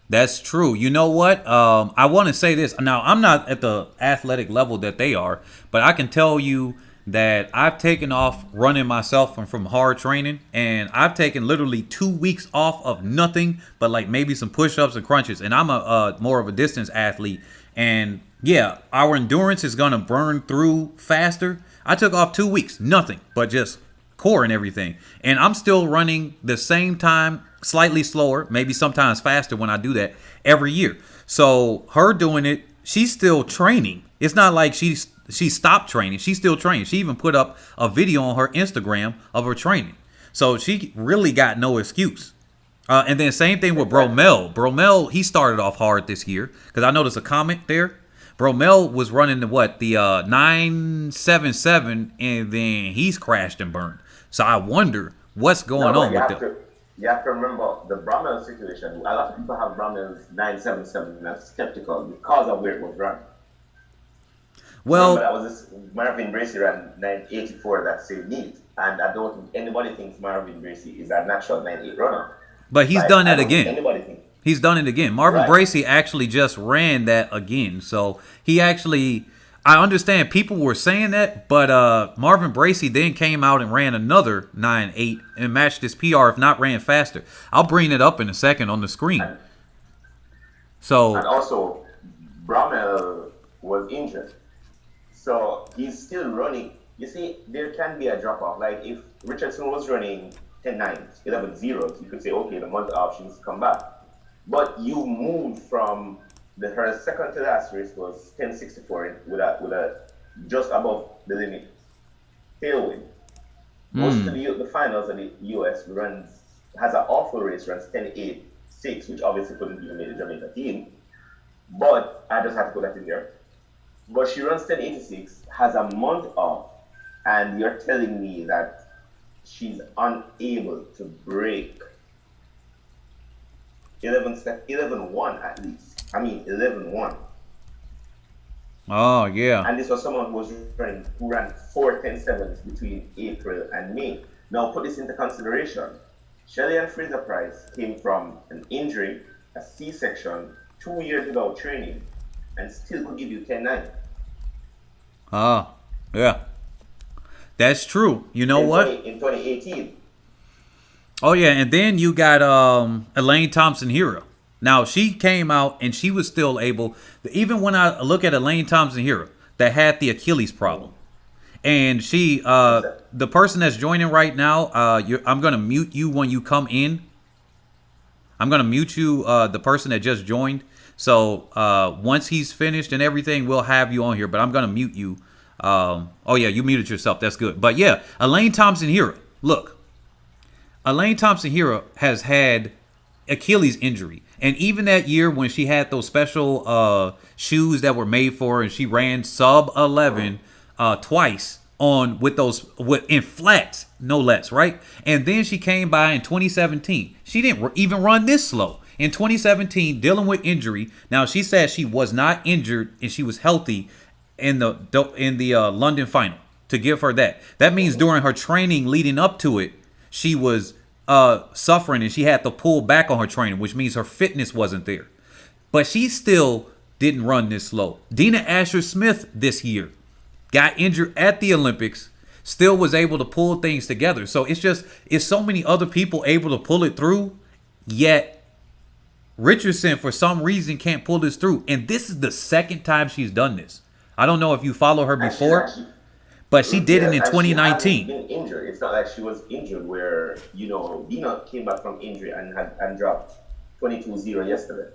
That's true. You know what? I want to say this. Now, I'm not at the athletic level that they are, but I can tell you that I've taken off running myself from hard training, and I've taken literally 2 weeks off of nothing but like maybe some push-ups and crunches. And I'm a more of a distance athlete, and yeah, our endurance is gonna burn through faster. I took off 2 weeks, nothing but just core and everything, and I'm still running the same time, slightly slower, maybe sometimes faster when I do that every year. So her doing it, she's still training. It's not like she stopped training. She's still training. She even put up a video on her Instagram of her training. So she really got no excuse. And then same thing with Bromel. Bromel, he started off hard this year, because I noticed a comment there. Bromel was running the 977, and then he's crashed and burned. So I wonder what's going on with them. You have to remember the Bromel situation. A lot of people have Bromel's 977 and are skeptical because of where it was run. Well, that was Marvin Bracey ran 984 that same meet, and I don't think anybody thinks Marvin Bracey is a natural 9.8 runner. But he's done that again. Anybody think? He's done it again. Marvin Bracey actually just ran that again. So he actually, I understand people were saying that, but Marvin Bracey then came out and ran another 9.8 and matched his PR, if not ran faster. I'll bring it up in a second on the screen. And also, Bromel was injured. So he's still running. You see, there can be a drop-off. Like if Richardson was running 10.9, 11.0, you could say, okay, the month options come back. But you moved from her second to last race was 10.64 with a just above the limit tailwind. Most of the finals of the US has an awful race, runs 10.86, which obviously couldn't even make the Jamaica team. But I just have to put that in there. But she runs 10.86, has a month off, and you're telling me that she's unable to break 11.1 at least. I mean 11.1. Oh yeah. And this was someone who ran 4 10.7s between April and May. Now put this into consideration. Shelly-Ann Fraser-Pryce came from an injury, a C-section, 2 years without training, and still could give you 10.9. Yeah. That's true. You know what? In 2018. Oh yeah, and then you got Elaine Thompson-Herah. Now she came out and she was still able, even when I look at Elaine Thompson-Herah that had the Achilles problem. And she the person that's joining right now, I'm gonna mute you when you come in. I'm gonna mute you, the person that just joined. So once he's finished and everything, we'll have you on here. But I'm gonna mute you. Oh yeah, you muted yourself. That's good. But yeah, Elaine Thompson-Herah. Look, Elaine Thompson-Herah has had Achilles injury. And even that year when she had those special shoes that were made for her and she ran sub 11 twice in flats, no less, right? And then she came by in 2017. She didn't even run this slow. In 2017, dealing with injury. Now, she said she was not injured and she was healthy in the London final, to give her that. That means during her training leading up to it, she was suffering and she had to pull back on her training, which means her fitness wasn't there. But she still didn't run this slow. Dina Ahser-Smith this year got injured at the Olympics, still was able to pull things together. So it's so many other people able to pull it through, yet Richardson for some reason can't pull this through. And this is the second time she's done this. I don't know if you follow her before, but she did it in 2019. She hasn't been injured. It's not like she was injured where, Dina came back from injury and dropped 22-0 yesterday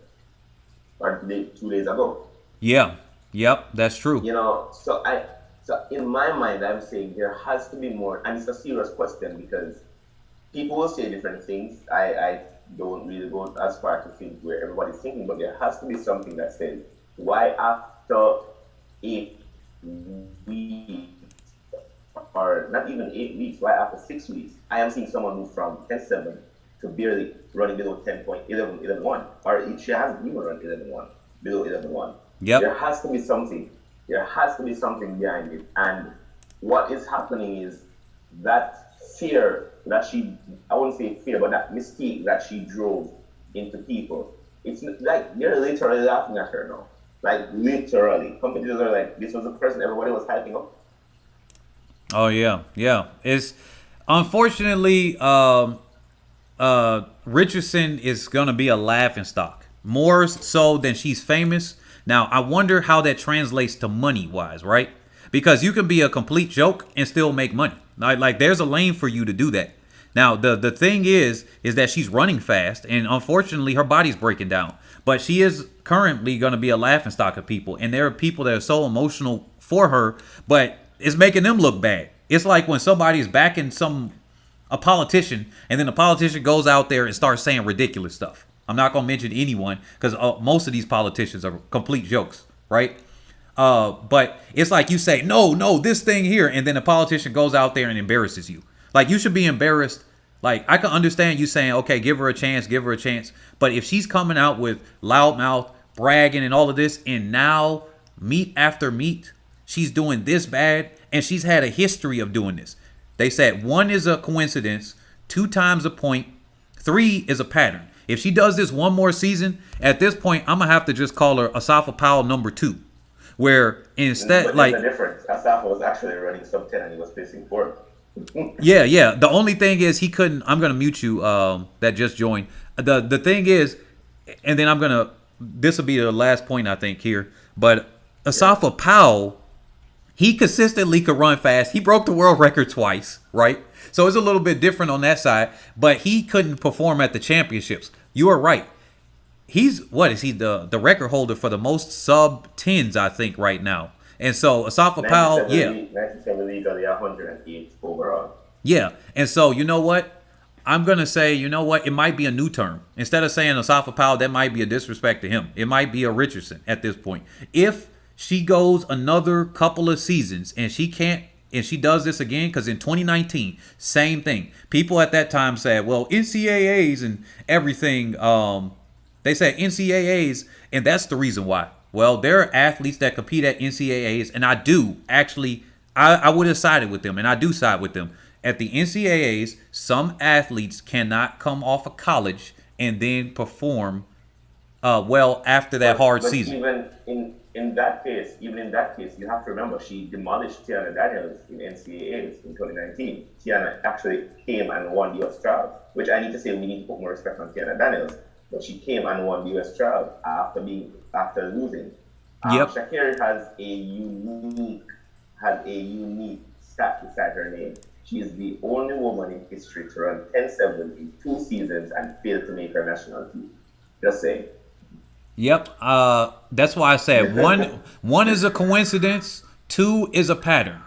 or 2 days ago. Yeah. Yep, that's true. So in my mind, I'm saying there has to be more, and it's a serious question because people will say different things. I don't really go as far to think where everybody's thinking, but there has to be something that says, why after 8 weeks, or not even 8 weeks, why after 6 weeks, I am seeing someone move from 10-7 to barely running below 10.11.1, or she hasn't even run 11.1, below 11.1. Yep. There has to be something. There has to be something behind it. And what is happening is that fear that I wouldn't say fear, but that mystique that she drove into people. It's like they're literally laughing at her now. Like literally. Competitors are like, this was the person everybody was hyping up. Oh yeah, yeah. It's unfortunately Richardson is gonna be a laughingstock. More so than she's famous. Now, I wonder how that translates to money-wise, right? Because you can be a complete joke and still make money. Like there's a lane for you to do that. Now, the thing is that she's running fast, and unfortunately, her body's breaking down. But she is currently going to be a laughingstock of people, and there are people that are so emotional for her, but it's making them look bad. It's like when somebody's backing a politician, and then the politician goes out there and starts saying ridiculous stuff. I'm not going to mention anyone because most of these politicians are complete jokes, right? But it's like you say, no, this thing here. And then the politician goes out there and embarrasses you. Like you should be embarrassed. Like I can understand you saying, okay, give her a chance. But if she's coming out with loudmouth, bragging and all of this, and now meet after meet, she's doing this bad. And she's had a history of doing this. They said 1 is a coincidence, 2 times a point, 3 is a pattern. If she does this one more season, at this point, I'm going to have to just call her Asafa Powell number 2. Where instead, but like... the difference. Asafa was actually running sub 10 and he was facing 4. Yeah. The only thing is he couldn't... I'm going to mute you that just joined. The thing is, and then I'm going to... This will be the last point, I think, here. But Asafa Powell, he consistently could run fast. He broke the world record twice, right? So it's a little bit different on that side, but he couldn't perform at the championships. You are right. He's the record holder for the most sub 10s, I think, right now. And so Asafa Powell, 97 legally, 108 overall. Yeah. And so you know what? I'm gonna say, it might be a new term. Instead of saying Asafa Powell, that might be a disrespect to him. It might be a Richardson at this point. If she goes another couple of seasons and she does this again, because in 2019, same thing. People at that time said, well, NCAAs and everything, they said NCAAs, and that's the reason why. Well, there are athletes that compete at NCAAs, and I would have sided with them, and I do side with them. At the NCAAs, some athletes cannot come off of college and then perform well after that hard season. Even in that case, you have to remember she demolished Tiana Daniels in NCAAs in 2019. Tiana actually came and won the US trials, which I need to say we need to put more respect on Tiana Daniels. But she came and won the US trials after losing. Yep. Sha'carri has a unique stat beside her name. She is the only woman in history to run 10-7 in 2 seasons and fail to make her national team. Just saying. Yep. That's why I said one is a coincidence, 2 is a pattern.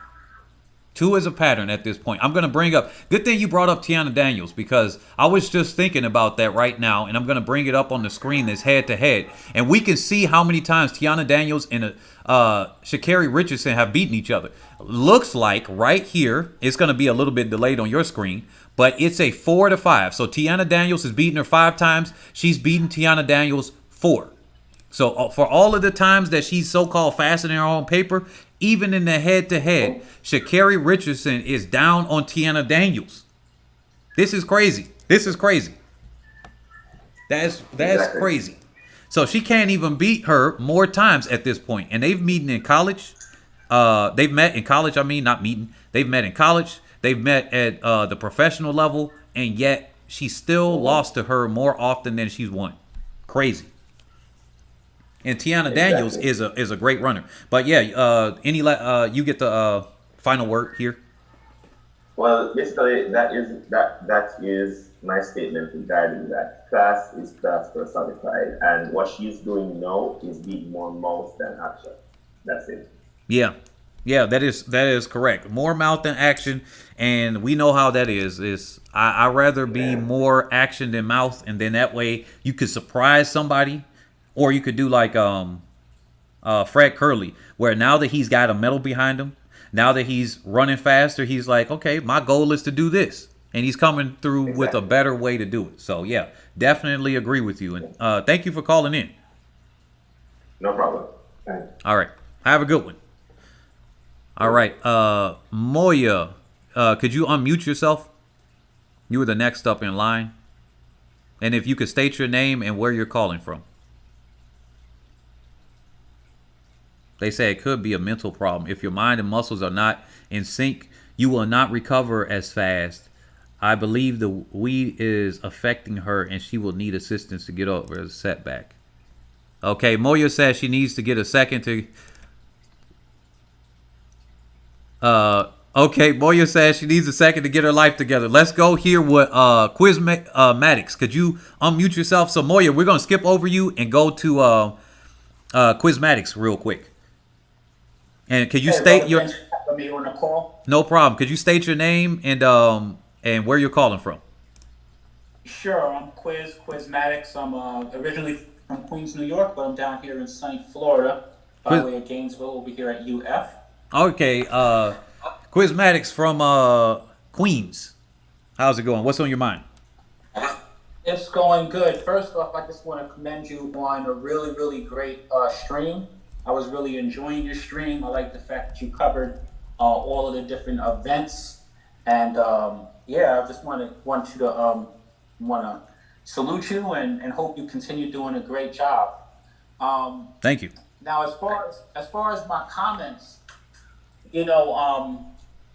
2 is a pattern at this point. I'm going to bring up, good thing you brought up Tiana Daniels, because I was just thinking about that right now, and I'm going to bring it up on the screen that's head to head. And we can see how many times Tiana Daniels and Sha'carri Richardson have beaten each other. Looks like right here, it's going to be a little bit delayed on your screen, but it's a 4-5. So Tiana Daniels has beaten her 5 times. She's beaten Tiana Daniels 4. So for all of the times that she's so-called faster in her own paper, even in the head-to-head, Sha'carri Richardson is down on Tiana Daniels. This is crazy. This is crazy. That's Exactly. crazy. So she can't even beat her more times at this point. And they've met in college. They've met in college. I mean, not meeting. They've met in college. They've met at the professional level. And yet she still lost to her more often than she's won. Crazy. And Tiana Daniels is a great runner. But yeah, you get the final word here. Well, basically, that is my statement regarding that. Class is class personified, and what she's doing now is being more mouth than action. That's it. Yeah, that is correct. More mouth than action, and we know how that is. I rather be more action than mouth, and then that way you could surprise somebody, or you could do like Fred Curley, where now that he's got a medal behind him, now that he's running faster, he's like, okay, my goal is to do this. And he's coming through with a better way to do it. So, yeah, definitely agree with you. And thank you for calling in. No problem. Thanks. All right. Have a good one. All right. Moya, could you unmute yourself? You were the next up in line. And if you could state your name and where you're calling from. They say it could be a mental problem. If your mind and muscles are not in sync, you will not recover as fast. I believe the weed is affecting her and she will need assistance to get over the setback. Okay, Moya says she needs to get a second to... Okay, Moya says she needs a second to get her life together. Let's go here with Quizmatics. Could you unmute yourself? So, Moya, we're going to skip over you and go to Quizmatics real quick. And could you state your... Me on the call? No problem. Could you state your name and where you're calling from? Sure, I'm Quizmatics. I'm originally from Queens, New York, but I'm down here in sunny Florida by way of Gainesville over here at UF. Okay, Quizmatics from Queens. How's it going? What's on your mind? It's going good. First off, I just want to commend you on a really, really great stream. I was really enjoying your stream. I like the fact that you covered all of the different events, and I just want to salute you and hope you continue doing a great job. Thank you. Now, as far as my comments,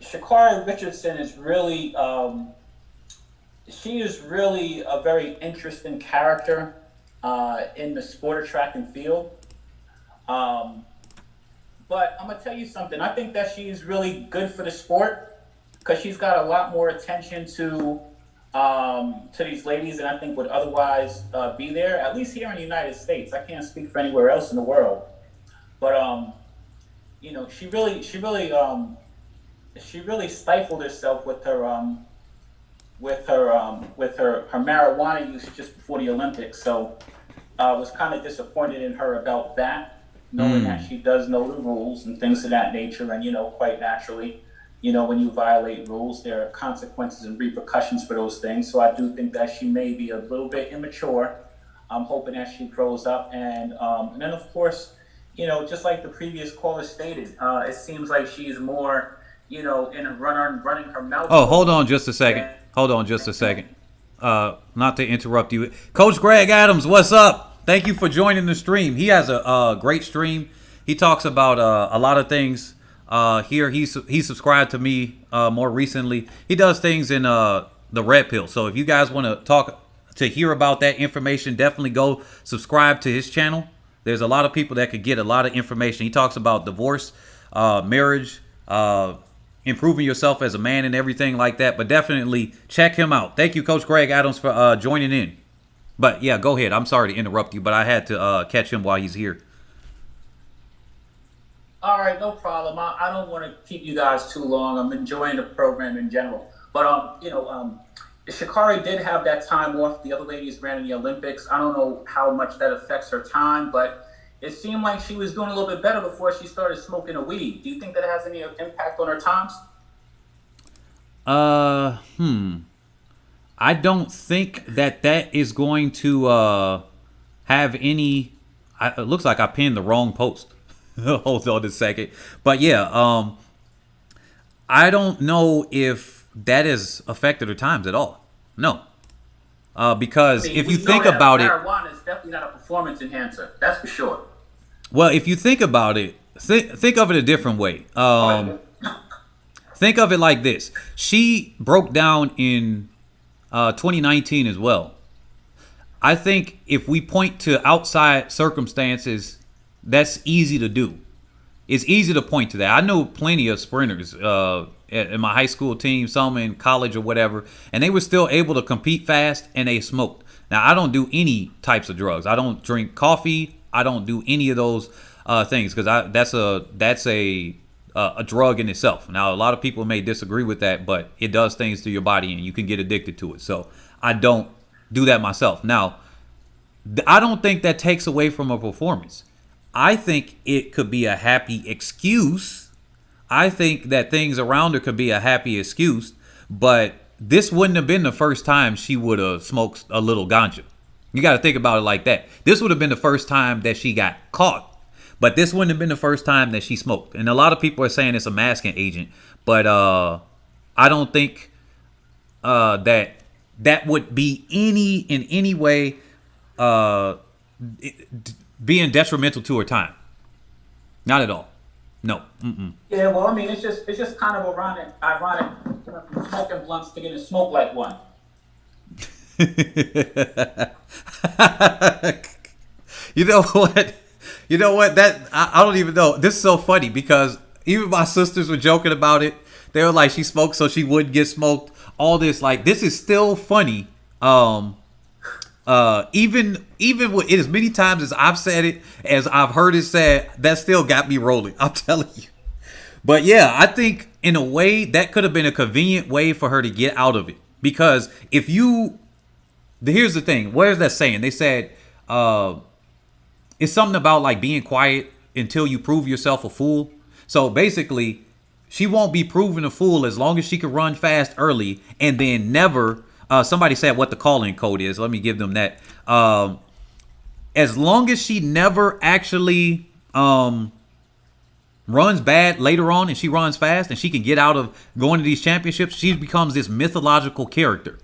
Sha'carri Richardson is really she is really a very interesting character in the sport of track and field. But I'm gonna tell you something. I think that she's really good for the sport because she's got a lot more attention to these ladies than I think would otherwise be there. At least here in the United States. I can't speak for anywhere else in the world. But she really stifled herself with her marijuana use just before the Olympics. So I was kind of disappointed in her about that. Knowing that she does know the rules and things of that nature, and quite naturally, when you violate rules, there are consequences and repercussions for those things. So I do think that she may be a little bit immature. I'm hoping that she grows up, and then of course, just like the previous caller stated, it seems like she's more, in running her mouth. Oh, hold on just a second. Not to interrupt you, Coach Greg Adams. What's up? Thank you for joining the stream. He has a great stream. He talks about a lot of things. Here, he subscribed to me more recently. He does things in the Red Pill. So if you guys want to hear about that information, definitely go subscribe to his channel. There's a lot of people that could get a lot of information. He talks about divorce, marriage, improving yourself as a man and everything like that. But definitely check him out. Thank you, Coach Greg Adams, for joining in. But yeah, go ahead. I'm sorry to interrupt you, but I had to catch him while he's here. All right, no problem. I don't want to keep you guys too long. I'm enjoying the program in general. But, sha'carri did have that time off. The other ladies ran in the Olympics. I don't know how much that affects her time, but it seemed like she was doing a little bit better before she started smoking a weed. Do you think that has any impact on her times? I don't think that is going to have any. It looks like I pinned the wrong post. Hold on a second. But yeah, I don't know if that has affected her times at all. No. Because if you think about it, marijuana is definitely not a performance enhancer. That's for sure. Well, if you think about it, think of it a different way. Think of it like this. She broke down in 2019 as well. I think if we point to outside circumstances, that's easy to do. It's easy to point to that. I know plenty of sprinters in my high school team, some in college or whatever, and they were still able to compete fast and they smoked. Now, I don't do any types of drugs. I don't drink coffee. I don't do any of those things because that's a drug in itself. Now, a lot of people may disagree with that, but it does things to your body and you can get addicted to it. So I don't do that myself. Now, I don't think that takes away from a performance. I think it could be a happy excuse. I think that things around her could be a happy excuse, but this wouldn't have been the first time she would have smoked a little ganja. You got to think about it like that. This would have been the first time that she got caught, but this wouldn't have been the first time that she smoked. And a lot of people are saying it's a masking agent, but I don't think that would be in any way being detrimental to her time. Not at all. No. Mm-mm. Yeah, well, I mean, it's just kind of ironic smoking blunts to get to smoke like one. You know what? That I don't even know. This is so funny because even my sisters were joking about it. They were like, she smoked so she wouldn't get smoked. All this, like, this is still funny. Even with it, as many times as I've said it, as I've heard it said, that still got me rolling. I'm telling you. But yeah, I think in a way that could have been a convenient way for her to get out of it. Because here's the thing. What is that saying? They said it's something about like being quiet until you prove yourself a fool. So basically, she won't be proven a fool as long as she can run fast early and then never. Somebody said what the calling code is. Let me give them that. As long as she never actually runs bad later on and she runs fast and she can get out of going to these championships, she becomes this mythological character.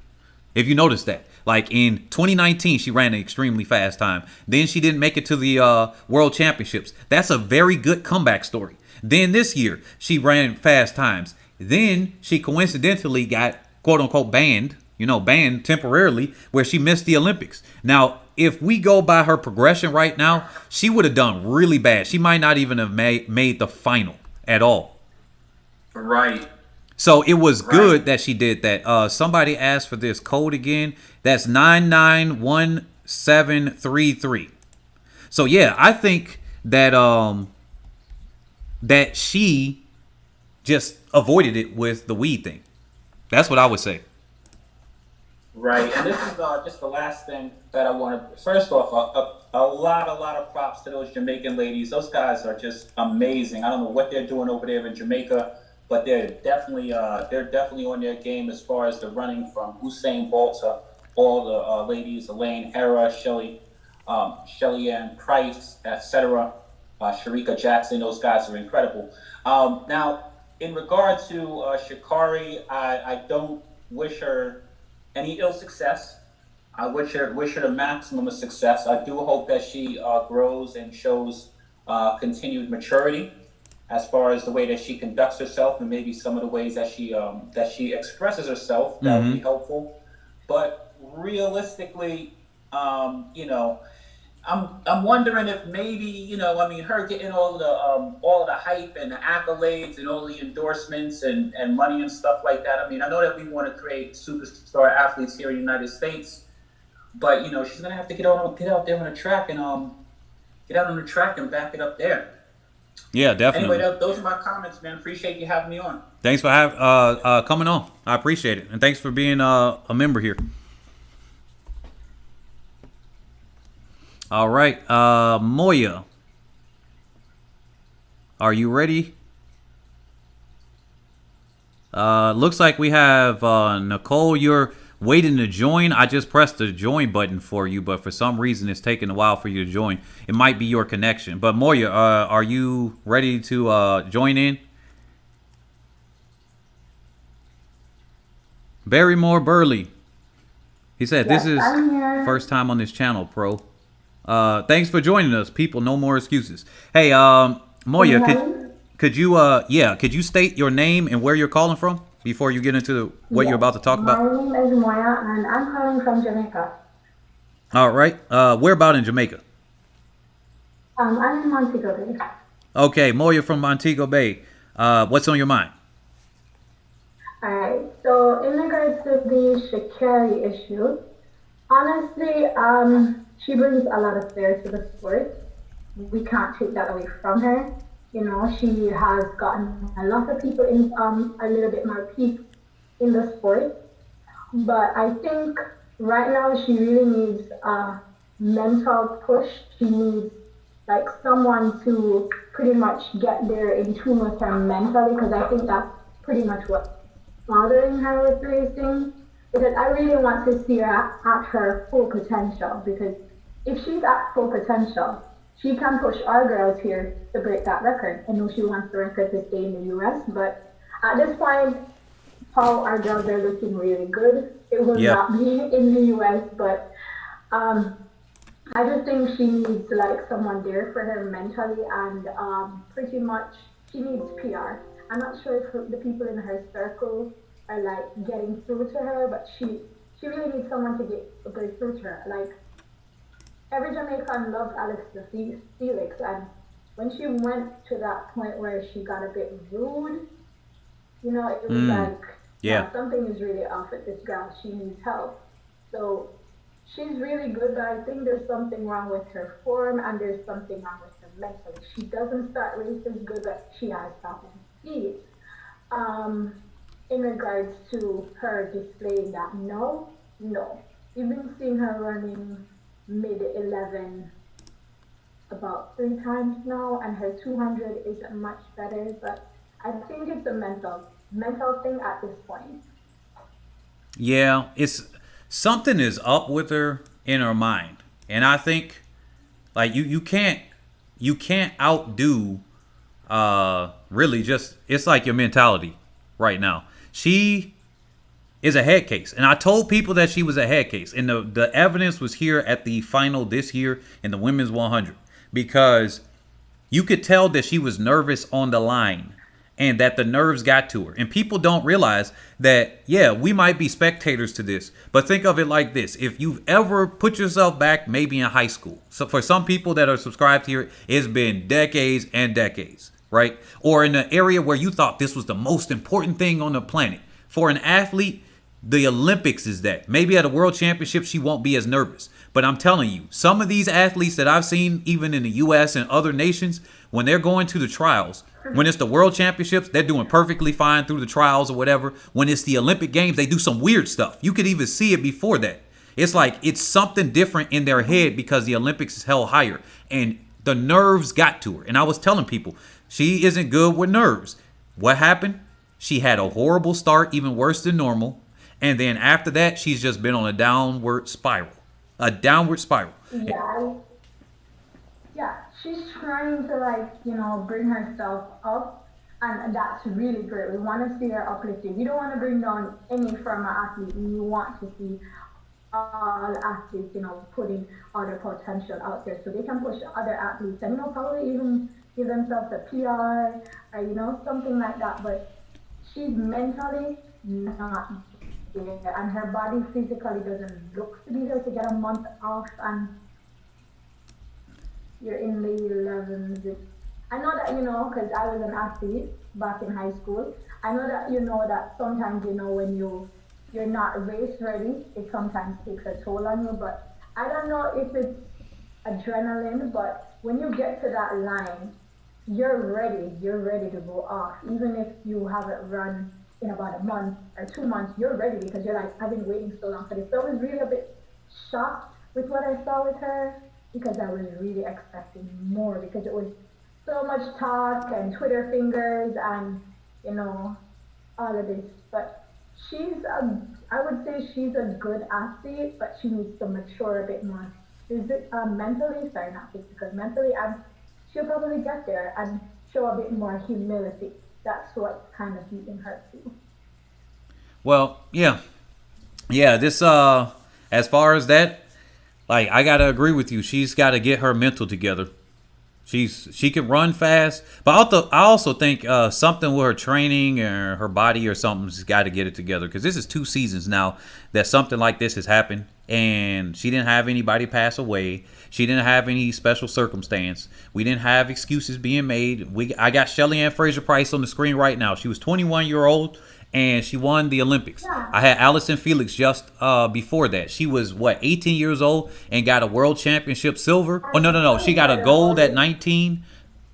If you notice that. Like in 2019, she ran an extremely fast time. Then she didn't make it to the World Championships. That's a very good comeback story. Then this year, she ran fast times. Then she coincidentally got quote-unquote banned temporarily, where she missed the Olympics. Now, if we go by her progression right now, she would have done really bad. She might not even have made the final at all. Right. So it was good that she did that. Somebody asked for this code again. That's 991733. So yeah, I think that that she just avoided it with the weed thing. That's what I would say. Right, and this is just the last thing that I want to. First off, a lot of props to those Jamaican ladies. Those guys are just amazing. I don't know what they're doing over there in Jamaica, but they're definitely on their game as far as the running, from Usain Bolt to all the ladies, Elaine-Herah, Shelly-Ann Fraser-Pryce, etc. Sharika Jackson. Those guys are incredible. Now, in regard to sha'carri, I don't wish her any ill success. I wish her the maximum of success. I do hope that she grows and shows continued maturity as far as the way that she conducts herself and maybe some of the ways that she expresses herself. That would be helpful. But realistically, I'm wondering if maybe, you know, I mean, her getting all the hype and the accolades and all the endorsements and money and stuff like that. I mean, I know that we want to create superstar athletes here in the United States, but you know, she's gonna have to get out there on the track and get out on the track and back it up there. Yeah, definitely. Anyway, those are my comments, man. Appreciate you having me on. Thanks for coming on. I appreciate it, and thanks for being a member here. All right, Moya, are you ready? Looks like we have Nicole. You're waiting to join. I just pressed the join button for you, but for some reason it's taking a while for you to join. It might be your connection. But Moya, are you ready to join in? Barrymore Burley. He said, yes, this is first time on this channel, pro. Thanks for joining us, people. No more excuses. Hey, Moya, could you state your name and where you're calling from before you get into what you're about to talk about? My name is Moya, and I'm calling from Jamaica. All right. Where about in Jamaica? I'm in Montego Bay. Okay, Moya from Montego Bay. What's on your mind? All right. So in regards to the sha'carri issue, honestly, she brings a lot of flair to the sport. We can't take that away from her. You know, she has gotten a lot of people in a little bit more peak in the sport. But I think right now she really needs a mental push. She needs like someone to pretty much get there in tune with her mentally, because I think that's pretty much what's bothering her with racing. Because I really want to see her at her full potential, because if she's at full potential, she can push our girls here to break that record. I know she wants the record to stay in the US, but at this point, how our girls are looking really good. It will not be in the US, but I just think she needs like someone there for her mentally, and pretty much she needs PR. I'm not sure if the people in her circle are like getting through to her, but she really needs someone to get through to her. Like, every Jamaican loved Alex Felix, and when she went to that point where she got a bit rude, you know, it was like, something is really off with this girl. She needs help. So she's really good, but I think there's something wrong with her form, and there's something wrong with her mentally. She doesn't start races good, but she has problem speed. In regards to her displaying that, no. We've been seeing her running mid-11 about 3 times now, and her 200 isn't much better, but I think it's a mental thing at this point. Yeah, it's something is up with her in her mind, and I think like you can't outdo really just, it's like your mentality right now. She is a head case, and I told people that she was a head case, and the evidence was here at the final this year in the women's 100, because you could tell that she was nervous on the line and that the nerves got to her. And people don't realize that, yeah, we might be spectators to this, but think of it like this. If you've ever put yourself back maybe in high school, so for some people that are subscribed here, it's been decades and decades, right? Or in an area where you thought this was the most important thing on the planet. For an athlete, the Olympics is that. Maybe at a world championship, she won't be as nervous. But I'm telling you, some of these athletes that I've seen, even in the US and other nations, when they're going to the trials, when it's the world championships, they're doing perfectly fine through the trials or whatever. When it's the Olympic Games, they do some weird stuff. You could even see it before that. It's like it's something different in their head because the Olympics is held higher. And the nerves got to her. And I was telling people, she isn't good with nerves. What happened? She had a horrible start, even worse than normal. And then after that, she's just been on a downward spiral. A downward spiral. Yeah, she's trying to bring herself up, and that's really great. We want to see her uplifted. We don't want to bring down any former athlete. We want to see all athletes, putting all their potential out there so they can push other athletes and, probably even give themselves a PR or, something like that. But she's mentally not there, and her body physically doesn't look to be there to get a month off, and you're in the 11s. I know that, because I was an athlete back in high school. I know that, that sometimes, when you're not race ready, it sometimes takes a toll on you. But I don't know if it's adrenaline, but when you get to that line, you're ready to go off. Even if you haven't run in about a month or 2 months, you're ready because you're like, I've been waiting so long for this. So I was really a bit shocked with what I saw with her because I was really expecting more because it was so much talk and Twitter fingers and, all of this. But I would say she's a good athlete, but she needs to mature a bit more. Not physically, mentally, and she'll probably get there and show a bit more humility. That's what's kind of beating her too. Well, yeah. This as far as that, like, I gotta agree with you. She's got to get her mental together. She can run fast, but I also think something with her training or her body or something's got to get it together because this is 2 seasons now that something like this has happened, and she didn't have anybody pass away. She didn't have any special circumstance. We didn't have excuses being made. I got Shelly-Ann Fraser-Pryce on the screen right now. She was 21-year-old. And she won the Olympics. Yeah. I had Allison Felix just before that. She was, 18 years old and got a world championship silver. Oh, no. She got a gold at 19,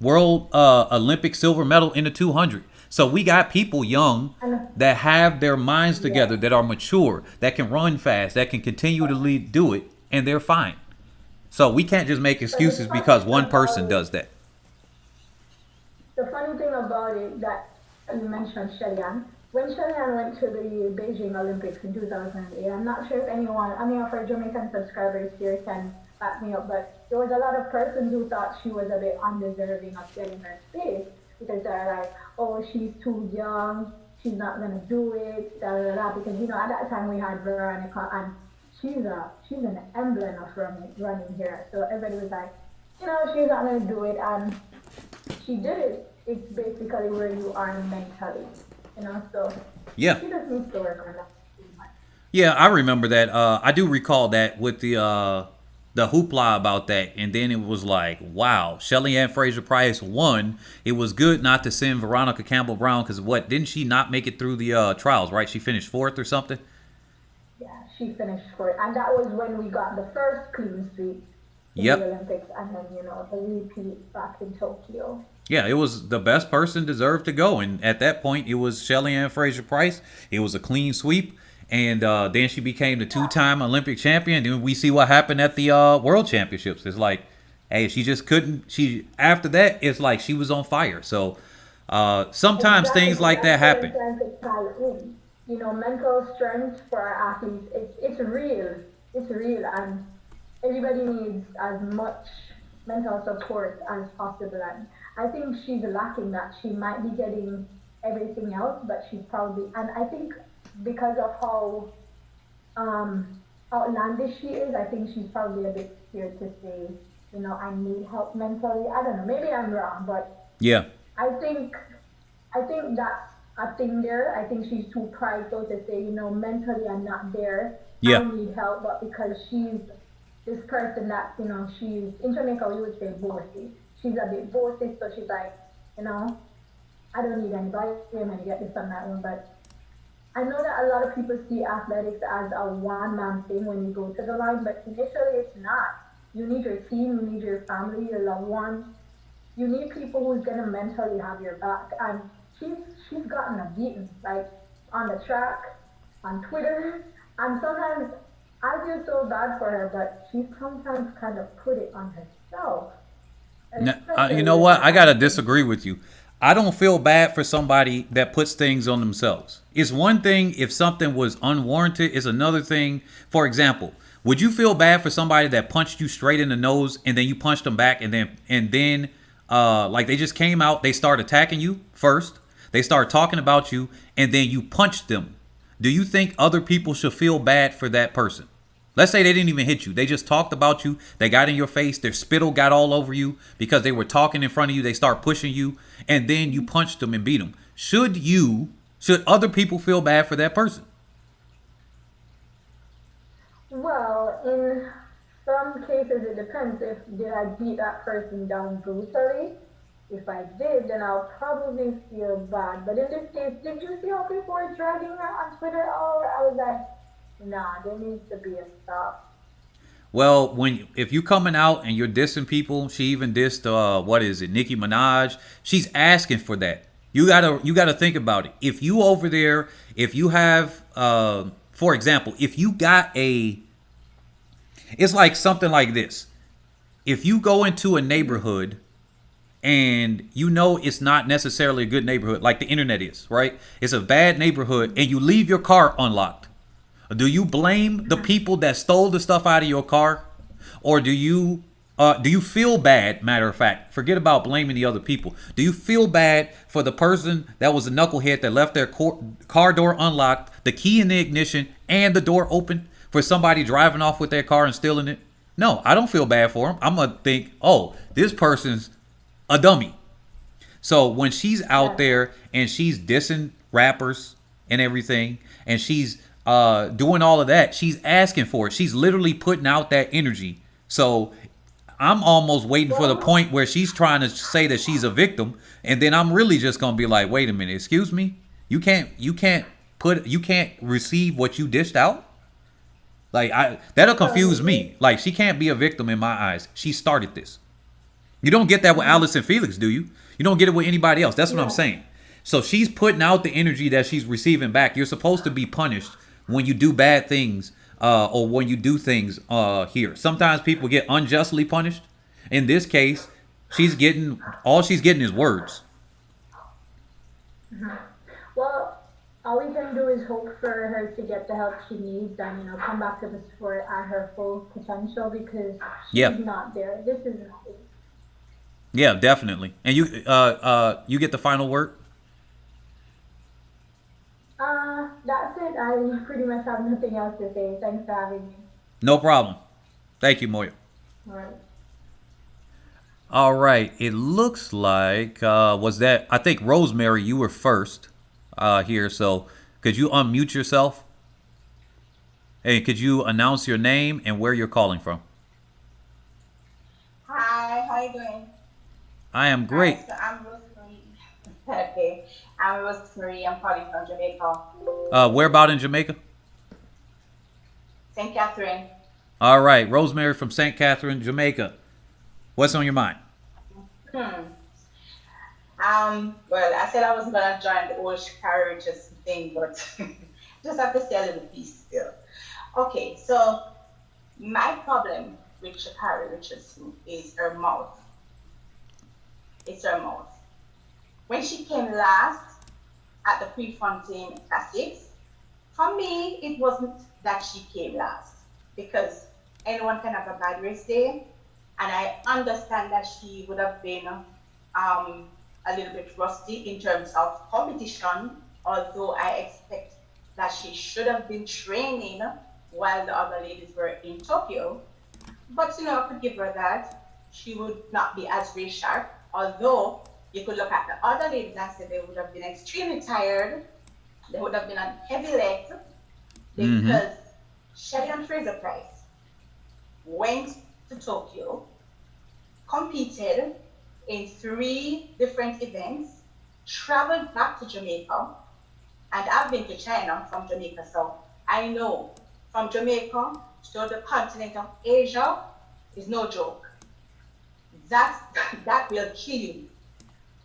world Olympic silver medal in the 200. So we got people young that have their minds together, that are mature, that can run fast, that can continue to do it, and they're fine. So we can't just make excuses because one person does that. The funny thing about it that you mentioned, Shelly-Ann, when Shelly-Ann went to the Beijing Olympics in 2008, I'm not sure if any of our Jamaican subscribers here can back me up, but there was a lot of persons who thought she was a bit undeserving of getting her space because they're like, oh, she's too young, she's not going to do it, because, at that time we had Veronica, and she's an emblem of running here. So everybody was like, she's not going to do it, and she did it. It's basically where you are mentally. So yeah, she just needs to work on that. Yeah, I remember that. I do recall that with the hoopla about that, and then it was like, wow, Shelly-Ann Fraser-Pryce won. It was good not to send Veronica Campbell-Brown because didn't she not make it through the trials? Right, she finished 4th or something. Yeah, she finished 4th, and that was when we got the first clean sweep in the Olympics, and then the repeat back in Tokyo. Yeah, it was the best person deserved to go. And at that point, it was Shelly-Ann Fraser-Pryce. It was a clean sweep. And then she became the 2-time Olympic champion. Then we see what happened at the World Championships. It's like, hey, she just couldn't. After that, it's like she was on fire. So sometimes things like that happen. Mental strength for our athletes, it's real. It's real. And everybody needs as much mental support as possible. And I think she's lacking that. She might be getting everything else, but she's probably, and I think because of how outlandish she is, I think she's probably a bit scared to say, I need help mentally. I don't know, maybe I'm wrong, but yeah, I think that's a thing there. I think she's too prideful to say, mentally I'm not there. Yeah. I need help, but because she's this person that, she's, in Jamaica we would say bossy. She's a bit bossy, so she's like, I don't need anybody, I'm going to get this on that one. But I know that a lot of people see athletics as a one-man thing when you go to the line, but initially it's not. You need your team, you need your family, your loved ones. You need people who's going to mentally have your back. And she's gotten a beating, like on the track, on Twitter, and sometimes I feel so bad for her, but she sometimes kind of put it on herself. Now, you know what? I got to disagree with you. I don't feel bad for somebody that puts things on themselves. It's one thing if something was unwarranted. It's another thing. For example, would you feel bad for somebody that punched you straight in the nose and then you punched them back and then like they just came out, they start attacking you first, they start talking about you, and then you punched them? Do you think other people should feel bad for that person? Let's say they didn't even hit you. They just talked about you. They got in your face. Their spittle got all over you because they were talking in front of you. They start pushing you, and then you punched them and beat them. Should other people feel bad for that person? Well, in some cases it depends if did I beat that person down brutally. If I did, then I'll probably feel bad. But in this case, did you see how people were dragging her on Twitter? Oh, I was like, nah, there needs to be a stop. Well, if you coming out and you're dissing people, she even dissed what is it, Nicki Minaj. She's asking for that. You gotta think about it. If you over there, if you have, for example, if you got it's like something like this. If you go into a neighborhood and you know it's not necessarily a good neighborhood, like the internet is, right? It's a bad neighborhood, and you leave your car unlocked. Do you blame the people that stole the stuff out of your car? Or do you feel bad, matter of fact, forget about blaming the other people. Do you feel bad for the person that was a knucklehead that left their car door unlocked, the key in the ignition, and the door open for somebody driving off with their car and stealing it? No, I don't feel bad for them. I'm going to think, oh, this person's a dummy. So when she's out there and she's dissing rappers and everything, and she's doing all of that, she's asking for it. She's literally putting out that energy. So I'm almost waiting for the point where she's trying to say that she's a victim, and then I'm really just gonna be like, wait a minute, excuse me, you can't receive what you dished out. Like that'll confuse me. Like she can't be a victim in my eyes. She started this. You don't get that with Alice and Felix, do you? You don't get it with anybody else. That's what I'm saying. So she's putting out the energy that she's receiving back. You're supposed to be punished when you do bad things or when you do things here. Sometimes people get unjustly punished. In this case, she's getting is words. Mm-hmm. Well, all we can do is hope for her to get the help she needs and come back to the sport at her full potential, because she's not there. This is not it. Yeah, definitely. And you get the final word? That's it. I pretty much have nothing else to say. Thanks for having me. No problem. Thank you, Moya. All right. It looks like, I think Rosemary, you were first here. So could you unmute yourself? Hey, could you announce your name and where you're calling from? Hi, how you doing? I am great. Hi, so I'm Rosemary. Okay, I'm Rosemary. I'm calling from Jamaica. Where about in Jamaica? St. Catherine. All right, Rosemary from St. Catherine, Jamaica. What's on your mind? Well, I said I wasn't gonna join the whole sha'carri thing, but just have to say a little piece still. Okay, so my problem with sha'carri is her mouth. It's her mouth. When she came last at the Prefontaine Classics, for me, it wasn't that she came last, because anyone can have a bad race day, and I understand that she would have been a little bit rusty in terms of competition, although I expect that she should have been training while the other ladies were in Tokyo. But I could give her that. She would not be as race sharp, although you could look at the other ladies and say they would have been extremely tired. They would have been on heavy legs, because Shelly-Ann Fraser-Pryce went to Tokyo, competed in 3 different events, traveled back to Jamaica, and I've been to China from Jamaica, so I know from Jamaica to the continent of Asia is no joke. That will kill you.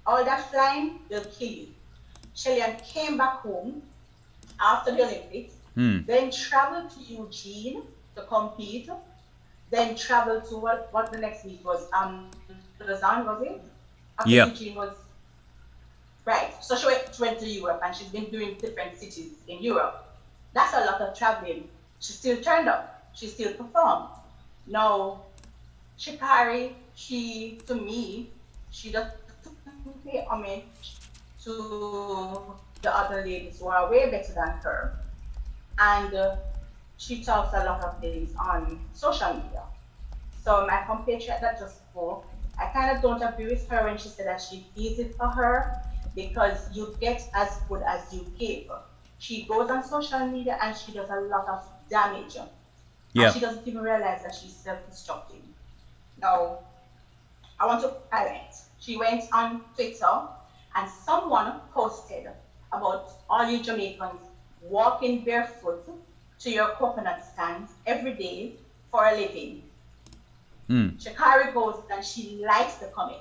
All that flying will kill you. Shelly-Ann came back home after the Olympics, then traveled to Eugene to compete, then traveled to what the next week was, Lausanne, was it? After Eugene was, right. So she went to Europe, and she's been doing different cities in Europe. That's a lot of traveling. She still turned up. She still performed. Now, sha'carri, to me, she doesn't pay homage to the other ladies who are way better than her. And she talks a lot of things on social media. So my compatriot that just spoke, I kind of don't agree with her when she said that she feels it for her, because you get as good as you give. She goes on social media and she does a lot of damage Yeah. And she doesn't even realize that she's self-destructing. Now, I want to highlight. She went on Twitter and someone posted about all you Jamaicans walking barefoot to your coconut stands every day for a living. Sha'carri goes and she likes the comment,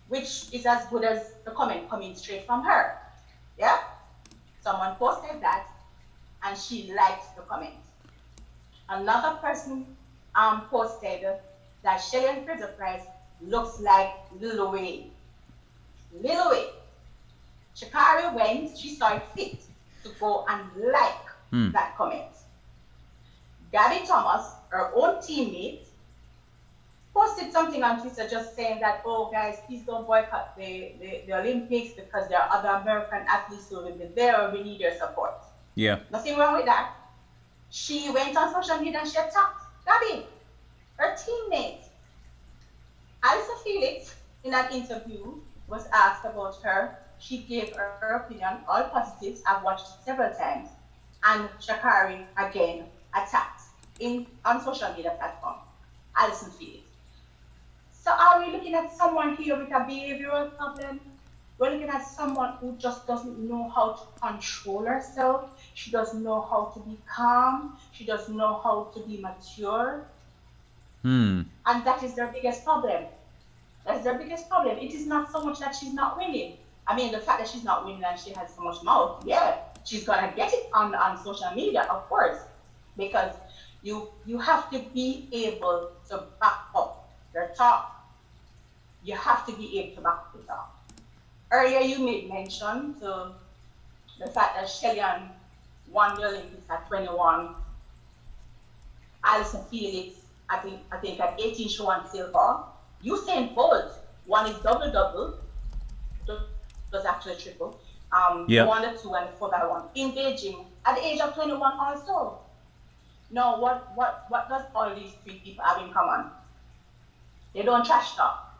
which is as good as the comment coming straight from her. Yeah? Someone posted that and she liked the comment. Another person posted that Shelly-Ann Fraser-Pryce looks like Lil Wayne. Lil Wayne. Sha'carri went, she saw it fit to go and like that comment. Gabby Thomas, her own teammate, posted something on Twitter just saying that, oh guys, please don't boycott the Olympics because there are other American athletes who will be there and we need your support. Yeah. Nothing wrong with that. She went on social media and she attacked Gabby, her teammate. Alisa Felix, in an interview, was asked about her. She gave her opinion, all positives. I've watched it several times. And Sha'carri, again, attacked on social media platform. Alison Felix. So are we looking at someone here with a behavioral problem? We're looking at someone who just doesn't know how to control herself. She doesn't know how to be calm. She doesn't know how to be mature. And that is their biggest problem. That's their biggest problem. It is not so much that she's not winning. I mean, the fact that she's not winning and she has so much mouth, yeah, she's gonna get it on social media, of course, because you have to be able to back up your talk. You have to be able to back up your talk. Earlier, you made mention to the fact that Shelly-Ann won the Olympics at 21. Alison Felix, I think at 18 she won silver. Usain Bolt, one is double-double. Was actually triple. Yep. Won the 2 and the 4x1 in Beijing at the age of 21 also. Now, what does all these three people have in common? They don't trash talk.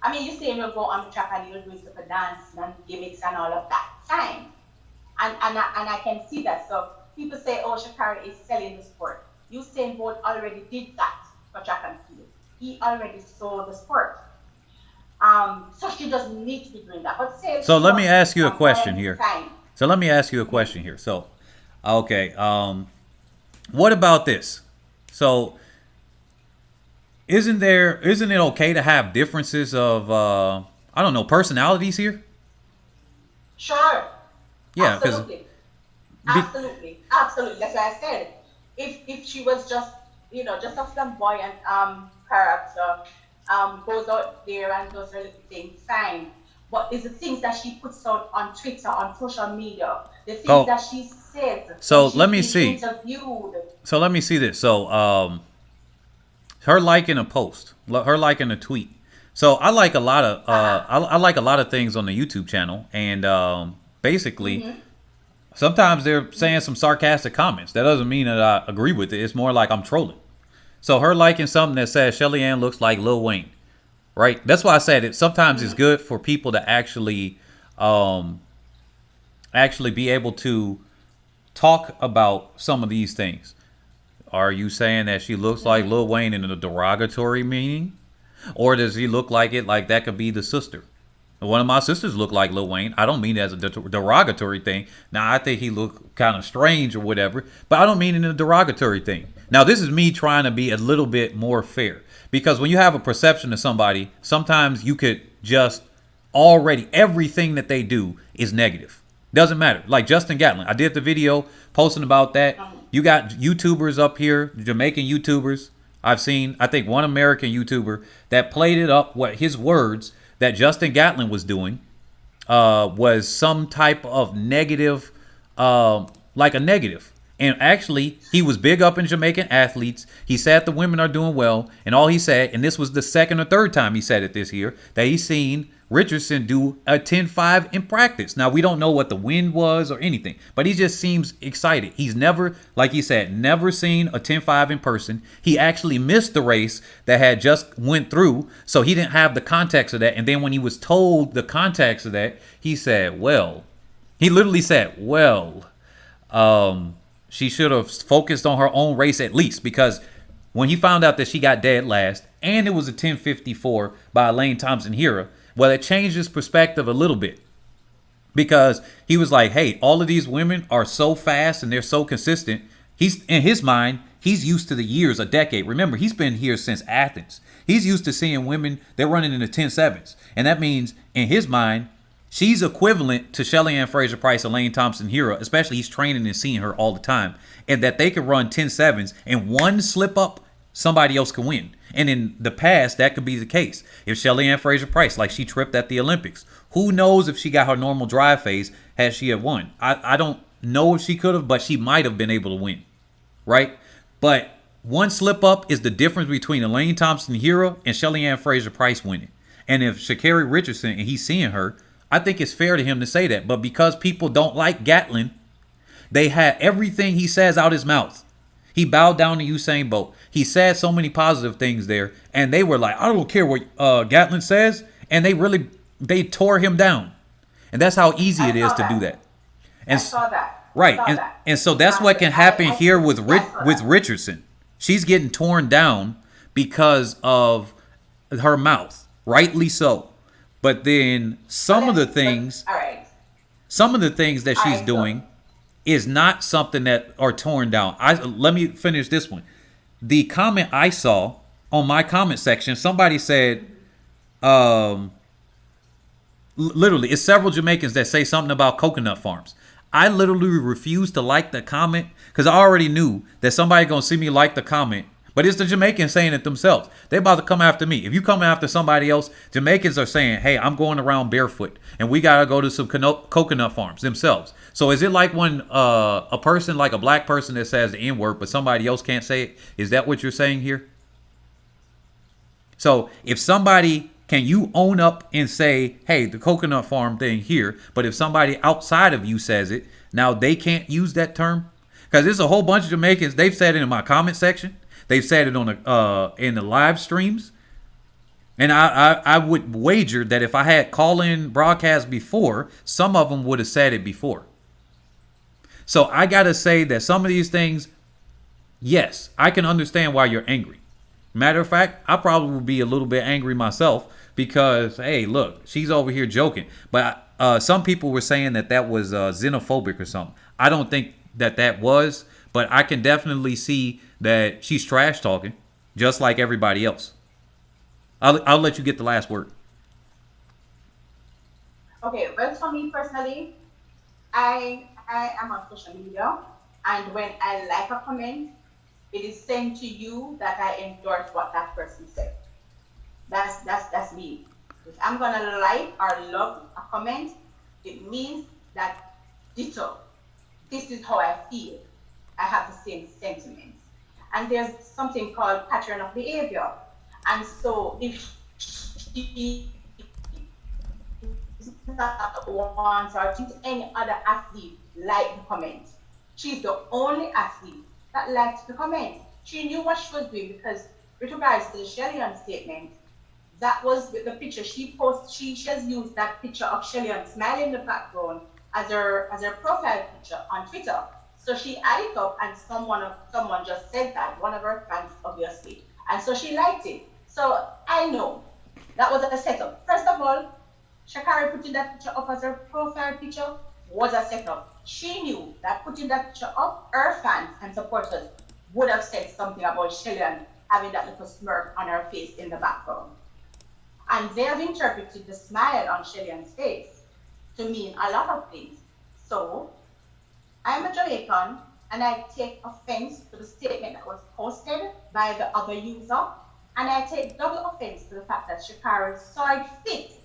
I mean, you say you'll go on the track and you'll do stuff for dance and gimmicks and all of that. Fine. And I can see that. So people say, oh, Sha'carri is selling the sport. Usain Bolt already did that for track and field. He already sold the sport. So she doesn't need to be doing that. But say, so let me ask you a question here. Fine. So let me ask you a question here. So, okay, what about this? So, isn't it okay to have differences of I don't know, personalities here? Sure. Yeah, absolutely. Absolutely. That's why I said if she was just just a flamboyant character, goes out there and does her little thing, fine. But it's the things that she puts out on Twitter, on social media, the things that she says. So let me see. Interviewed. So let me see this. So her liking a post, her liking a tweet. So I like a lot of I like a lot of things on the YouTube channel, and basically sometimes they're saying some sarcastic comments. That doesn't mean that I agree with it. It's more like I'm trolling. So her liking something that says Shelly-Ann looks like Lil Wayne, right? That's why I said it. Sometimes it's good for people to actually be able to talk about some of these things. Are you saying that she looks like Lil Wayne in a derogatory meaning? Or does he look like it like that could be the sister? One of my sisters look like Lil Wayne. I don't mean it as a derogatory thing. Now, I think he look kind of strange or whatever, but I don't mean it in a derogatory thing. Now, this is me trying to be a little bit more fair, because when you have a perception of somebody, sometimes you could just already, everything that they do is negative. Doesn't matter. Like Justin Gatlin. I did the video posting about that. You got YouTubers up here, Jamaican YouTubers. I've seen, I think, one American YouTuber that played it up, what his words that Justin Gatlin was doing was some type of negative, like a negative. And actually, he was big up in Jamaican athletes. He said the women are doing well. And all he said, and this was the second or third time he said it this year, that he's seen Richardson do a 10-5 in practice. Now, we don't know what the wind was or anything, but he just seems excited. He's never, like he said, never seen a 10-5 in person. He actually missed the race that had just went through, so he didn't have the context of that. And then when he was told the context of that, he said, well, he literally said, well, She should have focused on her own race at least, because when he found out that she got dead last and it was a 10:54 by Elaine Thompson-Herah, well, it changed his perspective a little bit, because he was like, hey, all of these women are so fast and they're so consistent. He's, in his mind, he's used to the years, a decade. Remember, he's been here since Athens. He's used to seeing women, they're running in the 10-7s. And that means, in his mind, she's equivalent to Shelly-Ann Fraser-Pryce, Elaine Thompson-Herah, especially he's training and seeing her all the time, and that they could run 10-7s, and one slip up, somebody else can win. And in the past, that could be the case. If Shelly-Ann Fraser-Pryce, like she tripped at the Olympics, who knows if she got her normal drive phase, had she have won? I don't know if she could have, but she might have been able to win, right? But one slip up is the difference between Elaine Thompson-Herah and Shelly-Ann Fraser-Pryce winning. And if Sha'carri Richardson, and he's seeing her, I think it's fair to him to say that. But because people don't like Gatlin, they had everything he says out his mouth. He bowed down to Usain Bolt. He said so many positive things there, and they were like, I don't care what Gatlin says, and they tore him down. And that's how easy it is to do that. And I saw that. right, and so that's what can happen here with Richardson. She's getting torn down because of her mouth, rightly so. But then some of the things that she's doing is not something that are torn down. Let me finish this one. The comment I saw on my comment section, somebody said, literally, it's several Jamaicans that say something about coconut farms. I literally refused to like the comment because I already knew that somebody gonna see me like the comment. But it's the Jamaicans saying it themselves. They about to come after me. If you come after somebody else, Jamaicans are saying, hey, I'm going around barefoot and we got to go to some coconut farms themselves. So is it like when a person, like a black person that says the N-word, but somebody else can't say it? Is that what you're saying here? So if somebody, can you own up and say, hey, the coconut farm thing here, but if somebody outside of you says it, now they can't use that term? Because there's a whole bunch of Jamaicans, they've said it in my comment section. They've said it on in the live streams. And I would wager that if I had call-in broadcasts before, some of them would have said it before. So I got to say that some of these things, yes, I can understand why you're angry. Matter of fact, I probably would be a little bit angry myself because, hey, look, she's over here joking. But some people were saying that was xenophobic or something. I don't think that was, but I can definitely see that she's trash talking, just like everybody else. I'll let you get the last word. Okay, well, for me personally, I am on social media, and when I like a comment, it is saying to you that I endorse what that person said. That's me. If I'm gonna like or love a comment, it means that ditto. This is how I feel. I have the same sentiments. And there's something called pattern of behavior. And so if she wants or treats any other athlete like the comment, she's the only athlete that liked the comment. She knew what she was doing because with regards to the Shelly-Ann statement, that was the picture she posted. She has used that picture of Shelly-Ann smiling in the background as her profile picture on Twitter. So she added up, and someone just said that, one of her fans, obviously. And so she liked it. So I know that was a setup. First of all, sha'carri putting that picture up as her profile picture was a setup. She knew that putting that picture up, her fans and supporters would have said something about Shelly-Ann having that little smirk on her face in the background. And they have interpreted the smile on Shelly-Ann's face to mean a lot of things. So I'm a Jamaican, and I take offense to the statement that was posted by the other user, and I take double offense to the fact that sha'carri saw it fit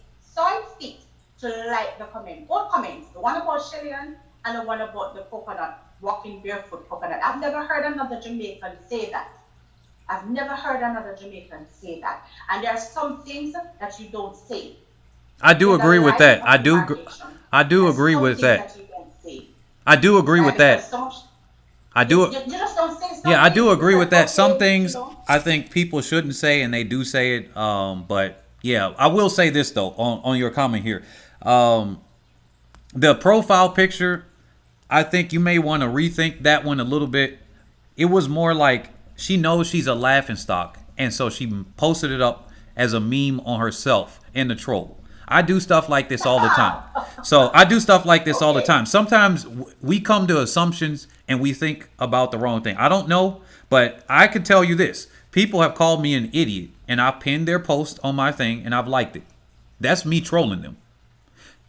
to like the comment. Both comments, the one about Shelly-Ann and the one about the coconut, walking barefoot coconut. I've never heard another Jamaican say that. And there are some things that you don't say. I do agree with that. I do agree with that. I do agree with that. I do. You just don't say something. Yeah, I do agree with that. Some things I think people shouldn't say, and they do say it. But yeah, I will say this though on your comment here. The profile picture, I think you may want to rethink that one a little bit. It was more like she knows she's a laughingstock, and so she posted it up as a meme on herself and the troll. I do stuff like this all the time. So I do stuff like this all the time. Sometimes we come to assumptions and we think about the wrong thing. I don't know, but I can tell you this. People have called me an idiot, and I pinned their post on my thing, and I've liked it. That's me trolling them.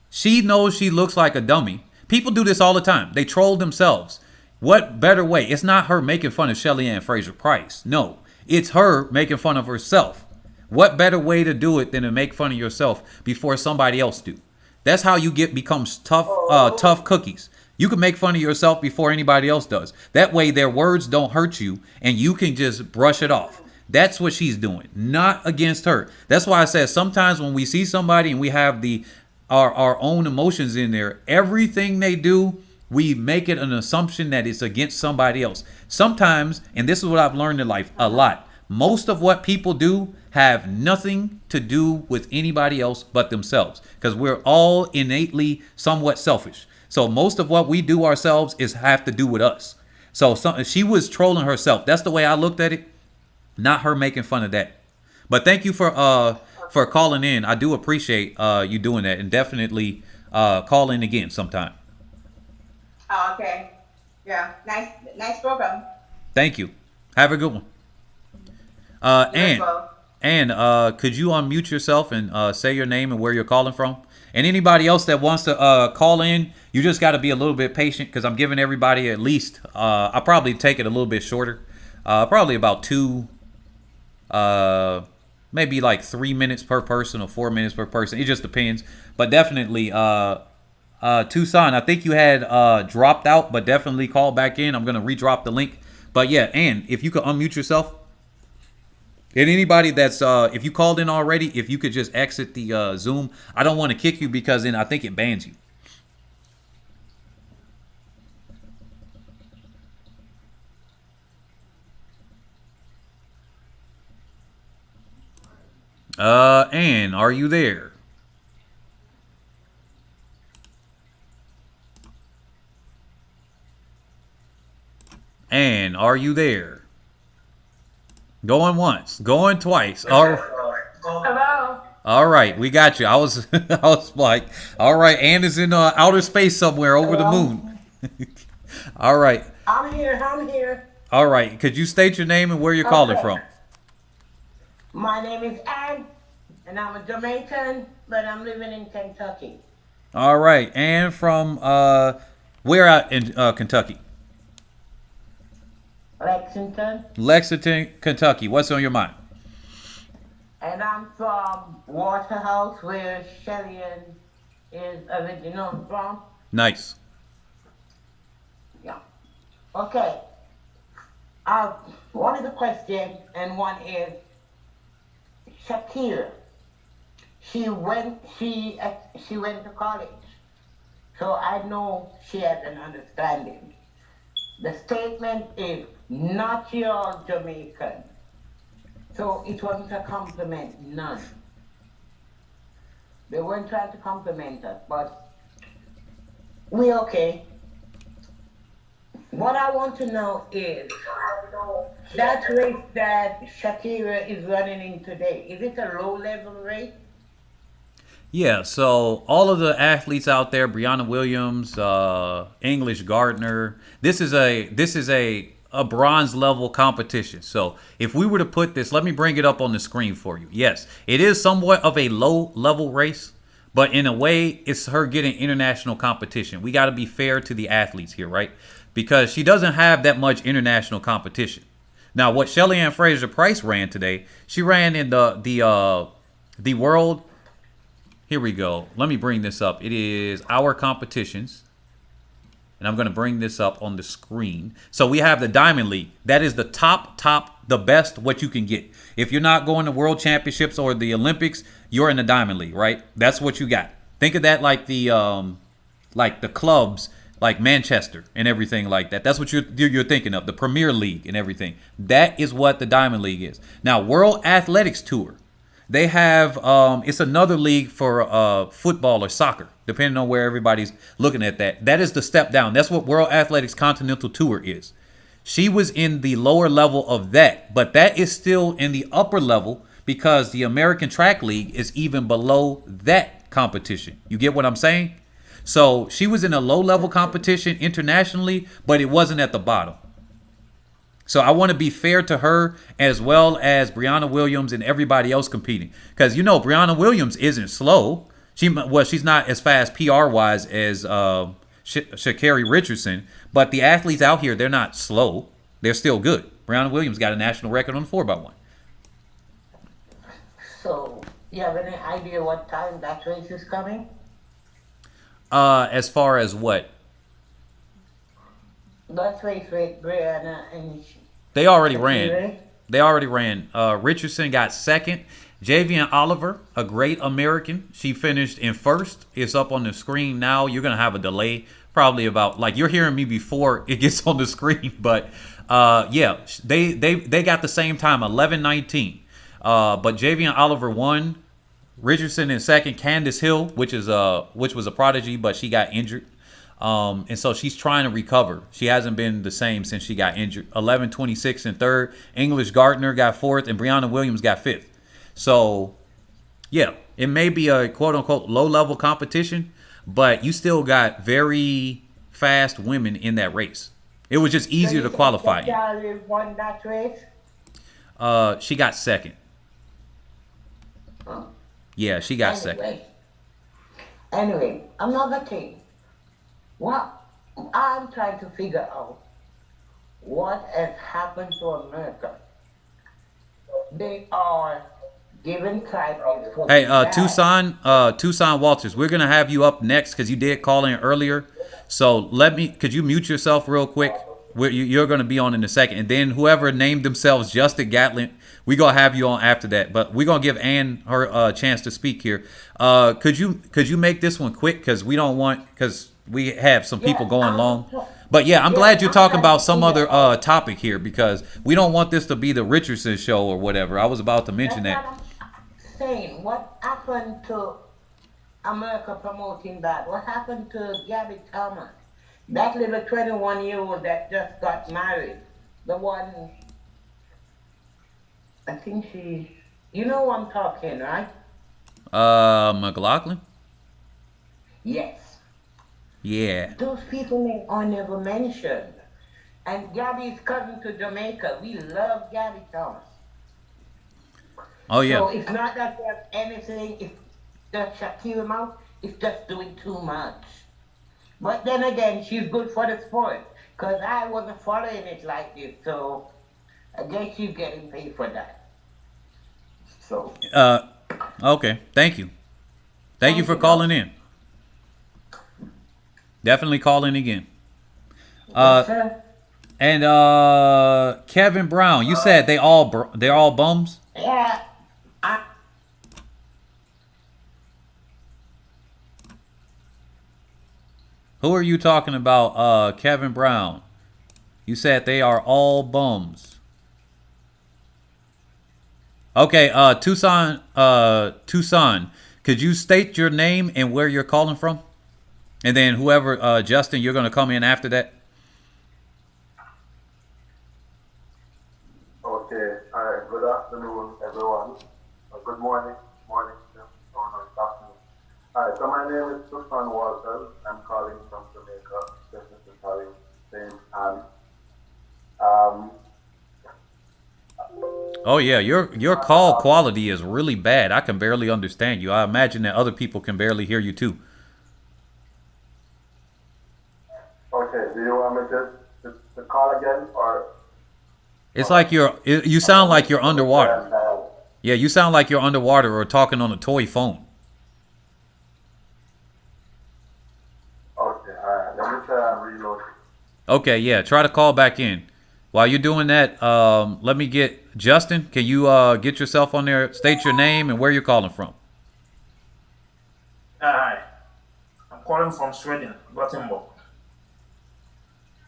She knows she looks like a dummy. People do this all the time. They troll themselves. What better way? It's not her making fun of Shelly-Ann Fraser-Pryce. No, it's her making fun of herself. What better way to do it than to make fun of yourself before somebody else do? That's how you become tough cookies. You can make fun of yourself before anybody else does. That way their words don't hurt you and you can just brush it off. That's what she's doing, not against her. That's why I said sometimes when we see somebody and we have our own emotions in there, everything they do, we make it an assumption that it's against somebody else. Sometimes, and this is what I've learned in life a lot, most of what people do have nothing to do with anybody else but themselves, because we're all innately somewhat selfish. So most of what we do ourselves is have to do with us. So she was trolling herself. That's the way I looked at it, not her making fun of that. But thank you for calling in. I do appreciate you doing that, and definitely call in again sometime. Oh, okay. Yeah, nice program. Thank you. Have a good one. And could you unmute yourself and say your name and where you're calling from? And anybody else that wants to call in, you just got to be a little bit patient because I'm giving everybody at least, I'll probably take it a little bit shorter. Probably about maybe like 3 minutes per person or 4 minutes per person. It just depends. But definitely, Tucson, I think you had dropped out, but definitely call back in. I'm going to redrop the link. But yeah, and if you could unmute yourself. And anybody that's, if you called in already, if you could just exit the Zoom. I don't want to kick you because then I think it bans you. Ann, are you there? Ann, are you there? Going once, going twice. Hello. All right, we got you. I was like, all right, Ann is in outer space somewhere over the moon. All right. I'm here. All right, could you state your name and where you're calling from? My name is Ann, and I'm a Jamaican, but I'm living in Kentucky. All right, Ann from where out in Kentucky? Lexington, Kentucky. What's on your mind? And I'm from Waterhouse, where Shelly-Ann is original from. Nice. Yeah. Okay. One is a question, and one is Shakira. She went to college, so I know she has an understanding. The statement is not your Jamaican. So it wasn't a compliment, none. They weren't trying to compliment us, but we okay. What I want to know is that race that Shakira is running in today, is it a low-level race? Yeah, so all of the athletes out there, Brianna Williams, English Gardner, this is a bronze level competition. So if we were to put this, let me bring it up on the screen for you. Yes, it is somewhat of a low level race, but in a way, it's her getting international competition. We got to be fair to the athletes here, right? Because she doesn't have that much international competition. Now, what Shelly-Ann Fraser-Pryce ran today, she ran in the world. Here we go. Let me bring this up. It is our competitions. And I'm going to bring this up on the screen. So we have the Diamond League. That is the top, the best what you can get. If you're not going to World Championships or the Olympics, you're in the Diamond League, right? That's what you got. Think of that like the clubs, like Manchester and everything like that. That's what you're thinking of, the Premier League and everything. That is what the Diamond League is. Now, World Athletics Tour. They have it's another league for football or soccer, depending on where everybody's looking at that. That is the step down. That's what World Athletics Continental Tour is. She was in the lower level of that, but that is still in the upper level because the American Track League is even below that competition. You get what I'm saying? So she was in a low level competition internationally, but it wasn't at the bottom. So I want to be fair to her as well as Brianna Williams and everybody else competing. Because, you know, Brianna Williams isn't slow. She's not as fast PR-wise as sha'carri Richardson. But the athletes out here, they're not slow. They're still good. Brianna Williams got a national record on the 4x1. So, you have any idea what time that race is coming? As far as what? That race with Brianna and... They already ran. They already ran. Richardson got second. Javian Oliver, a great American. She finished in first. It's up on the screen now. You're going to have a delay. Probably about, like, you're hearing me before it gets on the screen. But, yeah, they got the same time, 11:19. But Javian Oliver won. Richardson in second. Candace Hill, which was a prodigy, but she got injured. And so she's trying to recover. She hasn't been the same since she got injured. 11:26 in third. English Gardner got fourth, and Brianna Williams got fifth. So, yeah, it may be a quote-unquote low-level competition, but you still got very fast women in that race. It was just easier to qualify. Sha'carri won that race? She got second. Huh. Yeah, she got second. Anyway, another thing. What I'm trying to figure out, what has happened to America? They are giving titles for... Hey, Tucson Walters, we're going to have you up next because you did call in earlier. So could you mute yourself real quick? You're going to be on in a second. And then whoever named themselves Justin Gatlin, we're going to have you on after that. But we're going to give Ann her chance to speak here. Could you make this one quick because we have some people going long. But yeah, I'm glad you're talking about some other topic here because we don't want this to be the Richardson show or whatever. I was about to mention that. I'm saying, what happened to America promoting that? What happened to Gabby Thomas? That little 21-year-old that just got married. The one, I think you know who I'm talking, right? McLaughlin? Yes. Yeah. Those people are never mentioned. And Gabby's cousin to Jamaica. We love Gabby Thomas. Oh, yeah. So it's not that there's anything, it's just Shaquille out, it's just doing too much. But then again, she's good for the sport. Because I wasn't following it like this, so I guess she's getting paid for that. So. Okay. Thank you. Thank you for calling in. Definitely call in again. And Kevin Brown, you said they're all bums? Yeah. Who are you talking about, Kevin Brown? You said they are all bums. Okay, Tucson, could you state your name and where you're calling from? And then whoever, Justin, you're going to come in after that. Okay. All right. Good afternoon, everyone. Good morning. Morning. Afternoon. All right. So my name is Tucson Walters. I'm calling from Jamaica. Definitely calling St. Anne. Oh yeah, your call quality is really bad. I can barely understand you. I imagine that other people can barely hear you too. Okay. Do you want me to call again or? It's like you sound like you're underwater. Yeah, you sound like you're underwater or talking on a toy phone. Okay, all right. Let me try and reload. Okay, yeah, try to call back in. While you're doing that, let me get Justin. Can you get yourself on there? State your name and where you're calling from. Hi, I'm calling from Sweden, Gothenburg.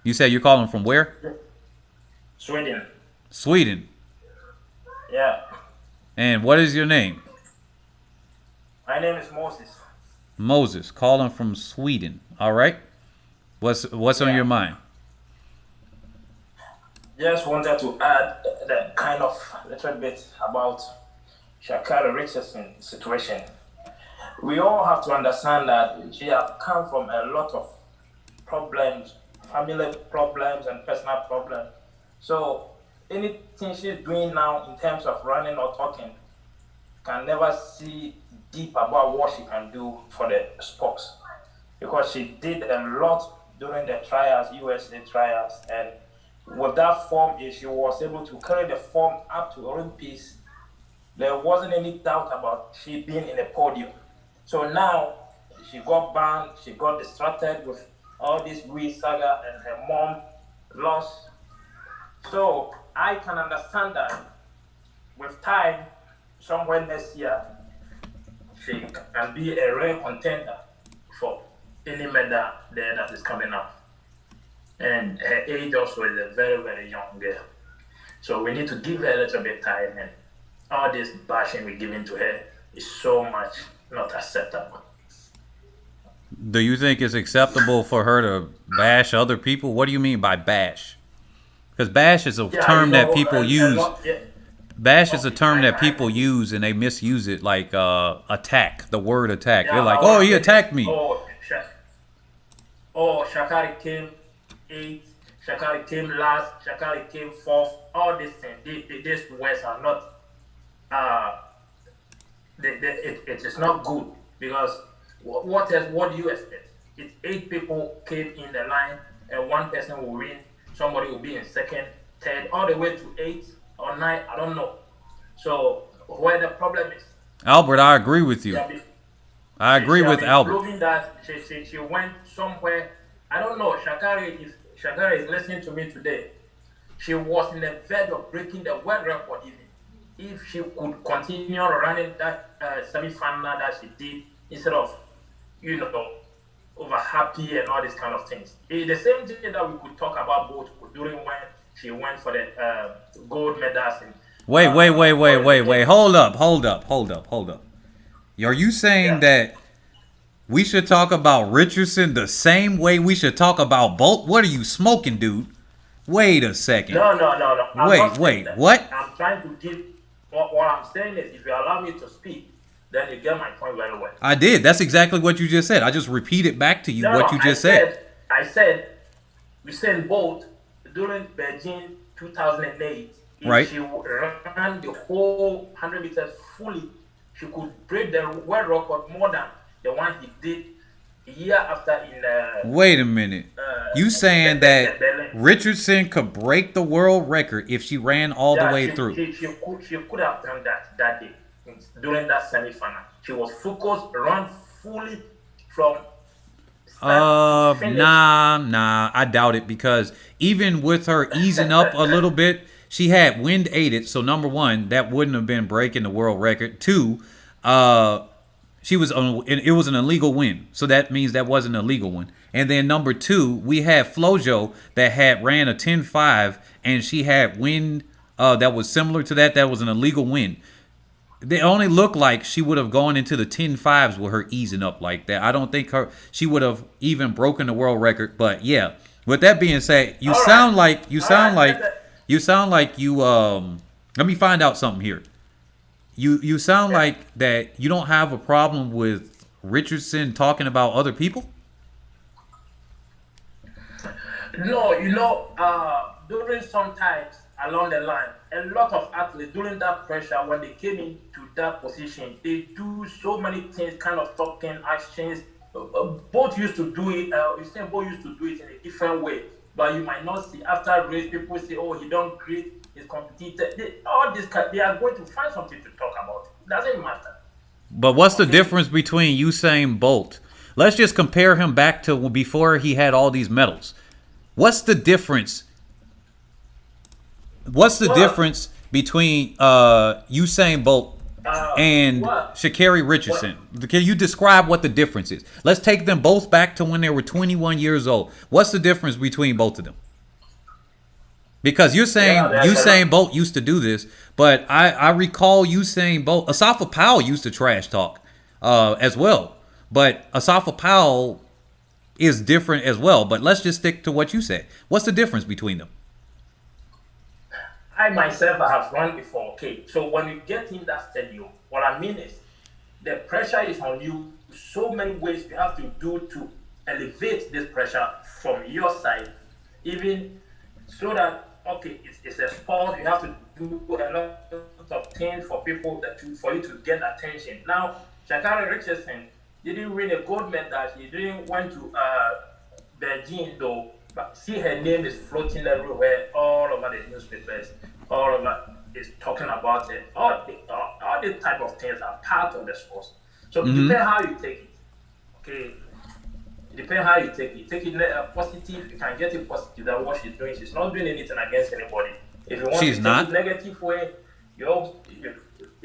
You said you're calling from where? Sweden. Sweden. Yeah. And what is your name? My name is Moses. Moses, calling from Sweden. All right. What's on your mind? Just wanted to add that kind of little bit about Sha'carri Richardson situation. We all have to understand that she has come from a lot of problems, family problems and personal problems. So anything she's doing now in terms of running or talking can never see deep about what she can do for the sports, because she did a lot during the trials, USA trials, and with that form, if she was able to carry the form up to Olympics, there wasn't any doubt about she being in the podium. So now she got banned, she got distracted with all this weird saga, and her mom lost. So I can understand that with time, somewhere next year, she can be a real contender for any medal there that is coming up. And her age also is a very, very young girl. So we need to give her a little bit time, and all this bashing we're giving to her is so much not acceptable. Do you think it's acceptable for her to bash other people? What do you mean by bash? Because bash is a term that people use. Bash is a term that people use and they misuse it, like attack, the word attack. They're like, oh, he attacked me. Sha'carri came 8th, Sha'carri came last, Sha'carri came 4th. All these things, these words are not, it is not good, because what do you expect? If 8 people came in the line and 1 person will win, somebody will be in 2nd, 3rd, all the way to 8th or 9th, I don't know. So where the problem is? Albert, I agree with you. I agree with Albert. Proving that she went somewhere, I don't know, Sha'carri, if Sha'carri is listening to me today, she was in the verge of breaking the world record even. If she could continue running that semi-final that she did, instead of, over happy and all these kind of things. It's the same thing that we could talk about both during when she went for the gold medals. Wait. Hold up. Are you saying that we should talk about Richardson the same way we should talk about Bolt? What are you smoking, dude? Wait a second. No. Wait, what? I'm trying to give, what I'm saying is, if you allow me to speak, then you get my point very well. I did. That's exactly what you just said. I just repeated back to you what you just said. I said, Usain Bolt, during Beijing 2008, right, if she ran the whole 100 meters fully, she could break the world record more than the one he did a year after in... Wait a minute. You saying that Richardson could break the world record if she ran all the way through? She could have done that day during that semi-final. She was focused, run fully from start to finish. Nah, I doubt it, because even with her easing up a little bit, she had wind aided. So number one, that wouldn't have been breaking the world record. 2, it was an illegal win, so that means that wasn't a legal one. And then number 2, we had Flojo that had ran a 10.5, and she had wind that was similar to that. That was an illegal win. They only look like she would have gone into the 10.5s with her easing up like that. I don't think she would have even broken the world record. But yeah, with that being said, you sound like let me find out something here. You sound like that you don't have a problem with Richardson talking about other people? No, during sometimes along the line, a lot of athletes during that pressure, when they came into that position, they do so many things, kind of talking, actions. Both used to do it. Both used to do it in a different way, but you might not see after race. People say, "Oh, he don't great. He's competitive." They are going to find something to talk about. It doesn't matter. But what's the difference between Usain Bolt? Let's just compare him back to before he had all these medals. What's the difference? What's the difference between Usain Bolt and Sha'carri Richardson? Can you describe what the difference is? Let's take them both back to when they were 21 years old. What's the difference between both of them? Because you're saying Usain Bolt used to do this, but I recall Usain Bolt, Asafa Powell used to trash talk as well. But Asafa Powell is different as well. But let's just stick to what you said. What's the difference between them? I myself have run before. Okay, so when you get in that stadium, what I mean is the pressure is on you. So many ways you have to do to elevate this pressure from your side, even so that it's a sport. You have to do a lot of things for people for you to get attention. Now, Sha'carri Richardson didn't win a gold medal. She didn't went to Beijing though. But see, her name is floating everywhere, all over the newspapers, all over is talking about it. All these type of things are part of the sport. So it depends how you take it. Okay, it depends how you take it. Take it positive. You can get it positive. That's what she's doing. She's not doing anything against anybody. If you want to take it negative way,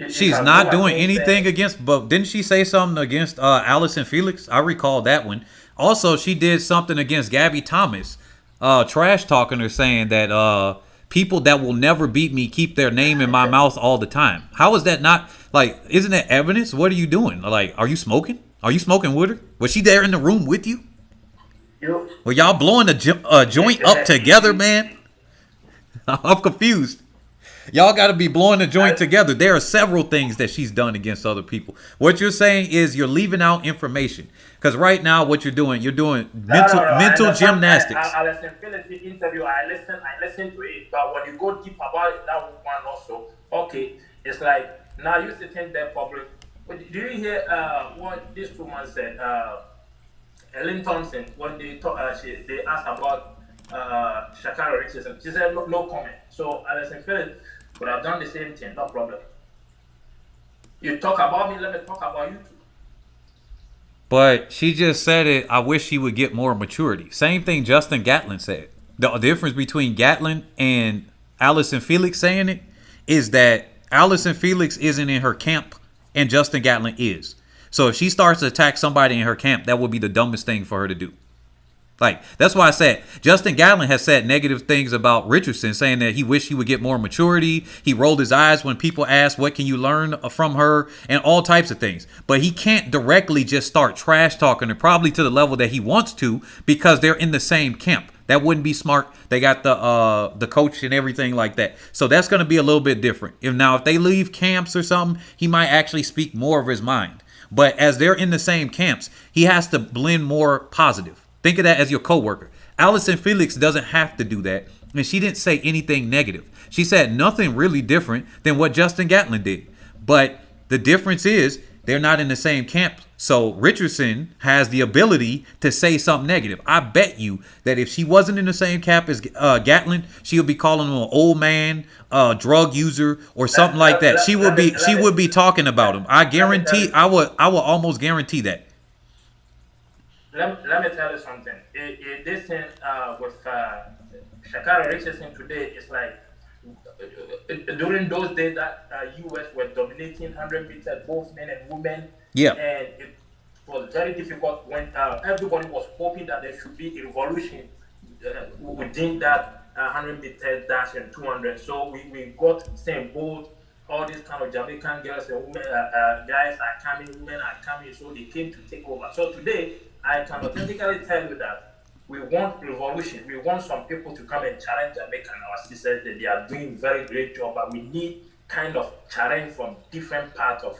she's not doing anything against. But didn't she say something against Allison Felix? I recall that one. Also, she did something against Gabby Thomas, trash talking her, saying that people that will never beat me keep their name in my mouth all the time. How is that not, like, isn't that evidence? What are you doing? Like, are you smoking? Are you smoking with her? Was she there in the room with you? Were y'all blowing a joint up together, man? I'm confused. Y'all got to be blowing the joint together. There are several things that she's done against other people. What you're saying is you're leaving out information. Because right now, what you're doing mental gymnastics. Alison Phillips' interview, I listened to it, but when you go deep about it, that one also, okay, it's like, now you sitting there public. But do you hear what this woman said? Ellen Thompson, when they asked about Sha'carri Richardson, she said no comment. So Alison Phillips would have done the same thing, no problem. You talk about me, let me talk about you too. But she just said it, I wish she would get more maturity. Same thing Justin Gatlin said. The difference between Gatlin and Allison Felix saying it is that Allison Felix isn't in her camp and Justin Gatlin is. So if she starts to attack somebody in her camp, that would be the dumbest thing for her to do. Like, that's why I said Justin Gatlin has said negative things about Richardson, saying that he wished he would get more maturity. He rolled his eyes when people asked, what can you learn from her, and all types of things. But he can't directly just start trash talking her, probably to the level that he wants to, because they're in the same camp. That wouldn't be smart. They got the coach and everything like that. So that's going to be a little bit different. If they leave camps or something, he might actually speak more of his mind. But as they're in the same camps, he has to blend more positive. Think of that as your coworker. Allison Felix doesn't have to do that, and she didn't say anything negative. She said nothing really different than what Justin Gatlin did. But the difference is they're not in the same camp. So Richardson has the ability to say something negative. I bet you that if she wasn't in the same camp as Gatlin, she would be calling him an old man, drug user, or something like that. She would be talking about him. I guarantee. I will almost guarantee that. Let me tell you something. This thing with Sha'carri Richardson today is like during those days that U.S. were dominating 100 meters, both men and women. Yeah. And it was very difficult when everybody was hoping that there should be a revolution within that 100 meters dash and 200. So we got same boat. All these kind of Jamaican girls and women, guys are coming, women are coming. So they came to take over. So today, I can authentically tell you that we want revolution. We want some people to come and challenge Jamaica and our sisters that they are doing very great job, but we need kind of challenge from different parts of,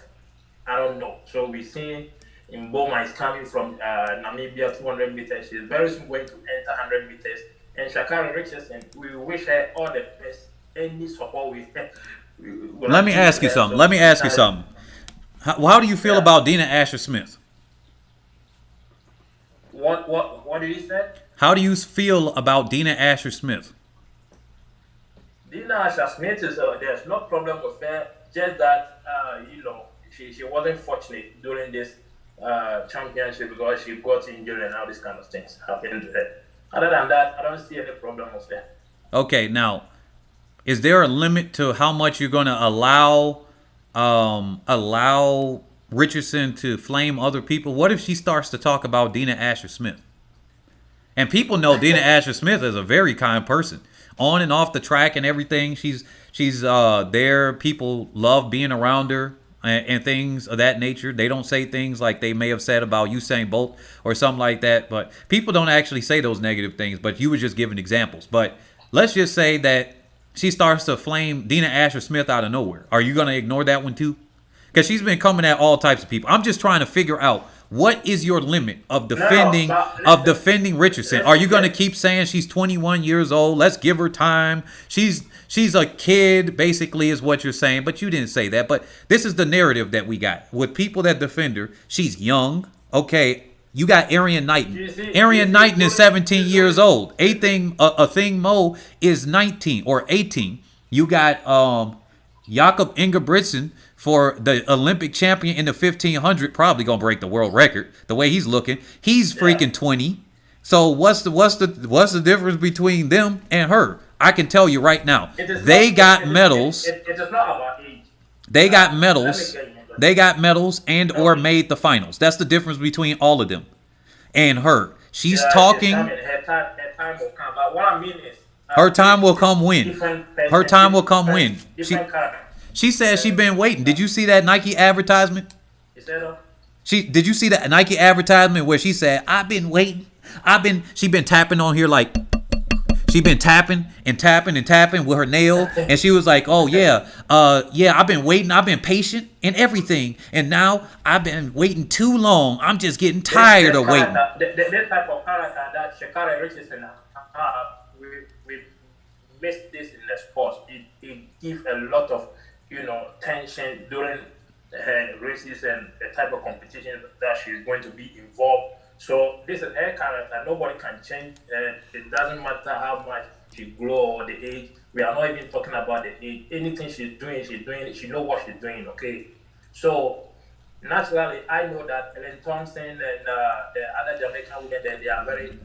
I don't know. So we're seeing Mboma is coming from Namibia, 200 meters. She's very soon going to enter 100 meters. And Sha'carri Richardson, we wish her all the best. Any support we have. Let me ask you something. How do you feel about Dina Ahser-Smith? What did you say? How do you feel about Dina Ahser-Smith? Dina Ahser-Smith is there's no problem with her. Just that she wasn't fortunate during this championship because she got injured and all these kind of things happened to her. Other than that, I don't see any problem with her. Okay, now, is there a limit to how much you're going to allow Richardson to flame other people? What if she starts to talk about Dina Ahser-Smith? And people know Dina Ahser-Smith is a very kind person. On and off the track and everything, she's there. People love being around her. and things of that nature. They don't say things like they may have said about Usain Bolt or something like that. But people don't actually say those negative things. But you were just giving examples. But let's just say that she starts to flame Dina ahser-smith out of nowhere. Are you going to ignore that one too? Because she's been coming at all types of people. I'm just trying to figure out, what is your limit of defending Richardson? Are you going to keep saying she's 21 years old? Let's give her time. She's a kid, basically, is what you're saying. But you didn't say that. But this is the narrative that we got with people that defend her. She's young. Okay, you got Arian Knighton. Arian Knighton is 17 years old. A thing Mo is 19 or 18. You got Jakob Ingebrigtsen, for the Olympic champion in the 1500, probably gonna break the world record. The way he's looking, he's freaking 20. So what's the difference between them and her? I can tell you right now, they got medals. It is not about age. They got medals. They got medals and or made the finals. That's the difference between all of them and her. She's talking. Her time will come. But what I mean is, her time will come when. Her time will come when. She said she been waiting. Did you see that Nike advertisement? Did you see that Nike advertisement where she said, I've been waiting. She been tapping on here like, she been tapping and tapping and tapping with her nail. And she was like, oh yeah, I've been waiting. I've been patient and everything. And now I've been waiting too long. I'm just getting tired of waiting. This type of character that sha'carri Richardson we missed this in the sports. It gives a lot of tension during her races and the type of competition that she's going to be involved. So this is her character. Nobody can change. It doesn't matter how much she grow or the age. We are not even talking about the age. Anything she's doing. She knows what she's doing. Okay. So naturally, I know that Ellen Thompson and the other Jamaican women, they are very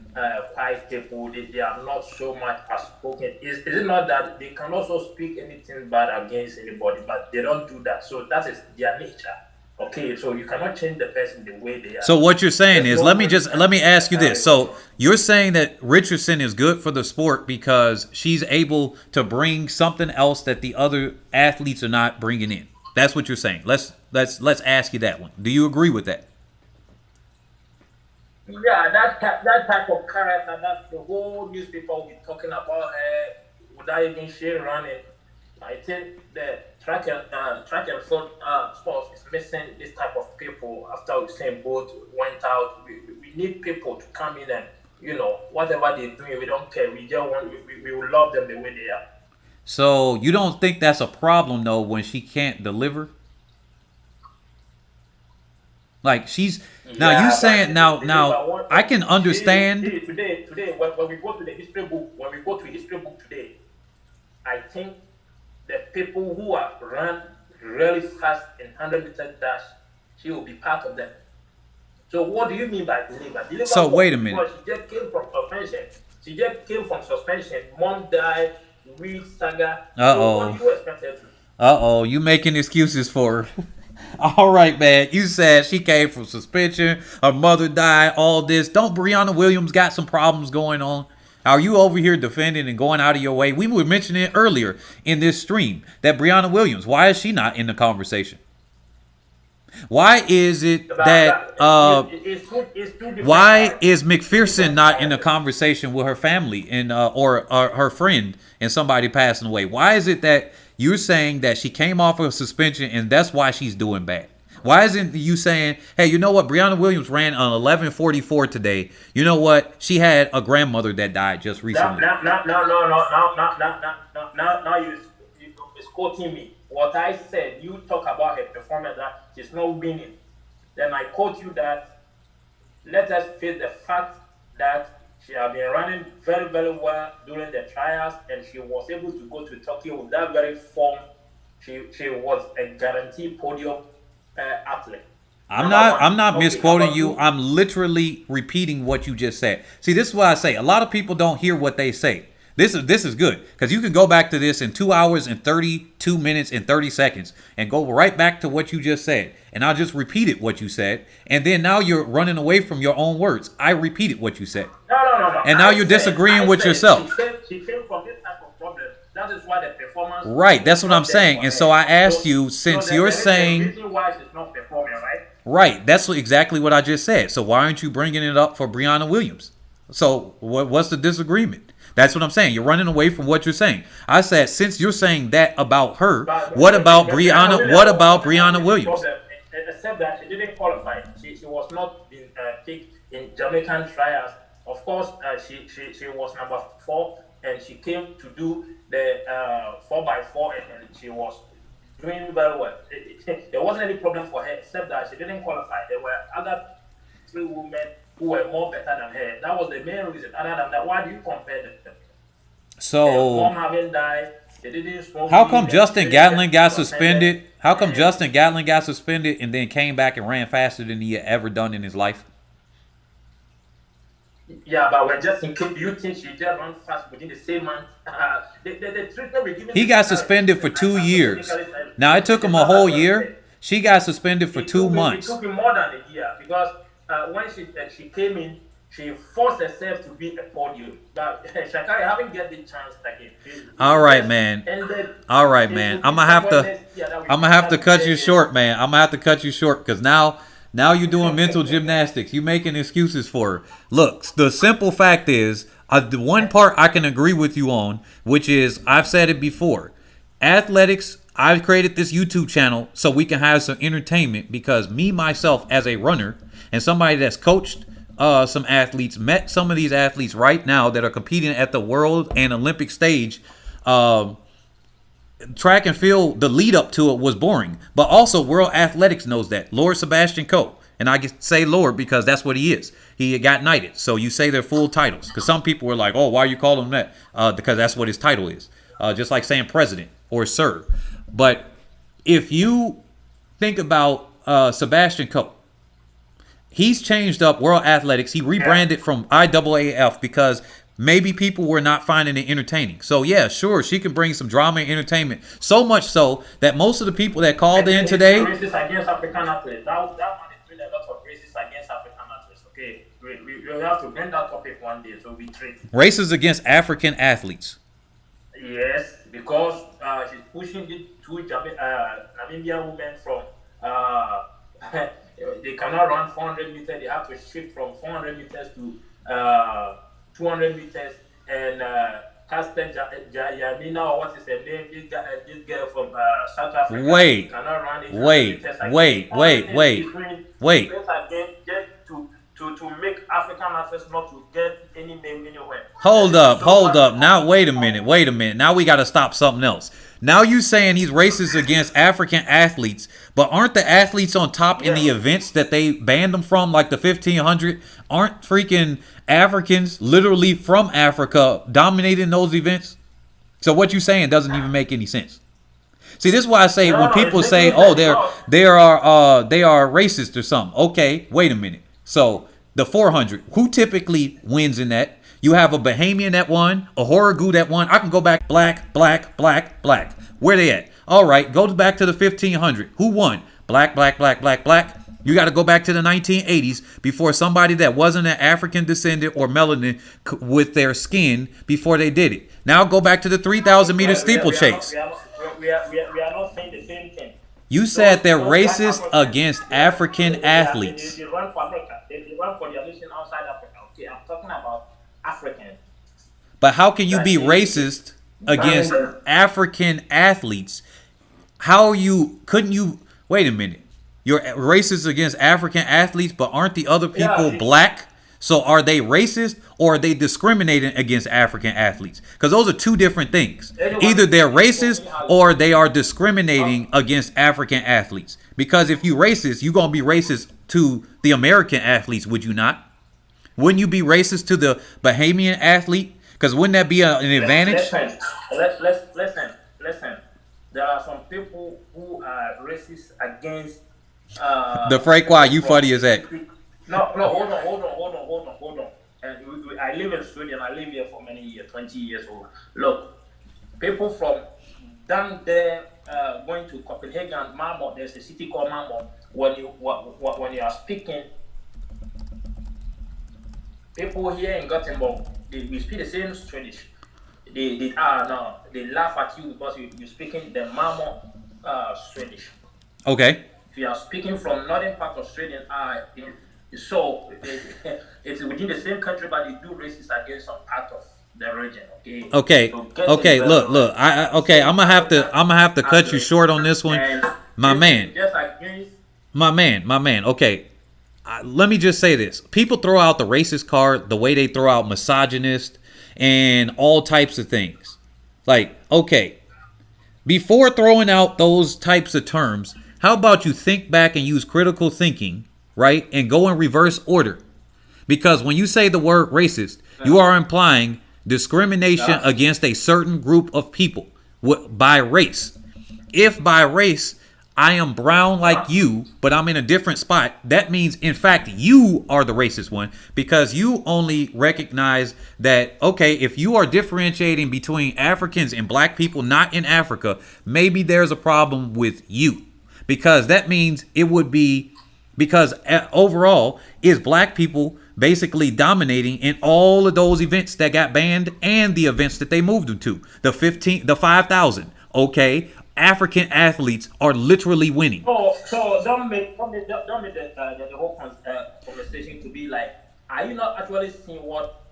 quiet people. They are not so much outspoken. Is it not that they can also speak anything bad against anybody, but they don't do that. So that is their nature. Okay, so you cannot change the person the way they are. So what you're saying is, let me ask you this. So you're saying that Richardson is good for the sport because she's able to bring something else that the other athletes are not bringing in. That's what you're saying. Let's ask you that one. Do you agree with that? Yeah, that type of character that the whole newspaper will be talking about her without even she running. I think the track and field sports is missing this type of people. After Usain Bolt went out, we need people to come in and whatever they're doing, we don't care. We just we will love them the way they are. So you don't think that's a problem though when she can't deliver? Like she's now you saying now I can understand. Today when we go to the history book, today, I think the people who have run really fast in 100-meter dash, she will be part of them. So what do you mean by deliver? So wait a minute. She just came from suspension. Mom died. Real saga. Uh-oh. So what do you expect her to? Uh-oh, you making excuses for her. All right, man. You said she came from suspension. Her mother died. All this. Don't Brianna Williams got some problems going on? Are you over here defending and going out of your way? We were mentioning it earlier in this stream that Brianna Williams, why is she not in the conversation? Why is it that why is McPherson not in the conversation with her family and or her friend and somebody passing away? Why is it that you're saying that she came off of suspension and that's why she's doing bad? Why isn't you saying, hey, you know what? Brianna Williams ran on 11:44 today. You know what? She had a grandmother that died just recently. Now you're quoting me. What I said, you talk about her performance that she's not winning. Then I quote you that let us face the fact that she has been running very, very well during the trials and she was able to go to Tokyo with that very form. She was a guaranteed podium athlete. I'm not misquoting you. I'm literally repeating what you just said. See, this is what I say. A lot of people don't hear what they say. This is good because you can go back to this in 2 hours and 32 minutes and 30 seconds and go right back to what you just said. And I'll just repeat it what you said. And then now you're running away from your own words. I repeated what you said. No. And now you're disagreeing with yourself. She came from this type of problem. That is why the performance. Right, that's what I'm saying. And so I asked you, since so you're saying... reason why she's not performing, right? Right, that's exactly what I just said. So why aren't you bringing it up for Brianna Williams? So what's the disagreement? That's what I'm saying. You're running away from what you're saying. I said, since you're saying that about her, what about Brianna? What about Brianna Williams? Except that she didn't qualify. She was not picked in Jamaican trials. Of course, she was number 4, and she came to do the 4x4, and she was doing very well. There wasn't any problem for her, except that she didn't qualify. There were other 3 women who were more better than her. That was the main reason. Other than that, why do you compare them? So, mom haven't died. They didn't smoke. How come Justin Gatlin got suspended? How come Justin Gatlin got suspended and then came back and ran faster than he had ever done in his life? Yeah, but when Justin came, do you think she just ran fast within the same month? He got suspended for 2 years. Now, it took him a whole year. She got suspended for 2 months. It took him more than a year because when she came in, she forced herself to be a podium. But sha'carri haven't get the chance again. All right, man. All right, man. I'm gonna have to cut you short, man. I'm gonna have to cut you short because now you're doing mental gymnastics. You're making excuses for her. Look, the simple fact is, the one part I can agree with you on, which is, I've said it before, athletics. I've created this YouTube channel so we can have some entertainment because me, myself, as a runner and somebody that's coached some athletes, met some of these athletes right now that are competing at the world and Olympic stage. Track and field, the lead up to it was boring, but also World Athletics knows that. Lord Sebastian Coe, and I can say Lord because that's what he is. He got knighted, so you say their full titles because some people were like, "Oh, why you call him that?" Because that's what his title is, just like saying president or sir. But if you think about Sebastian Coe, he's changed up World Athletics. He rebranded from IAAF because maybe people were not finding it entertaining. So, yeah, sure, she can bring some drama and entertainment. So much so that most of the people that called in today... Racist against African athletes. That one is doing a lot of racist against African athletes, okay? We have to end that topic one day, so we treat... Racist against African athletes. Yes, because she's pushing the 2 Namibian women from... they cannot run 400 meters. They have to shift from 400 meters to 200 meters. And Casper Yamina, or what is her name? This girl from South Africa. Cannot run Wait. To make African athletes not to get any name anywhere. Hold up. Now, wait a minute. Now we got to stop something else. Now you saying he's racist against African athletes, but aren't the athletes on top in the events that they banned them from, like the 1500? Aren't freaking Africans literally from Africa dominating those events? So what you saying doesn't even make any sense. See, this is why I say when people say, "Oh, they are racist or something." Okay, wait a minute. So the 400, who typically wins in that? You have a Bahamian that won, a Horrigu that won. I can go back black. Where they at? All right, go back to the 1500. Who won? Black. You got to go back to the 1980s before somebody that wasn't an African descendant or melanin with their skin before they did it. Now go back to the 3,000 meter steeplechase. We are not saying the same thing. You said they're racist against African athletes. They run for America. They run for their nation outside Africa. Okay, I'm talking about African. But how can you be racist against African athletes? Couldn't you, wait a minute. You're racist against African athletes, but aren't the other people black? So are they racist or are they discriminating against African athletes? Because those are two different things. Either they're racist or they are discriminating against African athletes. Because if you racist, you're going to be racist to the American athletes, would you not? Wouldn't you be racist to the Bahamian athlete? Because wouldn't that be an advantage? Listen. There are some people who are racist against... the Frequah, you funny as heck. No, hold on. And I live in Sweden. I live here for many years, 20 years old. Look, people from down there going to Copenhagen, Malmö, there's a city called Malmö. When you are speaking, people here in Gothenburg, we speak the same Swedish. they laugh at you because you're speaking the Mamo Swedish. Okay. If you are speaking from northern part of Sweden, it's within the same country, but they do races against some part of the region. Okay. Okay. Look. I'm gonna have to cut you short on this one, my man. Just like me. My man. Okay. Let me just say this. People throw out the racist card the way they throw out misogynist and all types of things. Like, okay, before throwing out those types of terms, how about you think back and use critical thinking, right? And go in reverse order. Because when you say the word racist, you are implying discrimination against a certain group of people by race. If by race I am brown like you, but I'm in a different spot, that means, in fact, you are the racist one, because you only recognize that, okay, if you are differentiating between Africans and black people not in Africa, maybe there's a problem with you, because that means it would be because overall is black people basically dominating in all of those events that got banned and the events that they moved them to. The 5,000, okay? African athletes are literally winning. So don't make the whole conversation to be like, are you not actually seeing what?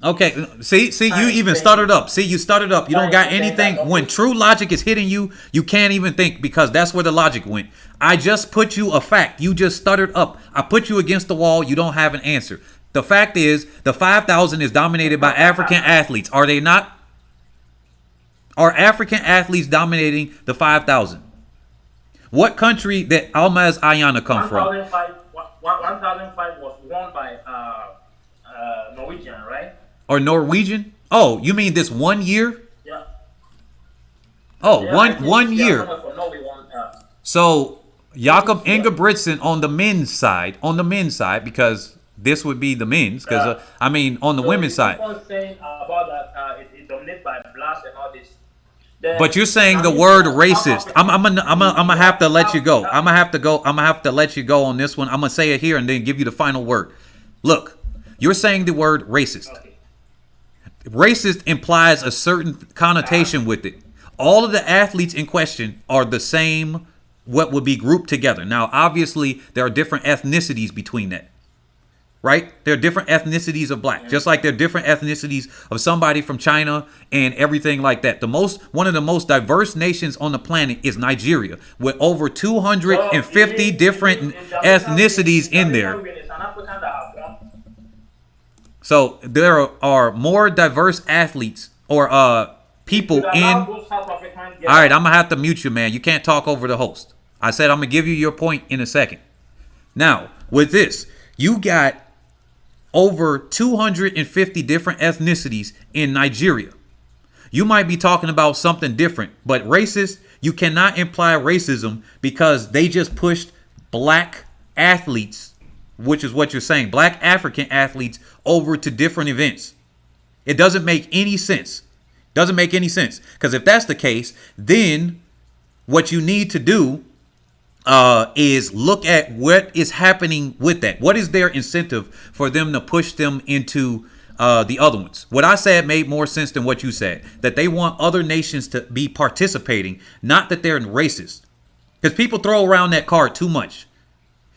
Okay, see, you even started up. See, you started up. You don't got anything. When true logic is hitting you, you can't even think, because that's where the logic went. I just put you a fact. You just stuttered up. I put you against the wall. You don't have an answer. The fact is, the 5,000 is dominated by African athletes. Are they not? Are African athletes dominating the 5,000? What country did Almaz Ayana come from? 1,005 was won by Norwegian, right? Or Norwegian? Oh, you mean this 1 year? Yeah. Oh, Yeah, one year. So Jakob Ingebrigtsen on the men's side, because this would be the men's, because on the women's side. Saying about that, it's dominated by blacks and all this. But you're saying the word racist. I'm gonna have to let you go. I'm gonna have to let you go on this one. I'm gonna say it here and then give you the final word. Look, you're saying the word racist. Okay. Racist implies a certain connotation with it. All of the athletes in question are the same, what would be grouped together. Now, obviously, there are different ethnicities between that. Right? There are different ethnicities of black, just like there are different ethnicities of somebody from China and everything like that. One of the most diverse nations on the planet is Nigeria, with over 250 different ethnicities in there. So there are more diverse athletes or people in. All right, I'm gonna have to mute you, man. You can't talk over the host. I said I'm gonna give you your point in a second. Now, with this, you got over 250 different ethnicities in Nigeria. You might be talking about something different, but racist, you cannot imply racism because they just pushed black athletes, which is what you're saying, black African athletes over to different events. It doesn't make any sense. Doesn't make any sense. Because if that's the case, then what you need to do is look at what is happening with that. What is their incentive for them to push them into the other ones? What I said made more sense than what you said, that they want other nations to be participating, not that they're racist. Because people throw around that card too much.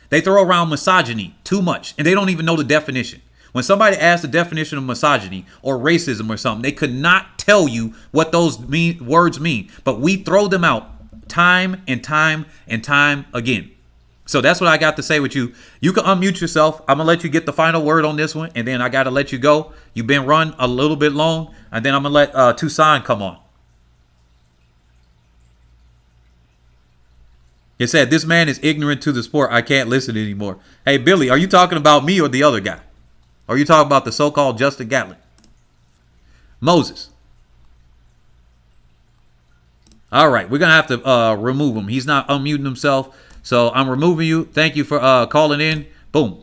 They throw around misogyny too much, and they don't even know the definition. When somebody asks the definition of misogyny or racism or something, they could not tell you what those words mean, but we throw them out time and time and time again. So that's what I got to say with you. You can unmute yourself. I'm gonna let you get the final word on this one, and then I gotta let you go. You've been run a little bit long, and then I'm gonna let Tucson come on. It said, this man is ignorant to the sport. I can't listen anymore. Hey, Billy, are you talking about me or the other guy? Or are you talking about the so-called Justin Gatlin? Moses. All right, we're going to have to remove him. He's not unmuting himself, so I'm removing you. Thank you for calling in. Boom.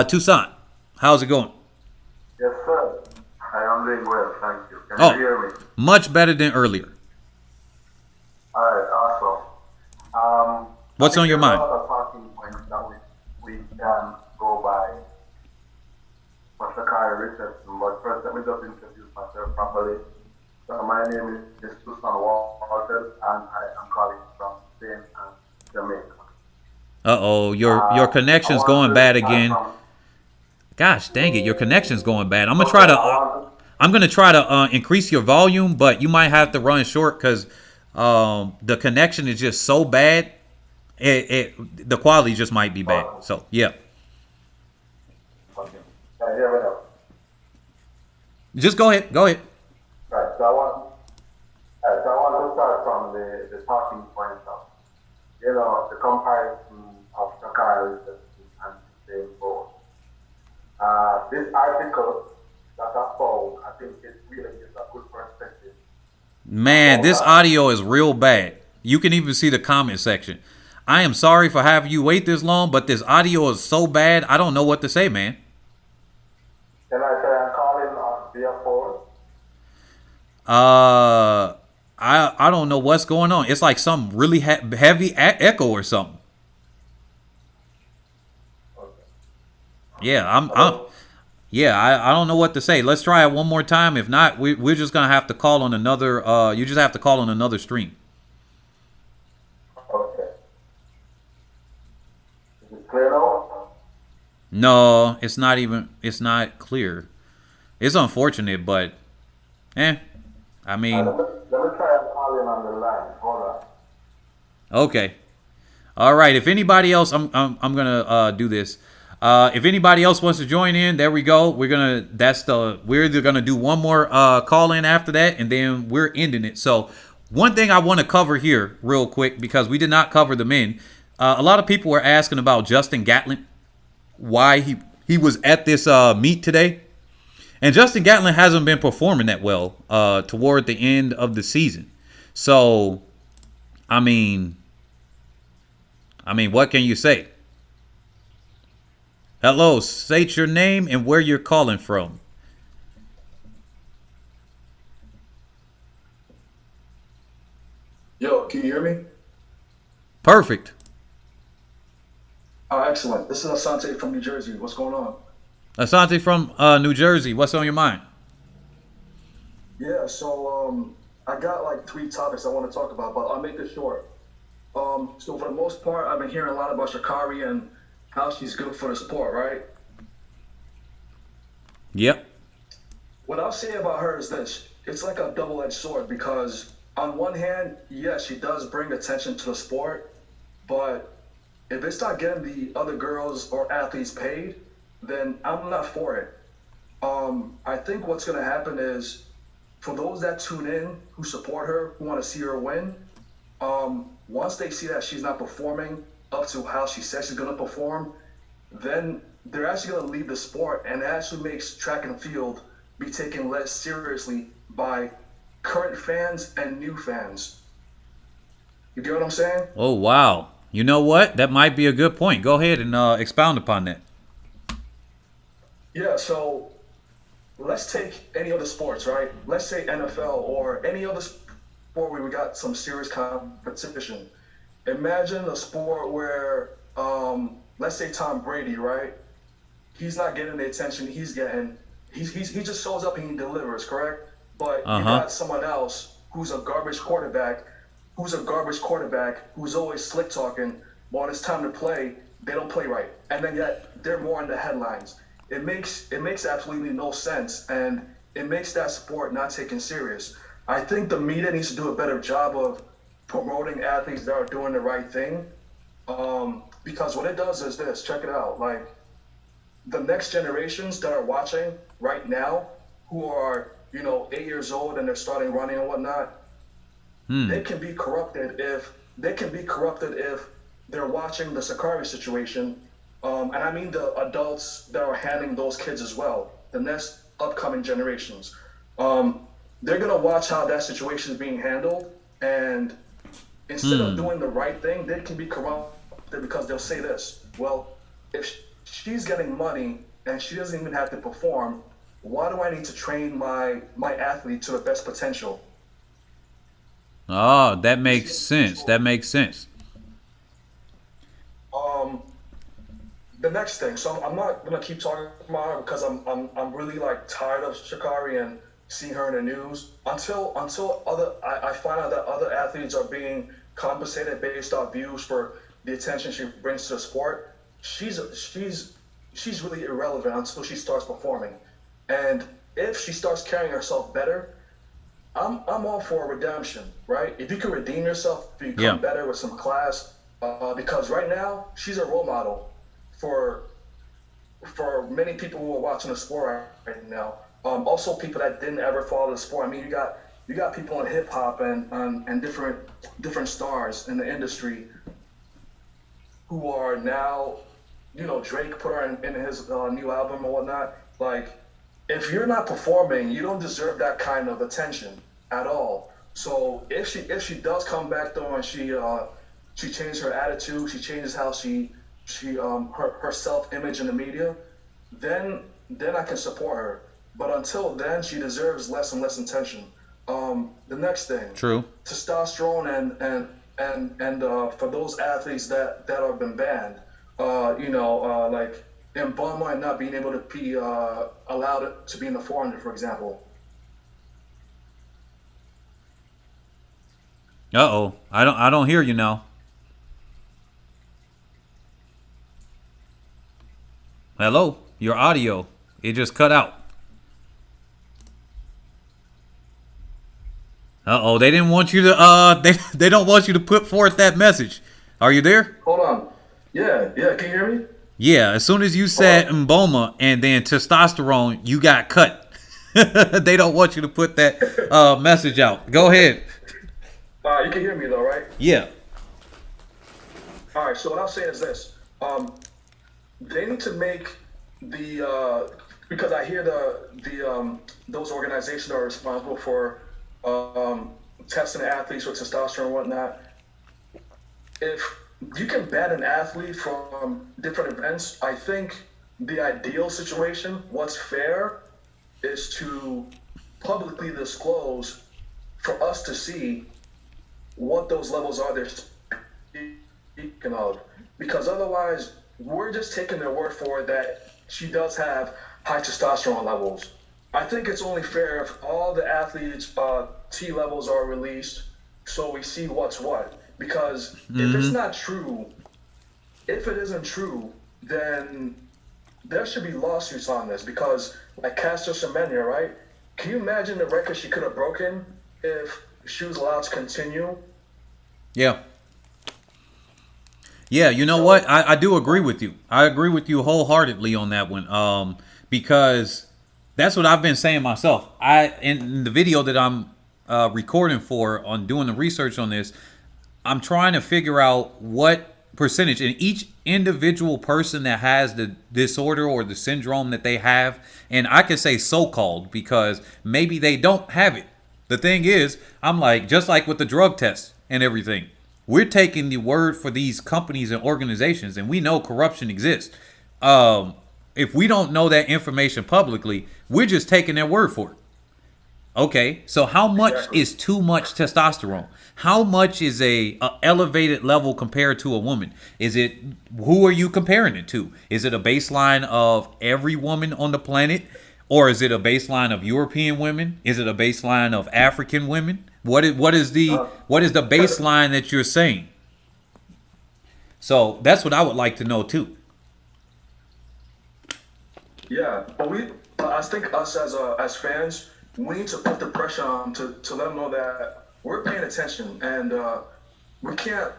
Tucson, how's it going? Yes, sir. I am doing well, thank you. Can you hear me? Much better than earlier. All right, awesome. What's on your mind? A lot of talking points that we can go by. What's the me just introduce myself properly. So my name is Nilsen More, and I am calling from Spain and Jamaica. Uh-oh, your connection's going bad again. Gosh, dang it, your connection's going bad. I'm gonna try to increase your volume, but you might have to run short because the connection is just so bad. The quality just might be bad. So yeah. Okay. Can you hear me now? Just go ahead. Go ahead. Right. So I want to start from the talking point of, the comparison of sha'carri and the board. This article that I found, I think it really gives a good perspective. Man, this audio is real bad. You can even see the comment section. I am sorry for having you wait this long, but this audio is so bad, I don't know what to say, man. Can I try and call in on via phone? I don't know what's going on. It's like some really heavy echo or something. Okay. Yeah, I don't know what to say. Let's try it one more time. If not, we're just gonna have to call on another. You just have to call on another stream. Okay. Is it clear now? No, it's not even. It's not clear. It's unfortunate, but, I mean. Let me try and call in on the line. Hold on. Okay. All right. If anybody else, I'm gonna do this. If anybody else wants to join in, there we go. We're either gonna do one more call in after that, and then we're ending it. So one thing I want to cover here real quick, because we did not cover the men. A lot of people were asking about Justin Gatlin, why he was at this meet today. And Justin Gatlin hasn't been performing that well toward the end of the season. So, I mean, what can you say? Hello, state your name and where you're calling from. Yo, can you hear me? Perfect. Oh, excellent. This is Asante from New Jersey. What's going on? Asante from New Jersey. What's on your mind? Yeah, so I got like 3 topics I want to talk about, but I'll make it short. So for the most part, I've been hearing a lot about sha'carri and how she's good for the sport, right? Yep. What I'll say about her is this. It's like a double-edged sword because on one hand, yes, she does bring attention to the sport, but if it's not getting the other girls or athletes paid, then I'm not for it. I think what's going to happen is for those that tune in, who support her, who want to see her win, once they see that she's not performing up to how she says she's going to perform, then they're actually going to leave the sport, and it actually makes track and field be taken less seriously by current fans and new fans. You get what I'm saying? Oh, wow. You know what? That might be a good point. Go ahead and expound upon that. Yeah, so let's take any other sports, right? Let's say NFL or any other sport where we got some serious competition. Imagine a sport where, let's say Tom Brady, right? He's not getting the attention he's getting. He just shows up and he delivers, correct? But you got someone else who's a garbage quarterback, who's always slick talking. But when it's time to play, they don't play right, and then yet they're more in the headlines. It makes absolutely no sense, and it makes that sport not taken serious. I think the media needs to do a better job of promoting athletes that are doing the right thing, because what it does is this. Check it out. Like the next generations that are watching right now, who are 8 years old and they're starting running and whatnot, they can be corrupted if they're watching the sha'carri situation. And I mean the adults that are handling those kids as well, the next upcoming generations. They're going to watch how that situation is being handled, and instead of doing the right thing, they can be corrupted because they'll say this: well, if she's getting money and she doesn't even have to perform, why do I need to train my athlete to the best potential? Oh, that makes sense. That makes sense. the next thing. So I'm not gonna keep talking about her because I'm really like tired of Sha'carri and seeing her in the news until I find out that other athletes are being compensated based off views for the attention she brings to the sport. She's really irrelevant until she starts performing, and if she starts carrying herself better, I'm all for redemption, right? If you can redeem yourself, become better with some class, because right now she's a role model for many people who are watching the sport right now. Also, people that didn't ever follow the sport. I mean, you got people in hip hop and different stars in the industry who are now, you know, Drake put her in his new album or whatnot. Like, if you're not performing, you don't deserve that kind of attention at all. So if she does come back though, and she changes her attitude, she changes how her self-image in the media, then I can support her. But until then, she deserves less and less attention. The next thing, true, testosterone and for those athletes that have been banned, like Mbama and not being able to be allowed to be in the 400, for example. Uh-oh. I don't hear you now. Hello? Your audio. It just cut out. Uh-oh. They didn't want you to they don't want you to put forth that message. Are you there? Hold on. Yeah, can you hear me? Yeah, as soon as you said Mboma and then testosterone, you got cut. They don't want you to put that message out. Go ahead. You can hear me though, right? Yeah. All right. So what I'll say is this: they need to make because I hear those organizations that are responsible for testing athletes with testosterone and whatnot. If you can ban an athlete from different events, I think the ideal situation, what's fair, is to publicly disclose for us to see what those levels are they're speaking of. Because otherwise, we're just taking their word for it that she does have high testosterone levels. I think it's only fair if all the athletes' T levels are released so we see what's what. Because if it's not true, if it isn't true, then there should be lawsuits on this. Because, like Caster Semenya, right? Can you imagine the record she could have broken if she was allowed to continue? Yeah. Yeah, you know what? I do agree with you. I agree with you wholeheartedly on that one. Because that's what I've been saying myself. In the video that I'm recording for on doing the research on this, I'm trying to figure out what percentage in each individual person that has the disorder or the syndrome that they have. And I can say so-called because maybe they don't have it. The thing is, I'm like, just like with the drug tests and everything, we're taking the word for these companies and organizations, and we know corruption exists. If we don't know that information publicly, we're just taking their word for it. Okay, so how much is too much testosterone? How much is a elevated level compared to a woman? Is it, who are you comparing it to? Is it a baseline of every woman on the planet? Or is it a baseline of European women? Is it a baseline of African women? What is the baseline that you're saying? So that's what I would like to know too. Yeah, but I think us as fans, we need to put the pressure on to let them know that we're paying attention, and we can't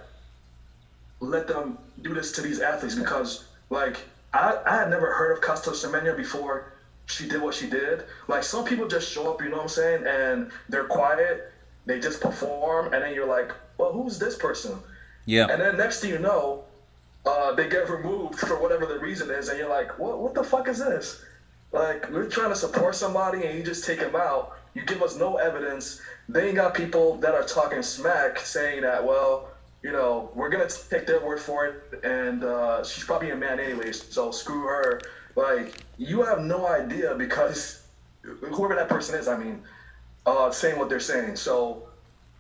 let them do this to these athletes because, like, I had never heard of Caster Semenya before she did what she did. Like, some people just show up, you know what I'm saying, and they're quiet, they just perform, and then you're like, well, who's this person? Yeah. And then next thing you know, they get removed for whatever the reason is, and you're like, what the fuck is this? Like, we're trying to support somebody, and you just take them out. You give us no evidence. Then you got people that are talking smack, saying that, well, you know, we're going to take their word for it, and she's probably a man anyways, so screw her. Like, you have no idea because whoever that person is, I mean, saying what they're saying. So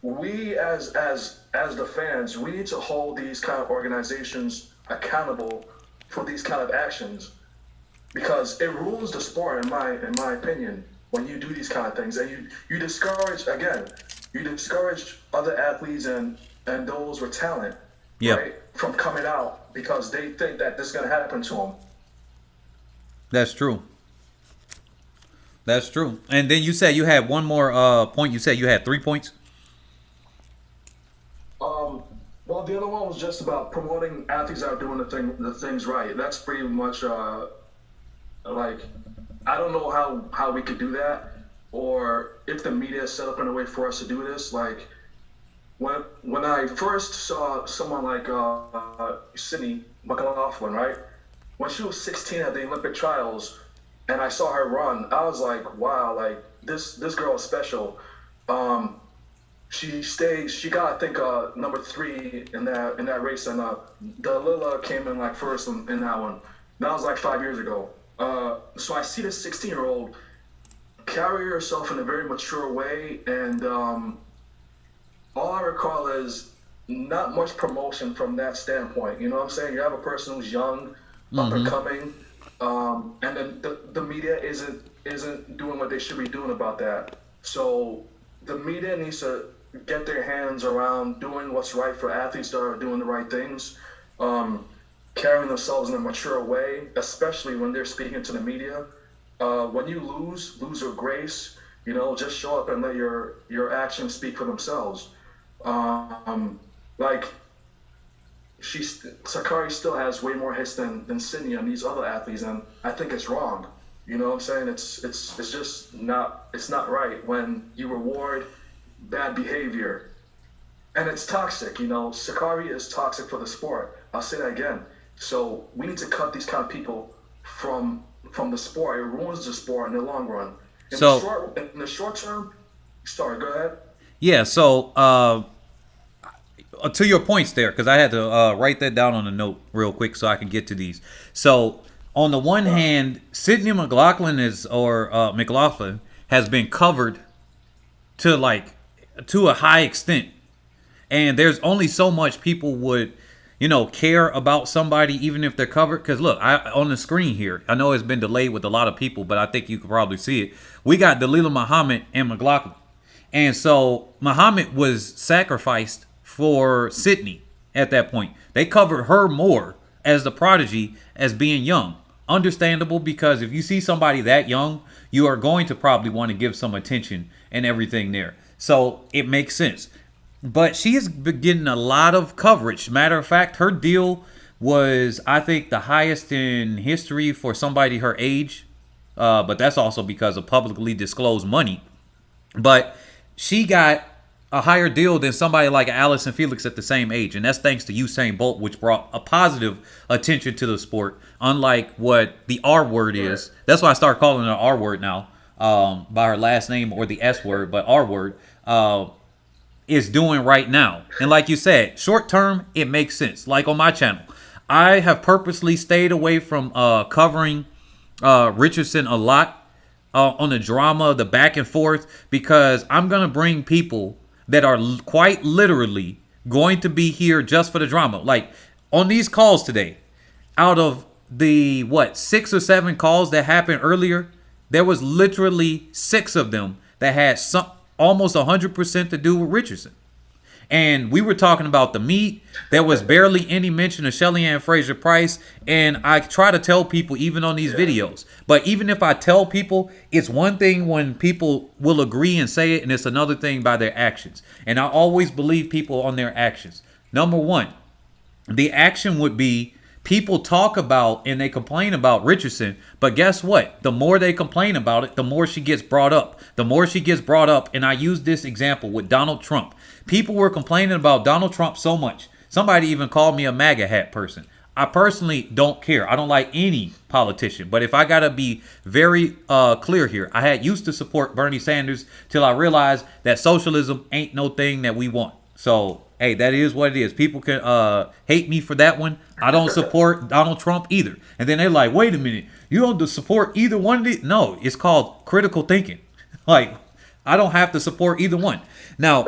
we as the fans, we need to hold these kind of organizations accountable for these kind of actions, because it ruins the sport, in my opinion, when you do these kind of things, and you discourage other athletes and those with talent, right, from coming out because they think that this is gonna happen to them. That's true. That's true. And then you said you had one more point. You said you had 3 points. Well, the other one was just about promoting athletes that are doing the things right. That's pretty much like, I don't know how we could do that, or if the media is set up in a way for us to do this. Like when I first saw someone like Sydney McLaughlin, right? When she was 16 at the Olympic trials, and I saw her run, I was like, wow, like this girl is special. She got, I think, number 3 in that race, and Dalila came in like first in that one. That was like 5 years ago. So I see this 16-year-old carry herself in a very mature way, and all I recall is not much promotion from that standpoint. You know what I'm saying? You have a person who's young, up and coming, and then the media isn't doing what they should be doing about that. So the media needs to get their hands around doing what's right for athletes that are doing the right things, carrying themselves in a mature way, especially when they're speaking to the media. When you lose with grace, you know, just show up and let your actions speak for themselves. Like, Sha'carri still has way more hits than Sydney and these other athletes, and I think it's wrong. You know what I'm saying? It's just not right when you reward bad behavior, and it's toxic. You know, Sha'carri is toxic for the sport. I'll say that again. So we need to cut these kind of people from the sport. It ruins the sport in the long run. In the short term, sorry, go ahead. Yeah. So to your points there, because I had to write that down on a note real quick so I can get to these. So on the one hand, Sydney McLaughlin McLaughlin has been covered to a high extent, and there's only so much people would, you know, care about somebody even if they're covered. Because look, on the screen here, I know it's been delayed with a lot of people, but I think you could probably see it. We got Dalilah Muhammad and McLaughlin, and so Muhammad was sacrificed for Sydney at that point. They covered her more as the prodigy as being young. Understandable, because if you see somebody that young, you are going to probably want to give some attention and everything there. So it makes sense. But she is getting a lot of coverage. Matter of fact, her deal was, I think, the highest in history for somebody her age. But that's also because of publicly disclosed money. But she got a higher deal than somebody like Allison Felix at the same age. And that's thanks to Usain Bolt, which brought a positive attention to the sport, unlike what the R word is. That's why I start calling her R word now, by her last name, or the S word, but R word is doing right now. And like you said, short term, it makes sense. Like on my channel, I have purposely stayed away from covering Richardson a lot on the drama, the back and forth, because I'm going to bring people that are quite literally going to be here just for the drama. Like on these calls today, out of the 6 or 7 calls that happened earlier, there was literally 6 of them that had almost 100% to do with Richardson. And we were talking about the meet. There was barely any mention of Shelly-Ann Fraser-Pryce. And I try to tell people, even on these videos, but even if I tell people, it's one thing when people will agree and say it, and it's another thing by their actions. And I always believe people on their actions. Number one, the action would be people talk about and they complain about Richardson, but guess what? The more they complain about it, the more she gets brought up. The more she gets brought up, and I use this example with Donald Trump. People were complaining about Donald Trump so much. Somebody even called me a MAGA hat person. I personally don't care. I don't like any politician. But if I got to be very clear here, I had used to support Bernie Sanders till I realized that socialism ain't no thing that we want. So, hey, that is what it is. People can hate me for that one. I don't support Donald Trump either. And then they're like, wait a minute, you don't support either one of these? No, it's called critical thinking. Like, I don't have to support either one. Now,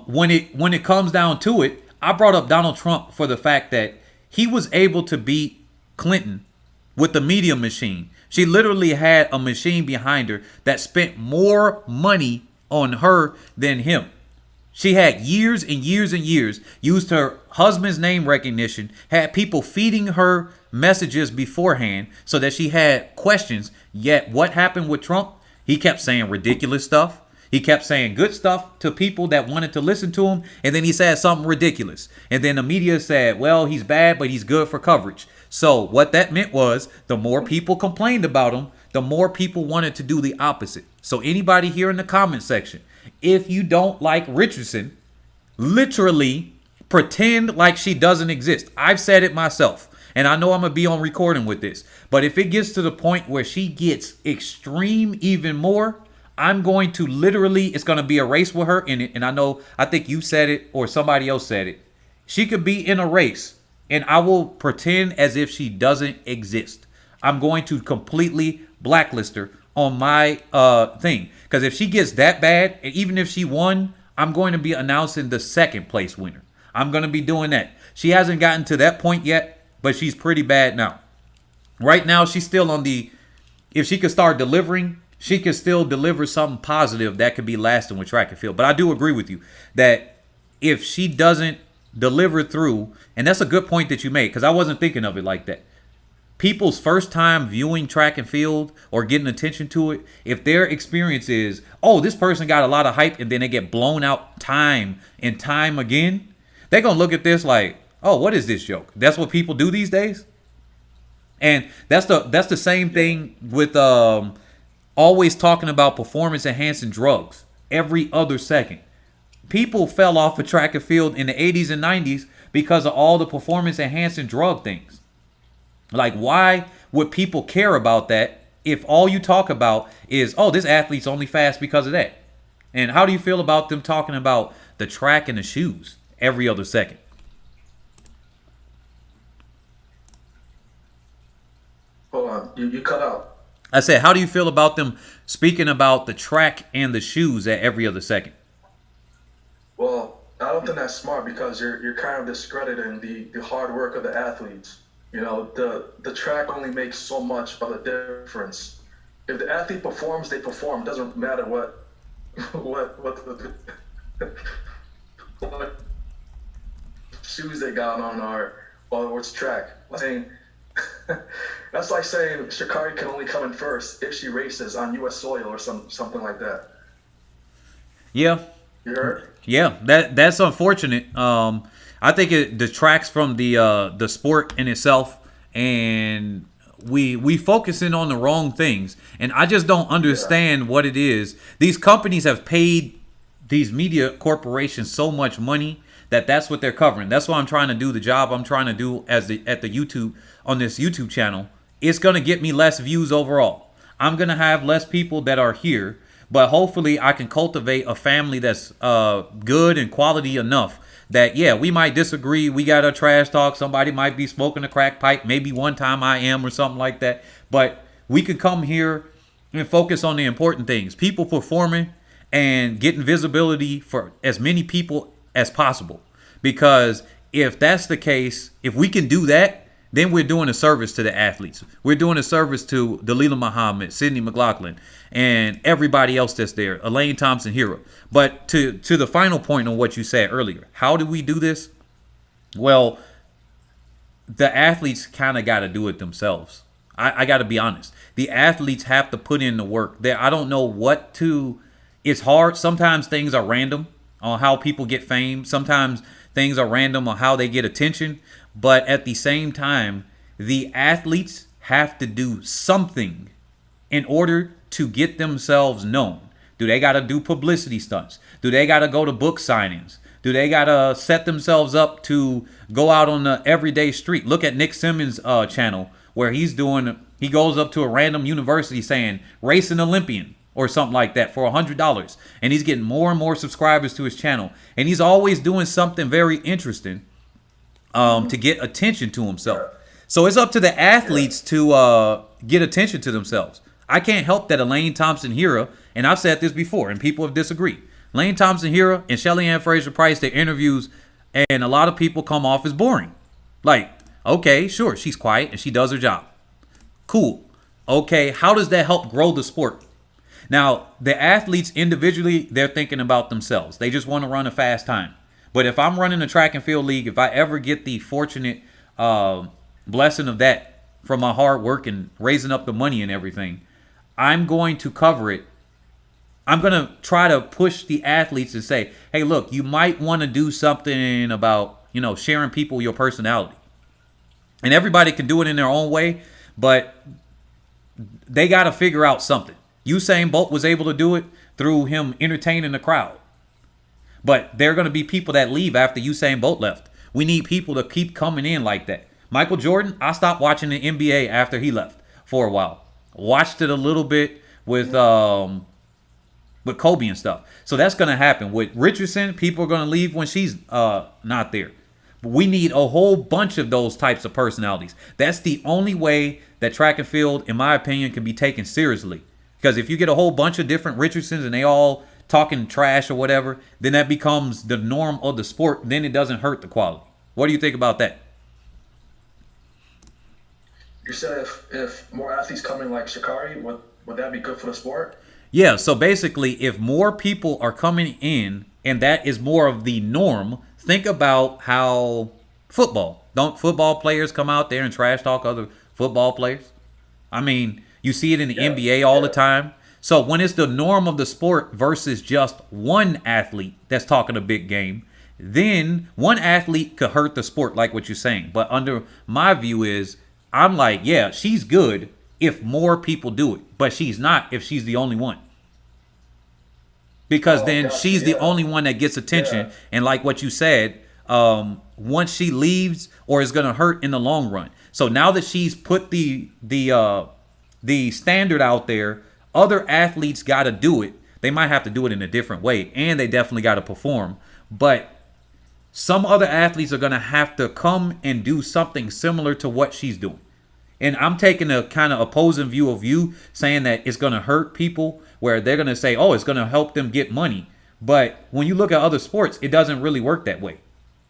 when it comes down to it, I brought up Donald Trump for the fact that he was able to beat Clinton with the media machine. She literally had a machine behind her that spent more money on her than him. She had years and years and years, used her husband's name recognition, had people feeding her messages beforehand so that she had questions. Yet what happened with Trump? He kept saying ridiculous stuff. He kept saying good stuff to people that wanted to listen to him. And then he said something ridiculous. And then the media said, well, he's bad, but he's good for coverage. So what that meant was the more people complained about him, the more people wanted to do the opposite. So anybody here in the comment section, if you don't like Richardson, literally pretend like she doesn't exist. I've said it myself, and I know I'm going to be on recording with this. But if it gets to the point where she gets extreme even more, I'm going to literally, it's going to be a race with her in it. And I think you said it or somebody else said it. She could be in a race and I will pretend as if she doesn't exist. I'm going to completely blacklist her on my thing. Because if she gets that bad, and even if she won, I'm going to be announcing the second place winner. I'm going to be doing that. She hasn't gotten to that point yet, but she's pretty bad now. Right now, she's still on the, if she could start delivering, she could still deliver something positive that could be lasting with track and field. But I do agree with you that if she doesn't deliver through, and that's a good point that you made, because I wasn't thinking of it like that. People's first time viewing track and field or getting attention to it, if their experience is, oh, this person got a lot of hype, and then they get blown out time and time again, they're going to look at this like, oh, what is this joke? That's what people do these days? And that's the same thing with always talking about performance enhancing drugs every other second. People fell off of track and field in the 80s and 90s because of all the performance enhancing drug things. Like, why would people care about that if all you talk about is, oh, this athlete's only fast because of that? And how do you feel about them talking about the track and the shoes every other second? Hold on, you cut out. I said, how do you feel about them speaking about the track and the shoes at every other second? Well, I don't think that's smart because you're kind of discrediting the hard work of the athletes. You know, the track only makes so much of a difference. If the athlete performs, they perform. It doesn't matter what shoes they got on or it's track. That's like saying Sha'carri can only come in first if she races on U.S. soil or something like that. Yeah. You heard? Yeah, that's unfortunate. I think it detracts from the sport in itself, and we focusing on the wrong things. And I just don't understand what it is. These companies have paid these media corporations so much money that's what they're covering. That's why I'm trying to do the job I'm trying to do at the YouTube on this YouTube channel. It's gonna get me less views overall. I'm gonna have less people that are here, but hopefully I can cultivate a family that's good and quality enough that, yeah, we might disagree. We got a trash talk. Somebody might be smoking a crack pipe. Maybe one time I am or something like that. But we could come here and focus on the important things. People performing and getting visibility for as many people as possible. Because if that's the case, if we can do that, then we're doing a service to the athletes. We're doing a service to Dalilah Muhammad, Sydney McLaughlin, and everybody else that's there, Elaine Thompson-Herah. But to the final point on what you said earlier, how do we do this? Well, the athletes kind of got to do it themselves. I got to be honest. The athletes have to put in the work. I don't know what to. It's hard. Sometimes things are random on how people get fame. Sometimes things are random on how they get attention. But at the same time, the athletes have to do something in order to get themselves known. Do they got to do publicity stunts? Do they got to go to book signings? Do they got to set themselves up to go out on the everyday street? Look at Nick Simmons' channel where he goes up to a random university saying, race an Olympian or something like that for $100. And he's getting more and more subscribers to his channel. And he's always doing something very interesting to get attention to himself. So it's up to the athletes to get attention to themselves. I can't help that Elaine Thompson-Herah, and I've said this before, and people have disagreed. Elaine Thompson-Herah and Shelly-Ann Fraser-Pryce, their interviews, and a lot of people come off as boring. Like, Okay, sure, she's quiet and she does her job. Cool. Okay, how does that help grow the sport? Now, the athletes individually, they're thinking about themselves. They just want to run a fast time. But if I'm running a track and field league, if I ever get the fortunate blessing of that from my hard work and raising up the money and everything, I'm going to cover it. I'm going to try to push the athletes and say, hey, look, you might want to do something about, sharing people your personality. And everybody can do it in their own way, but they got to figure out something. Usain Bolt was able to do it through him entertaining the crowd. But there are going to be people that leave after Usain Bolt left. We need people to keep coming in like that. Michael Jordan, I stopped watching the NBA after he left for a while. Watched it a little bit with Kobe and stuff. So that's going to happen. With Richardson, people are going to leave when she's not there. But we need a whole bunch of those types of personalities. That's the only way that track and field, in my opinion, can be taken seriously. Because if you get a whole bunch of different Richardsons and they all talking trash or whatever, then that becomes the norm of the sport. Then it doesn't hurt the quality. What do you think about that? You said if more athletes coming like sha'carri, would that be good for the sport? Yeah, so basically, if more people are coming in and that is more of the norm, think about how don't football players come out there and trash talk other football players? I mean, you see it in the NBA all the time. So when it's the norm of the sport versus just one athlete that's talking a big game, then one athlete could hurt the sport, like what you're saying. But under my view is, I'm like, yeah, she's good if more people do it. But she's not if she's the only one. Because then she's the only one that gets attention. And like what you said, once she leaves, or is going to hurt in the long run. So now that she's put the standard out there, other athletes got to do it. They might have to do it in a different way, and they definitely got to perform. But some other athletes are going to have to come and do something similar to what she's doing. And I'm taking a kind of opposing view of you saying that it's going to hurt people, where they're going to say, oh, it's going to help them get money. But when you look at other sports, it doesn't really work that way.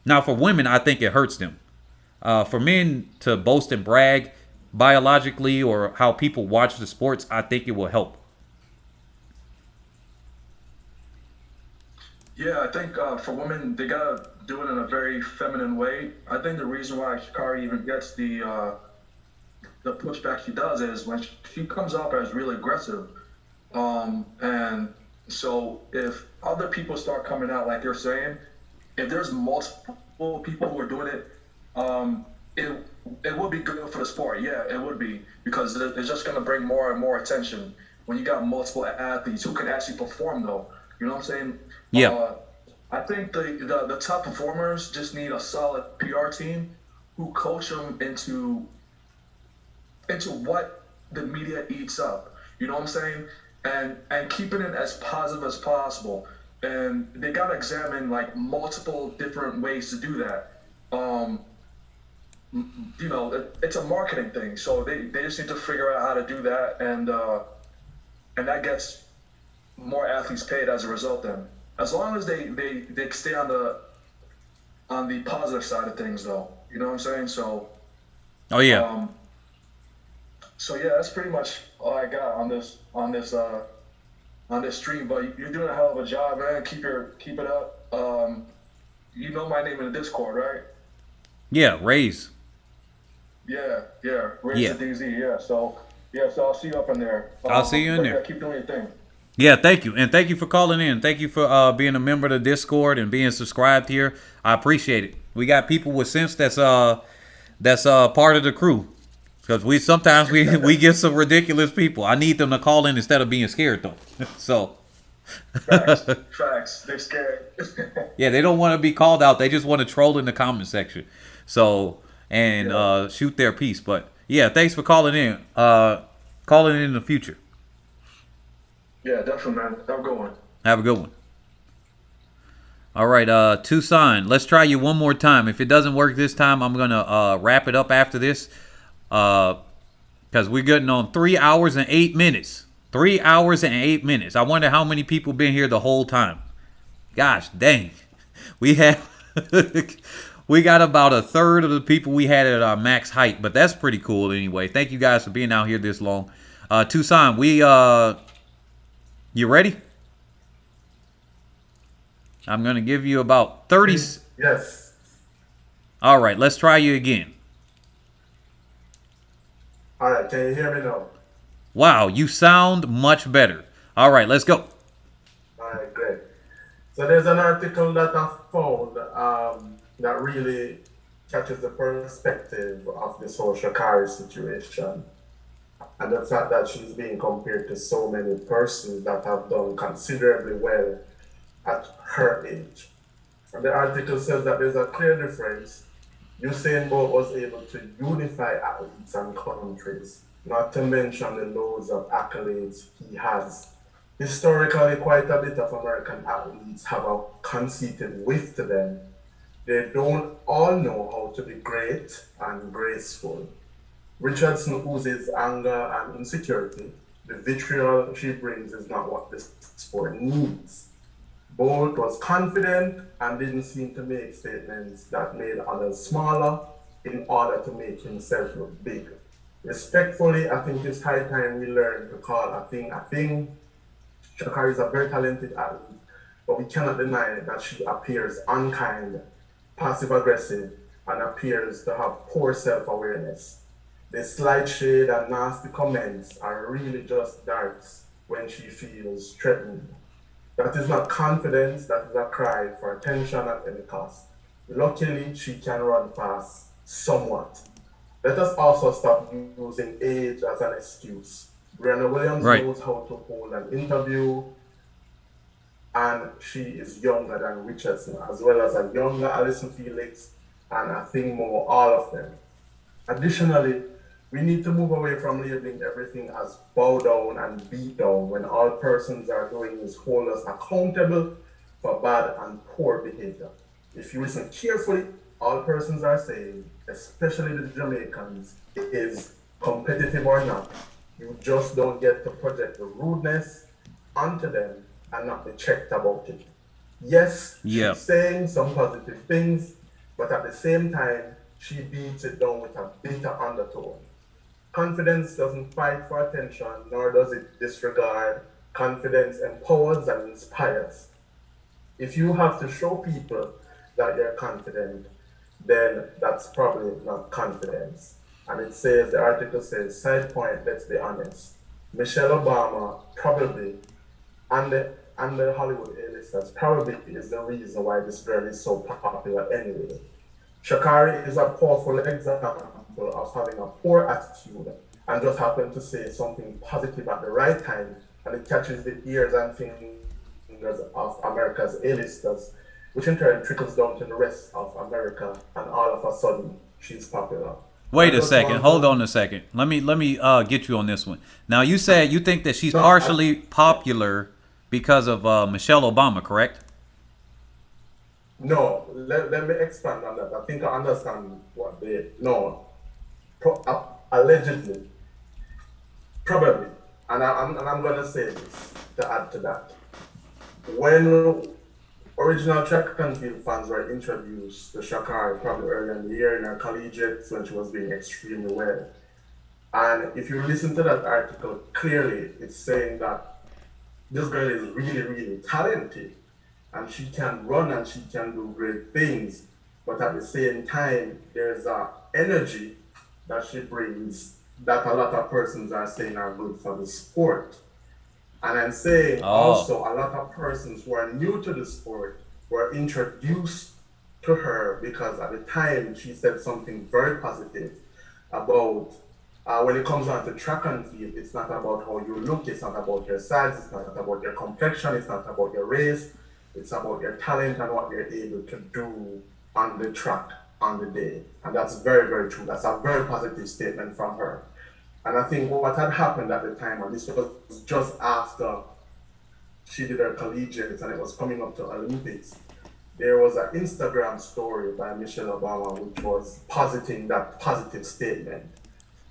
Now, for women, I think it hurts them. For men to boast and brag biologically or how people watch the sports, I think it will help. Yeah, I think for women, they gotta do it in a very feminine way. I think the reason why sha'carri even gets the pushback she does is when she comes up as really aggressive. And so if other people start coming out like you're saying, if there's multiple people who are doing it, it would be good for the sport. Yeah, it would be, because it's just going to bring more and more attention when you got multiple athletes who can actually perform, though. You know what I'm saying? Yeah. I think the top performers just need a solid PR team who coach them into what the media eats up. You know what I'm saying? And keeping it as positive as possible. And they got to examine like multiple different ways to do that. It's a marketing thing, so they just need to figure out how to do that, and that gets more athletes paid as a result. Then, as long as they stay on the positive side of things, though, you know what I'm saying? So, oh yeah. So yeah, that's pretty much all I got on this stream. But you're doing a hell of a job, man. Keep it up. You know my name in the Discord, right? Yeah, Raise. Yeah, Raise the DZ. Yeah, so I'll see you up in there. I'll see you in there. Keep doing your thing. Yeah, thank you. And thank you for calling in. Thank you for being a member of the Discord and being subscribed here. I appreciate it. We got people with sense that's part of the crew. Because we sometimes get some ridiculous people. I need them to call in instead of being scared, though. So Facts. They're scared. yeah, they don't want to be called out. They just want to troll in the comment section. So shoot their piece. But yeah, thanks for calling in. Calling in the future. Yeah, definitely, man. Have a good one. Have a good one. All right, Tucson, let's try you one more time. If it doesn't work this time, I'm going to wrap it up after this. Because we're getting on 3 hours and 8 minutes. 3 hours and 8 minutes. I wonder how many people been here the whole time. Gosh dang. We have We got about a third of the people we had at our max height, but that's pretty cool anyway. Thank you guys for being out here this long. Tucson, you ready? I'm going to give you about 30. Yes. All right, let's try you again. All right, can you hear me now? Wow, you sound much better. All right, let's go. All right, great. So there's an article that I found that really catches the perspective of this whole Sha'carri situation. And the fact that she's being compared to so many persons that have done considerably well at her age. And the article says that there's a clear difference. Usain Bolt was able to unify athletes and countries, not to mention the loads of accolades he has. Historically, quite a bit of American athletes have a conceited whiff to them. They don't all know how to be great and graceful. Richardson oozes anger and insecurity. The vitriol she brings is not what this sport needs. Bolt was confident and didn't seem to make statements that made others smaller in order to make himself look big. Respectfully, I think it's high time we learn to call a thing a thing. Sha'carri is a very talented athlete, but we cannot deny that she appears unkind, passive-aggressive, and appears to have poor self-awareness. The slight shade and nasty comments are really just darts when she feels threatened. That is not confidence, that is a cry for attention at any cost. Luckily, she can run fast somewhat. Let us also stop using age as an excuse. Brianna Williams knows how to hold an interview, and she is younger than Richardson, as well as a younger Allyson Felix, and I think more, all of them. Additionally, we need to move away from labeling everything as bow down and beat down when all persons are doing is hold us accountable for bad and poor behavior. If you listen carefully, all persons are saying, especially the Jamaicans, is competitive or not. You just don't get to project the rudeness onto them and not be checked about it. Yes, she's saying some positive things, but at the same time, she beats it down with a bitter undertone. Confidence doesn't fight for attention, nor does it disregard. Confidence empowers and inspires. If you have to show people that you're confident, then that's probably not confidence. And it says, the article says, side point, let's be honest. Michelle Obama probably, and the Hollywood A-listers probably is the reason why this girl is so popular anyway. Sha'carri is a powerful example of having a poor attitude and just happen to say something positive at the right time, and it catches the ears and fingers of America's A-listers, which in turn trickles down to the rest of America, and all of a sudden she's popular. Wait a second. Hold on a second. Let me get you on this one. Now, you said you think that she's partially popular because of Michelle Obama, correct? No, let me expand on that. I think I understand what they... No. Allegedly. Probably. And I'm going to say this to add to that. When original track and field fans were introduced to Sha'carri probably earlier in the year in her collegiate when she was doing extremely well. And if you listen to that article clearly, it's saying that this girl is really, really talented. And she can run and she can do great things. But at the same time, there's a energy that she brings that a lot of persons are saying are good for the sport. And I'm saying also a lot of persons who are new to the sport were introduced to her because at the time she said something very positive about when it comes down to track and field, it's not about how you look, it's not about your size, it's not about your complexion, it's not about your race, it's about your talent and what you're able to do on the track on the day. And that's very, very true. That's a very positive statement from her. And I think what had happened at the time, and this was just after she did her collegiate and it was coming up to Olympics, there was an Instagram story by Michelle Obama which was positing that positive statement.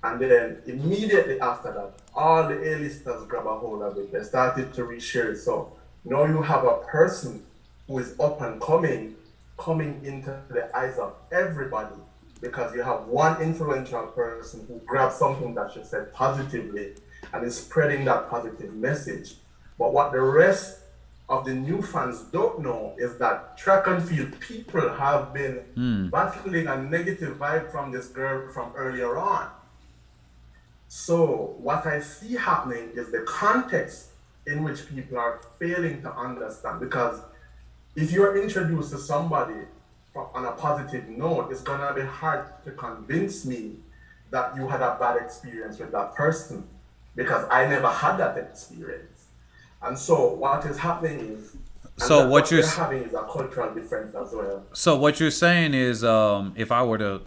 And then immediately after that, all the A-listers grab a hold of it. They started to reshare it. So now you have a person who is up and coming coming into the eyes of everybody because you have one influential person who grabs something that she said positively and is spreading that positive message. But what the rest of the new fans don't know is that track and field people have been battling a negative vibe from this girl from earlier on. So what I see happening is the context in which people are failing to understand, because if you're introduced to somebody on a positive note, it's gonna be hard to convince me that you had a bad experience with that person, because I never had that experience. And so what is happening is, so what you're having is a cultural difference as well. So what you're saying is, if I were to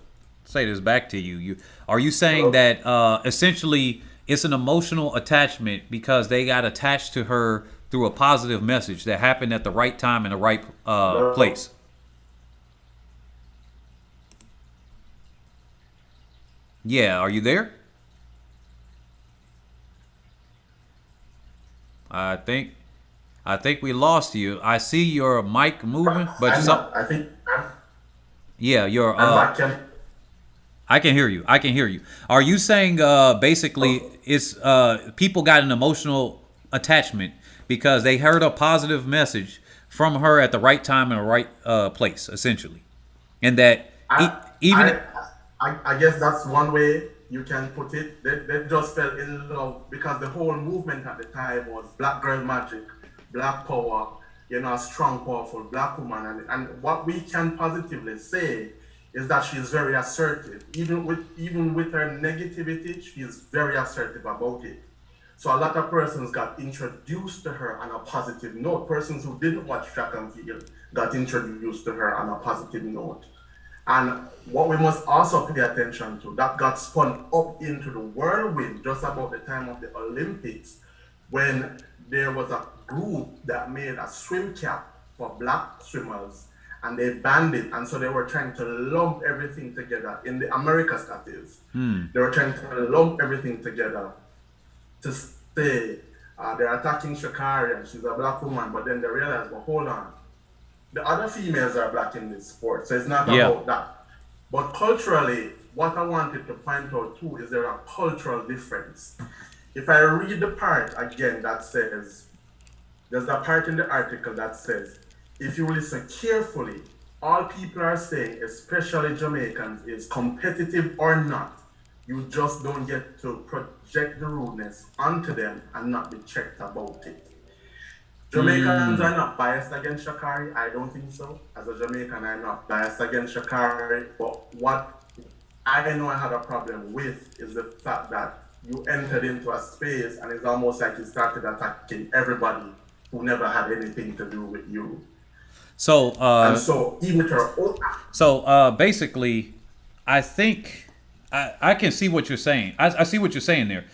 say this back to you, are you saying that essentially it's an emotional attachment because they got attached to her through a positive message that happened at the right time in the right place? Yeah, are you there? I think we lost you. I see your mic moving, but yeah, your I can hear you. Are you saying basically it's people got an emotional attachment because they heard a positive message from her at the right time in the right place, essentially, and that I guess that's one way you can put it. They just fell in love because the whole movement at the time was Black Girl Magic, Black Power, a strong, powerful Black woman. And what we can positively say is that she is very assertive. Even with her negativity, she is very assertive about it. So a lot of persons got introduced to her on a positive note. Persons who didn't watch track and field got introduced to her on a positive note. And what we must also pay attention to, that got spun up into the whirlwind just about the time of the Olympics, when there was a group that made a swim cap for Black swimmers and they banned it. And so they were trying to lump everything together in the Americas, that is. They were trying to lump everything together to say they're attacking sha'carri and she's a Black woman, but then they realized, well, hold on. The other females are Black in this sport, so it's not about that. But culturally, what I wanted to point out too is there a cultural difference. If I read the part again that says, there's a part in the article that says, if you listen carefully, all people are saying, especially Jamaicans, is competitive or not, you just don't get to project the rudeness onto them and not be checked about it. Jamaicans are not biased against sha'carri. I don't think so. As a Jamaican, I'm not biased against sha'carri. But what I know I had a problem with is the fact that you entered into a space and it's almost like you started attacking everybody who never had anything to do with you. So, and so even with her own. So basically, I think I can see what you're saying. I see what you're saying there.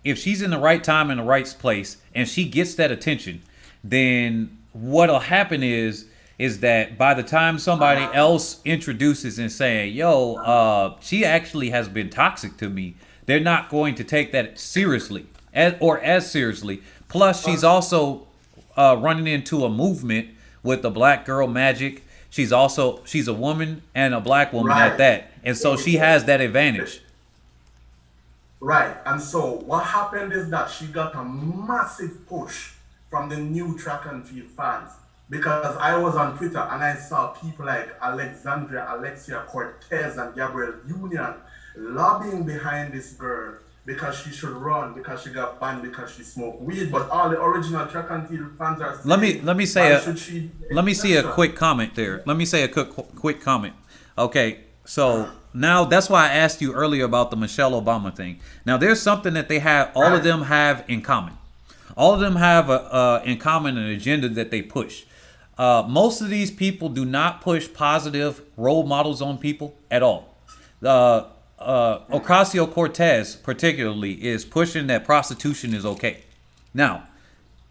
If she's in the right time in the right place and she gets that attention, then what'll happen is that by the time somebody else introduces and saying, yo, she actually has been toxic to me, they're not going to take that seriously as seriously. Plus, she's also running into a movement with the Black Girl Magic. She's a woman and a Black woman at that. And so she has that advantage. Right, and so what happened is that she got a massive push from the new track and field fans, because I was on Twitter and I saw people like Alexia Cortez and Gabrielle Union lobbying behind this girl because she should run, because she got banned because she smoked weed. But all the original track and field fans are saying, let me see a quick comment there. Let me say a quick comment. Okay, so now that's why I asked you earlier about the Michelle Obama thing. Now there's something that they have, all of them have in common. All of them have in common an agenda that they push. Most of these people do not push positive role models on people at all. Ocasio-Cortez particularly is pushing that prostitution is okay. Now,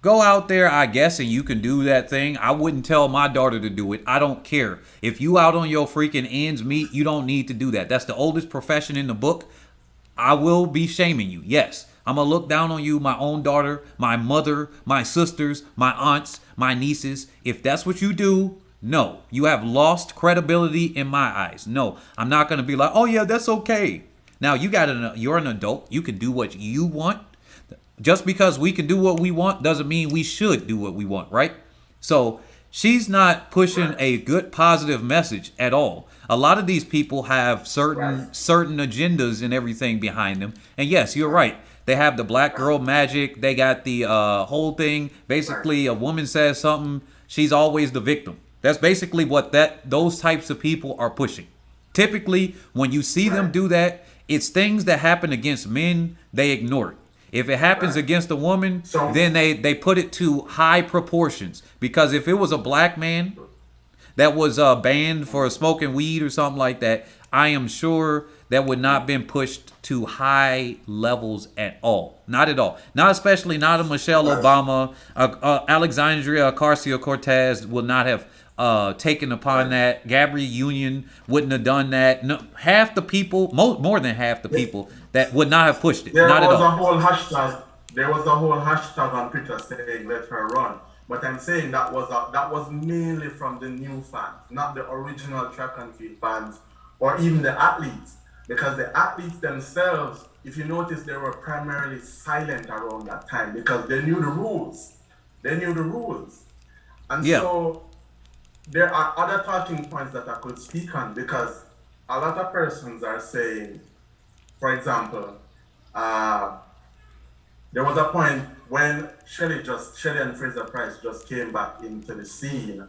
go out there, I guess, and you can do that thing. I wouldn't tell my daughter to do it. I don't care. If you out on your freaking ends meet, you don't need to do that. That's the oldest profession in the book. I will be shaming you. Yes, I'm going to look down on you, my own daughter, my mother, my sisters, my aunts, my nieces. If that's what you do, No, you have lost credibility in my eyes. No, I'm not going to be like, oh yeah, that's okay. Now you're an adult. You can do what you want. Just because we can do what we want doesn't mean we should do what we want, right? So she's not pushing a good positive message at all. A lot of these people have certain agendas and everything behind them. And yes, you're right. They have the black girl magic. They got the whole thing. Basically, a woman says something, she's always the victim. That's basically what those types of people are pushing. Typically, when you see them do that, it's things that happen against men, they ignore it. If it happens against a woman, then they put it to high proportions. Because if it was a black man that was banned for smoking weed or something like that, I am sure that would not been pushed to high levels at all. Not at all. Not especially not a Michelle Obama. Alexandria Ocasio-Cortez would not have taken upon that. Gabrielle Union wouldn't have done that. No, half the people, more than half the people, that would not have pushed it. There not was at all. a whole hashtag. There was a whole hashtag on Twitter saying "Let her run," but I'm saying that was mainly from the new fans, not the original track and field fans, or even the athletes, because the athletes themselves, if you notice, they were primarily silent around that time because they knew the rules. And so there are other talking points that I could speak on, because a lot of persons are saying, for example, there was a point when Shelly-Ann Fraser-Pryce just came back into the scene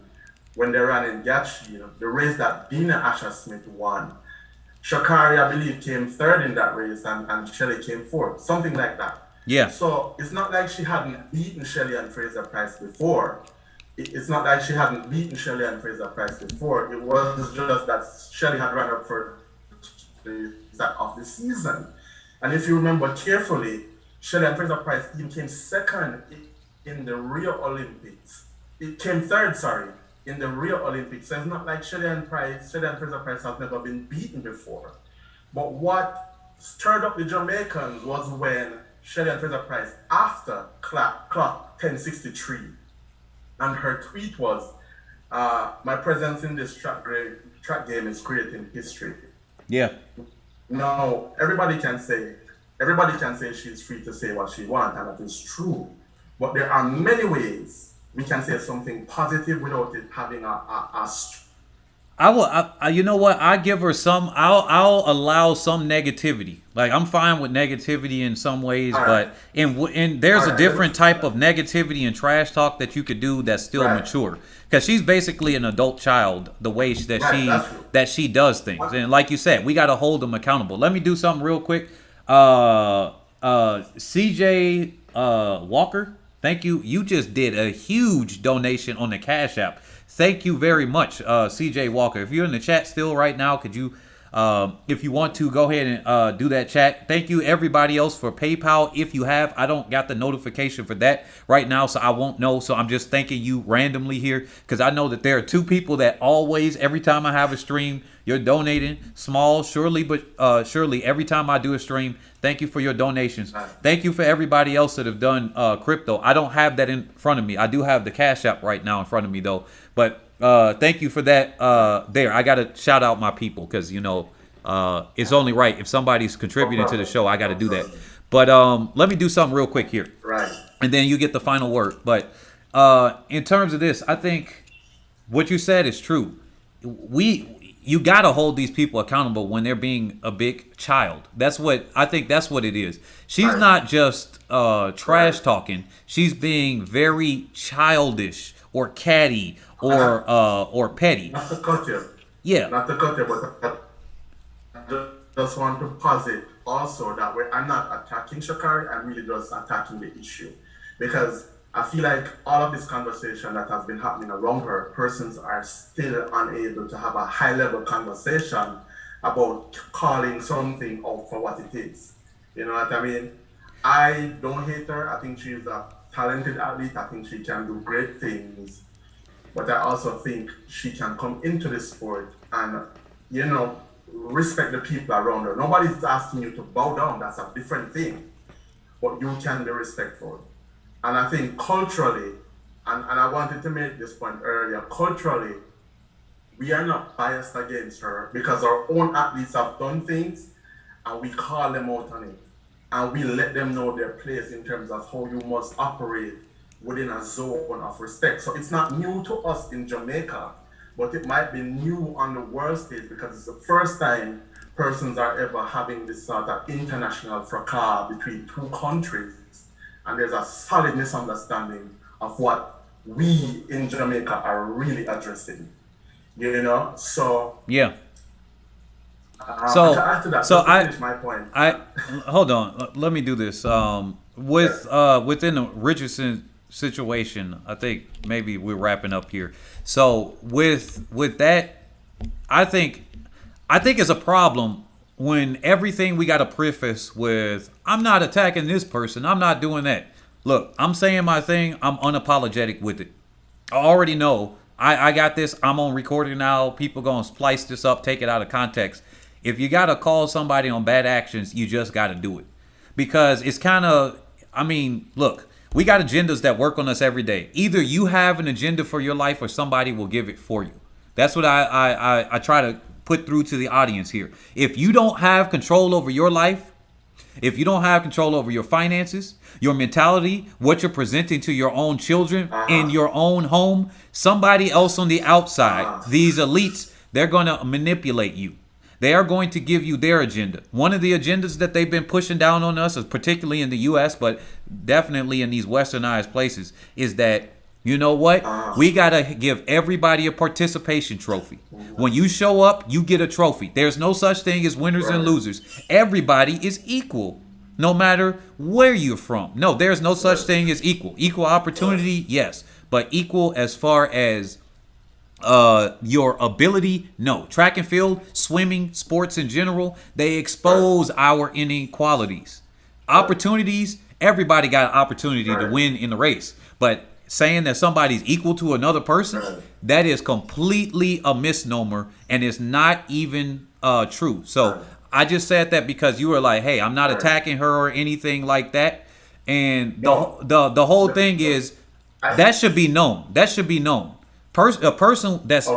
when they ran in Gatchi, the race that ahser-smith won. Sha'carri, I believe, came third in that race, and Shelly came fourth, something like that. Yeah. So it's not like she hadn't beaten Shelly-Ann Fraser-Pryce before. It's not like she hadn't beaten Shelly-Ann Fraser-Pryce before. It was just that Shelly had run up for the start of the season. And if you remember carefully, Shelly-Ann Fraser-Pryce even came second in the Rio Olympics. It came third, in the Rio Olympics. So it's not like Shelly-Ann Fraser-Pryce has never been beaten before. But what stirred up the Jamaicans was when Shelly-Ann Fraser-Pryce, after clock 10:63, and her tweet was, my presence in this track game is creating history. Yeah. Now, everybody can say she's free to say what she wants, and that is true. But there are many ways we can say something positive without it having you know what? I give her some. I'll allow some negativity. Like, I'm fine with negativity in some ways, but there's a different type of negativity and trash talk that you could do that's still mature. Because she's basically an adult child, the way that she does things. And like you said, we got to hold them accountable. Let me do something real quick. CJ Walker, thank you. You just did a huge donation on the Cash App. Thank you very much, CJ Walker. If you're in the chat still right now, could you, if you want to, go ahead and do that chat. Thank you, everybody else, for PayPal. If you have, I don't got the notification for that right now, so I won't know. So I'm just thanking you randomly here, because I know that there are two people that always, every time I have a stream, you're donating small, surely, but surely every time I do a stream. Thank you for your donations. Thank you for everybody else that have done crypto. I don't have that in front of me. I do have the Cash App right now in front of me, though. But thank you for that there. I got to shout out my people because, it's only right. If somebody's contributing to the show, I got to do that. But let me do something real quick here. Right. And then you get the final word. But in terms of this, I think what you said is true. You got to hold these people accountable when they're being a big child. That's what it is. She's not just trash talking. She's being very childish or catty or petty. Not to cut you. Yeah. Not to cut you, but I just want to posit also that I'm not attacking Sha'carri. I'm really just attacking the issue, because I feel like all of this conversation that has been happening around her, persons are still unable to have a high-level conversation about calling something out for what it is. You know what I mean? I don't hate her. I think she's a talented athlete. I think she can do great things. But I also think she can come into the sport and, respect the people around her. Nobody's asking you to bow down. That's a different thing. But you can be respectful. And I think culturally, and I wanted to make this point earlier, culturally, we are not biased against her because our own athletes have done things and we call them out on it. And we let them know their place in terms of how you must operate within a zone of respect. So it's not new to us in Jamaica, but it might be new on the world stage because it's the first time persons are ever having this sort of international fracas between two countries. And there's a solid misunderstanding of what we in Jamaica are really addressing. You know, so yeah. To add to that, so to finish my point. Hold on. Let me do this. Within the Richardson situation, I think maybe we're wrapping up here. So with that, I think it's a problem when everything we got to preface with, I'm not attacking this person, I'm not doing that. Look, I'm saying my thing, I'm unapologetic with it. I already know I got this, I'm on recording now, people gonna splice this up, take it out of context. If you gotta call somebody on bad actions, you just gotta do it. Because it's kind of, I mean, look, we got agendas that work on us every day. Either you have an agenda for your life or somebody will give it for you. That's what I try to put through to the audience here. If you don't have control over your life, if you don't have control over your finances, your mentality, what you're presenting to your own children in your own home, somebody else on the outside, these elites, they're going to manipulate you. They are going to give you their agenda. One of the agendas that they've been pushing down on us, particularly in the U.S., but definitely in these westernized places, is that, you know what? We got to give everybody a participation trophy. When you show up, you get a trophy. There's no such thing as winners and losers. Everybody is equal, no matter where you're from. No, there's no such thing as equal. Equal opportunity, yes. But equal as far as your ability, no. Track and field, swimming, sports in general, they expose our inequalities. Opportunities, everybody got an opportunity to win in the race. But saying that somebody's equal to another person, that is completely a misnomer and it's not even true. So I just said that because you were like, hey, I'm not attacking her or anything like that. And the whole thing is that should be known. That should be known. A person that's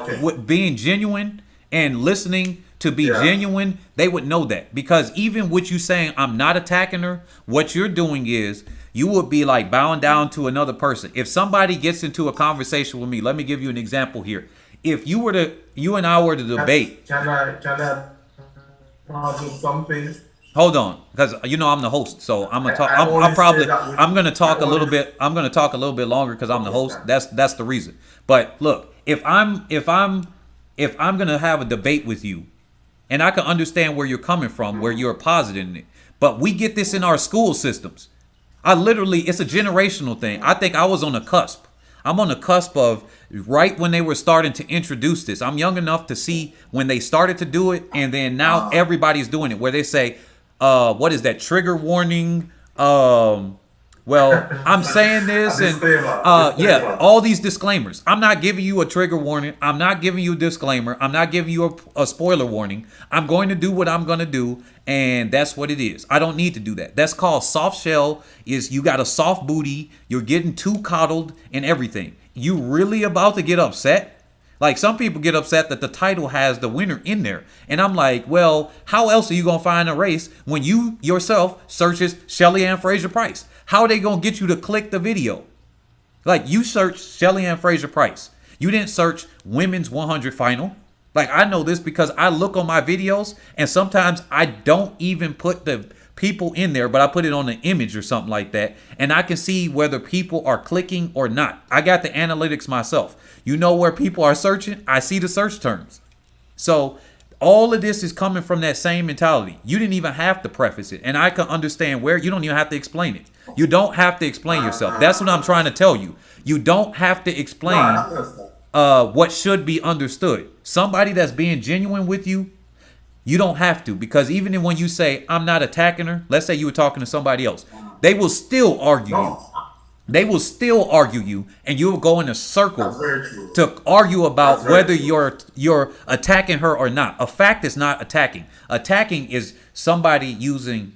being genuine and listening to be genuine, they would know that. Because even with you saying I'm not attacking her, what you're doing is you would be like bowing down to another person. If somebody gets into a conversation with me, let me give you an example here. If you and I were to debate. Can I do something? Hold on, because you know I'm the host, so I'm gonna talk. I'm gonna talk a little bit. I'm gonna talk a little bit longer because I'm the host. That's the reason. But look, if I'm gonna have a debate with you, and I can understand where you're coming from, where you're positive in it, but we get this in our school systems. It's a generational thing. I think I was on the cusp. I'm on the cusp of right when they were starting to introduce this. I'm young enough to see when they started to do it, and then now everybody's doing it, where they say, what is that, trigger warning? Well, I'm saying this, and all these disclaimers. I'm not giving you a trigger warning. I'm not giving you a disclaimer. I'm not giving you a spoiler warning. I'm going to do what I'm going to do, and that's what it is. I don't need to do that. That's called soft shell. Is you got a soft booty. You're getting too coddled and everything. You really about to get upset? Like, some people get upset that the title has the winner in there. And I'm like, well, how else are you going to find a race when you yourself searches Shelly-Ann Fraser-Pryce? How are they going to get you to click the video? Like, you search Shelly-Ann Fraser-Pryce. You didn't search women's 100 final. Like, I know this because I look on my videos and sometimes I don't even put the people in there, but I put it on an image or something like that. And I can see whether people are clicking or not. I got the analytics myself. You know where people are searching? I see the search terms. So all of this is coming from that same mentality. You didn't even have to preface it. And I can understand where you don't even have to explain it. You don't have to explain yourself. That's what I'm trying to tell you. You don't have to explain what should be understood. Somebody that's being genuine with you, you don't have to. Because even when you say, I'm not attacking her, let's say you were talking to somebody else, they will still argue you. They will still argue you, and you will go in a circle to argue about whether you're attacking her or not. A fact is not attacking. Attacking is somebody using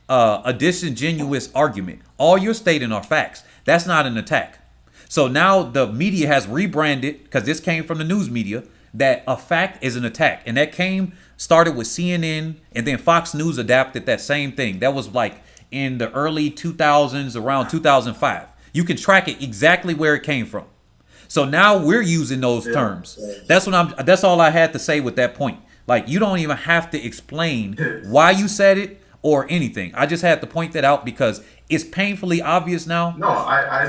a disingenuous argument. All you're stating are facts. That's not an attack. So now the media has rebranded, because this came from the news media. that a fact is an attack. And that started with CNN, and then Fox News adapted that same thing. That was like in the early 2000s, around 2005. You can track it exactly where it came from. So now we're using those terms. That's all I had to say with that point. Like, you don't even have to explain why you said it or anything. I just had to point that out because it's painfully obvious now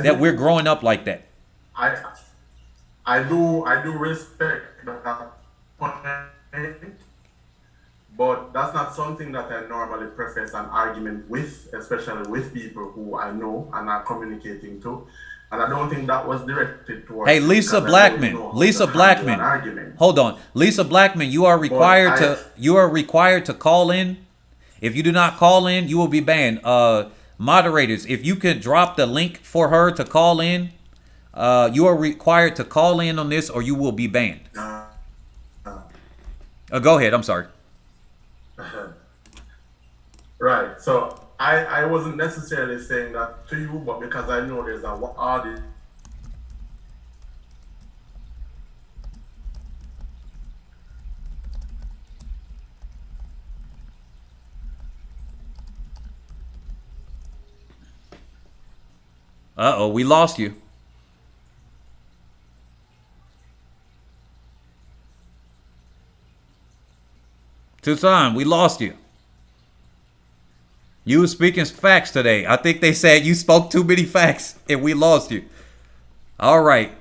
that we're growing up like that. I do respect that point, but that's not something that I normally preface an argument with, especially with people who I know and are communicating to. And I don't think that was directed towards. Hey, Lisa Blackman. Hold on. Lisa Blackman, you are required to call in. If you do not call in, you will be banned. Moderators, if you could drop the link for her to call in, you are required to call in on this or you will be banned. Go ahead. I'm sorry. Right. So I wasn't necessarily saying that to you, but because I know there's an audit. Uh-oh, we lost you. Tucson, we lost you. You were speaking facts today. I think they said you spoke too many facts and we lost you. All right.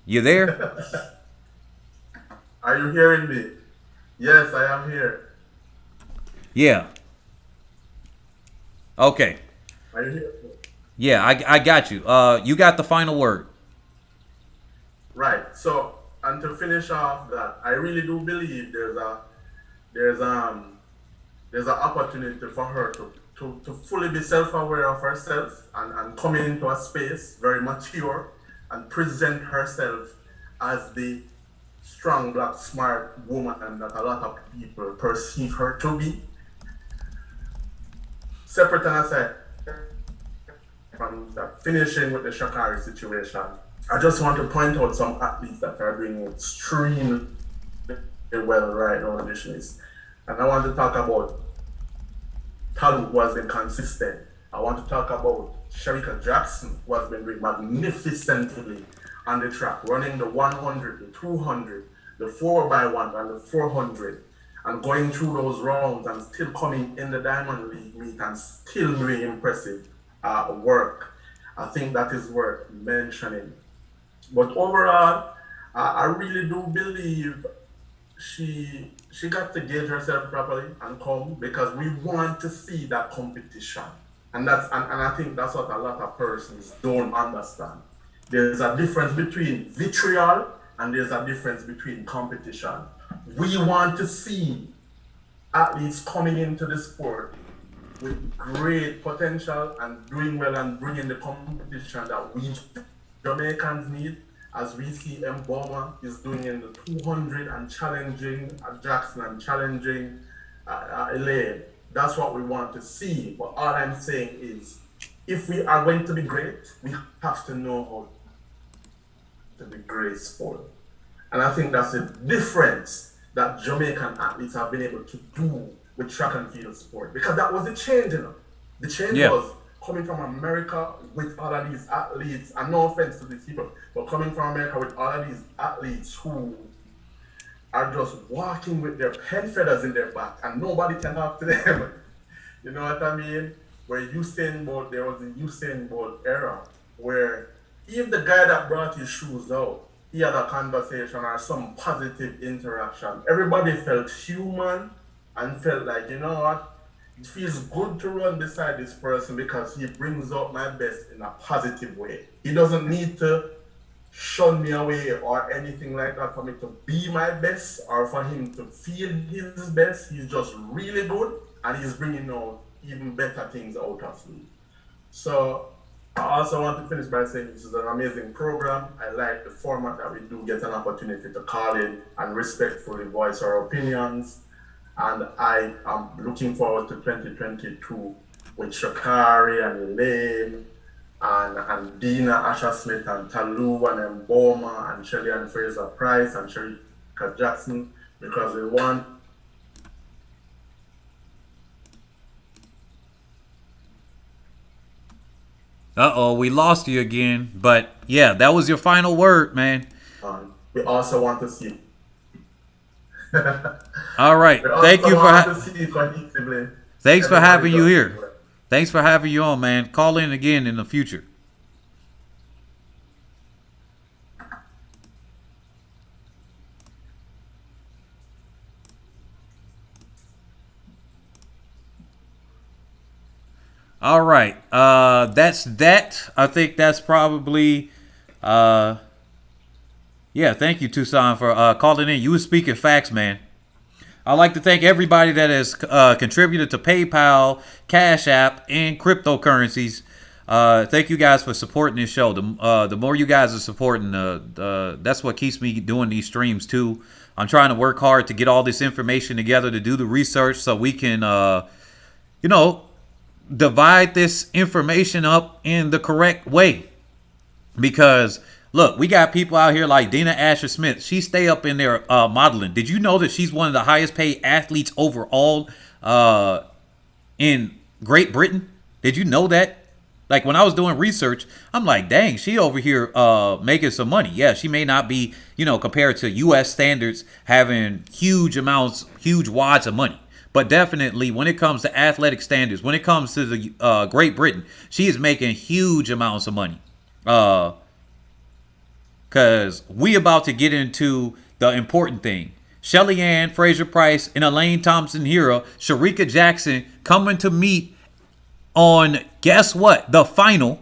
You there? Are you hearing me? Yes, I am here. Yeah. Okay. Are you here? Yeah, I got you. You got the final word. Right. So, and to finish off that, I really do believe there's an opportunity for her to fully be self-aware of herself and come into a space very mature and present herself as the strong, black, smart woman that a lot of people perceive her to be. Separate and aside from finishing with the sha'carri situation, I just want to point out some athletes that are doing extremely well right now in this list. And I want to talk about Talu, who has been consistent. I want to talk about Shericka Jackson, who has been doing magnificently on the track, running the 100, the 200, the 4x1, and the 400, and going through those rounds and still coming in the Diamond League meet and still doing impressive work. I think that is worth mentioning. But overall, I really do believe she got to gauge herself properly and come, because we want to see that competition. And I think that's what a lot of persons don't understand. There's a difference between vitriol and there's a difference between competition. We want to see athletes coming into the sport with great potential and doing well and bringing the competition that we Jamaicans need, as we see Mboma is doing in the 200 and challenging Jackson and challenging Elaine. That's what we want to see. But all I'm saying is, if we are going to be great, we have to know how to be graceful. And I think that's the difference that Jamaican athletes have been able to do with track and field sport. Because that was the change, you know. The change was coming from America with all of these athletes, and no offense to these people, but coming from America with all of these athletes who are just walking with their pen feathers in their back and nobody can talk to them. You know what I mean? Where Usain Bolt, there was a Usain Bolt era where if the guy that brought his shoes out, he had a conversation or some positive interaction, everybody felt human and felt like, you know what? It feels good to run beside this person because he brings out my best in a positive way. He doesn't need to shun me away or anything like that for me to be my best or for him to feel his best. He's just really good and he's bringing out even better things out of me. So I also want to finish by saying this is an amazing program. I like the format that we do get an opportunity to call in and respectfully voice our opinions. And I am looking forward to 2022 with sha'carri and Elaine and Dina Ahser-Smith and Talou and Mboma and Shelly-Ann Fraser-Pryce and Sherika Jackson, because we want Uh-oh, we lost you again. But yeah, that was your final word, man. we also want to see. All right. We also Thank you want for to see cohesively. thanks for having you Everybody here. does it. Thanks for having you on, man. Call in again in the future. All right. That's that. I think that's probably yeah, thank you, Tucson, for calling in. You were speaking facts, man. I'd like to thank everybody that has contributed to PayPal, Cash App, and cryptocurrencies. Thank you guys for supporting this show. The more you guys are supporting, that's what keeps me doing these streams too. I'm trying to work hard to get all this information together to do the research so we can, you know, divide this information up in the correct way. Because look, we got people out here like Dina Ahser-Smith. She stay up in there modeling. Did you know that she's one of the highest paid athletes overall in Great Britain? Did you know that? Like when I was doing research, I'm like, dang, she over here making some money. Yeah, she may not be, you know, compared to U.S. standards, having huge amounts, huge wads of money. But definitely when it comes to athletic standards, when it comes to the Great Britain, she is making huge amounts of money. Because we about to get into the important thing. Shelly-Ann Fraser-Pryce and Elaine Thompson-Herah, Sherika Jackson coming to meet on, guess what? The final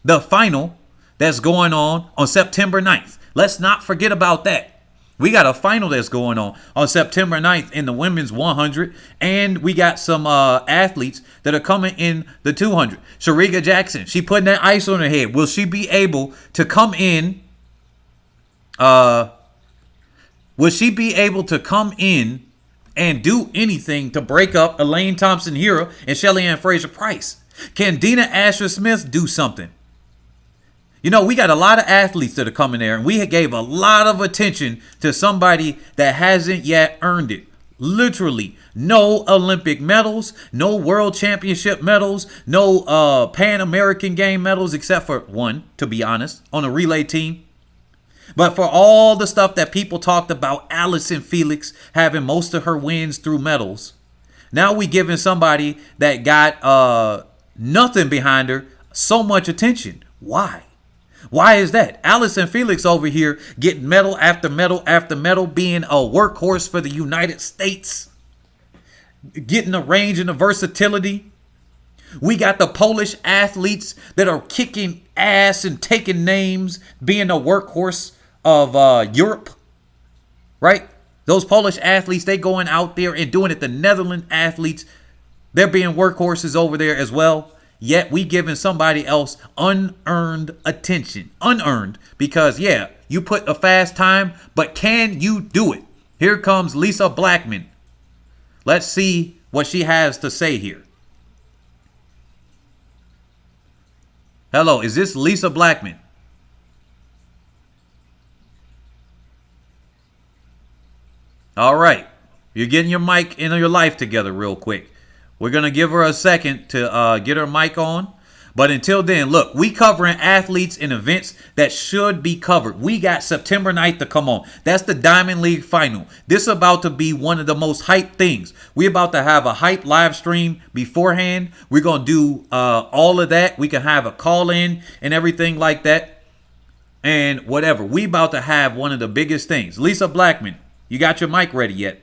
that's going on September 9th. Let's not forget about that. We got a final that's going on September 9th in the women's 100. And we got some athletes that are coming in the 200. Sherika Jackson, she putting that ice on her head. Will she be able to come in? Will she be able to come in and do anything to break up Elaine Thompson-Herah and Shelly-Ann Fraser-Pryce? Can Dina Ahser-Smith do something? You know, we got a lot of athletes that are coming there, and we gave a lot of attention to somebody that hasn't yet earned it. Literally, no Olympic medals, no World Championship medals, no Pan American Game medals, except for one, to be honest, on a relay team. But for all the stuff that people talked about, Allison Felix having most of her wins through medals, now we giving somebody that got nothing behind her so much attention. Why? Why is that? Allison Felix over here getting medal after medal after medal, being a workhorse for the United States, getting the range and the versatility. We got the Polish athletes that are kicking ass and taking names, being a workhorse of Europe, right? Those Polish athletes, they going out there and doing it. The Netherlands athletes, they're being workhorses over there as well. Yet we giving somebody else unearned attention. Unearned because, yeah, you put a fast time, but can you do it? Here comes Lisa Blackman. Let's see what she has to say here. Hello, is this Lisa Blackman? All right. You're getting your mic and your life together real quick. We're going to give her a second to get her mic on. But until then, look, we covering athletes and events that should be covered. We got September 9th to come on. That's the Diamond League final. This is about to be one of the most hyped things. We're about to have a hype live stream beforehand. We're going to do all of that. We can have a call in and everything like that. And whatever. We about to have one of the biggest things. Lisa Blackman, you got your mic ready yet?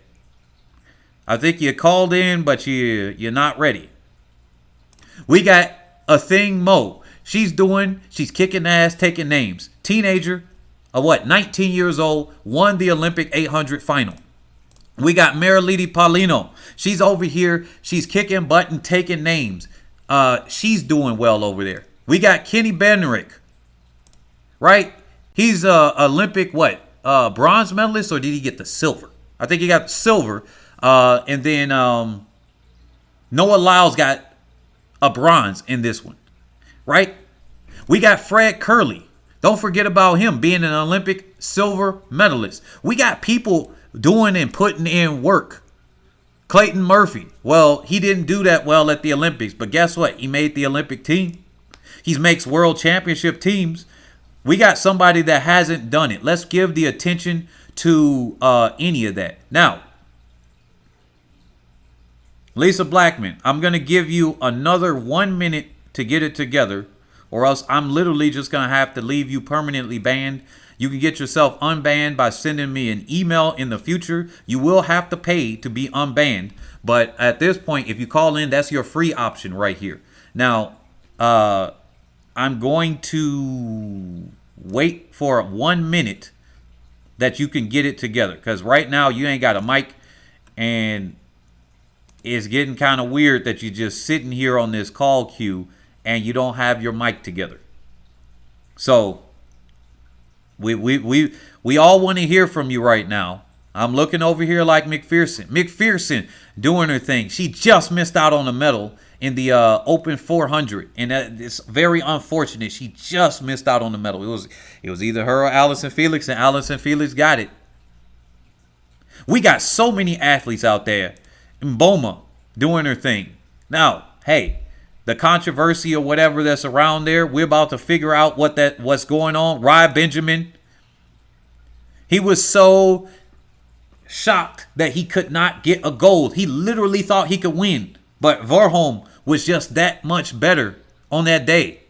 I think you called in, but you're not ready. We got a thing Mo. She's kicking ass, taking names. Teenager, 19 years old, won the Olympic 800 final. We got Marilady Paulino. She's over here. She's kicking butt and taking names. She's doing well over there. We got Kenny Bednarek, right? He's a Olympic bronze medalist, or did he get the silver? I think he got the silver. And then Noah Lyles got a bronze in this one. right? We got Fred Curley. Don't forget about him being an Olympic silver medalist. We got people doing and putting in work. Clayton Murphy. Well, he didn't do that well at the Olympics, but guess what? He made the Olympic team. He makes world championship teams. We got somebody that hasn't done it. Let's give the attention to any of that. Now, Lisa Blackman, I'm going to give you another 1 minute to get it together, or else I'm literally just going to have to leave you permanently banned. You can get yourself unbanned by sending me an email in the future. You will have to pay to be unbanned. But at this point, if you call in, that's your free option right here. Now, I'm going to wait for 1 minute that you can get it together. Because right now, you ain't got a mic. And it's getting kind of weird that you're just sitting here on this call queue and you don't have your mic together. So we all want to hear from you right now. I'm looking over here like McPherson. McPherson doing her thing. She just missed out on a medal in the Open 400, and it's very unfortunate. She just missed out on the medal. It was either her or Allison Felix, and Allison Felix got it. We got so many athletes out there. Mboma doing her thing. Now, hey, the controversy or whatever that's around there, we're about to figure out what's going on. Ry Benjamin, he was so shocked that he could not get a gold. He literally thought he could win, but Verholm was just that much better on that day.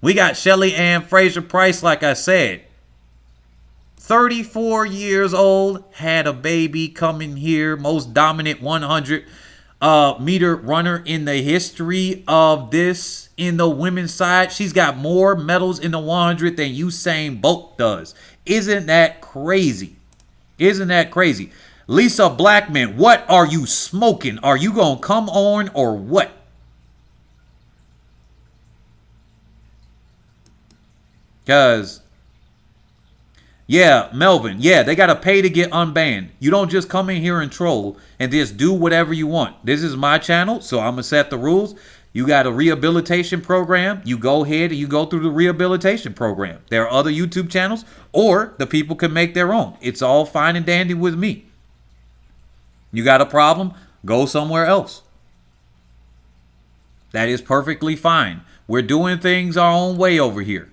We got Shelly-Ann Fraser-Pryce, like I said, 34 years old, had a baby coming here, most dominant 100 meter runner in the history of this in the women's side. She's got more medals in the 100 than Usain Bolt does. Isn't that crazy? Isn't that crazy? Lisa Blackman, what are you smoking? Are you going to come on or what? Because, yeah, Melvin, yeah, they got to pay to get unbanned. You don't just come in here and troll and just do whatever you want. This is my channel, so I'm going to set the rules. You got a rehabilitation program. You go ahead and you go through the rehabilitation program. There are other YouTube channels, or the people can make their own. It's all fine and dandy with me. You got a problem? Go somewhere else. That is perfectly fine. We're doing things our own way over here.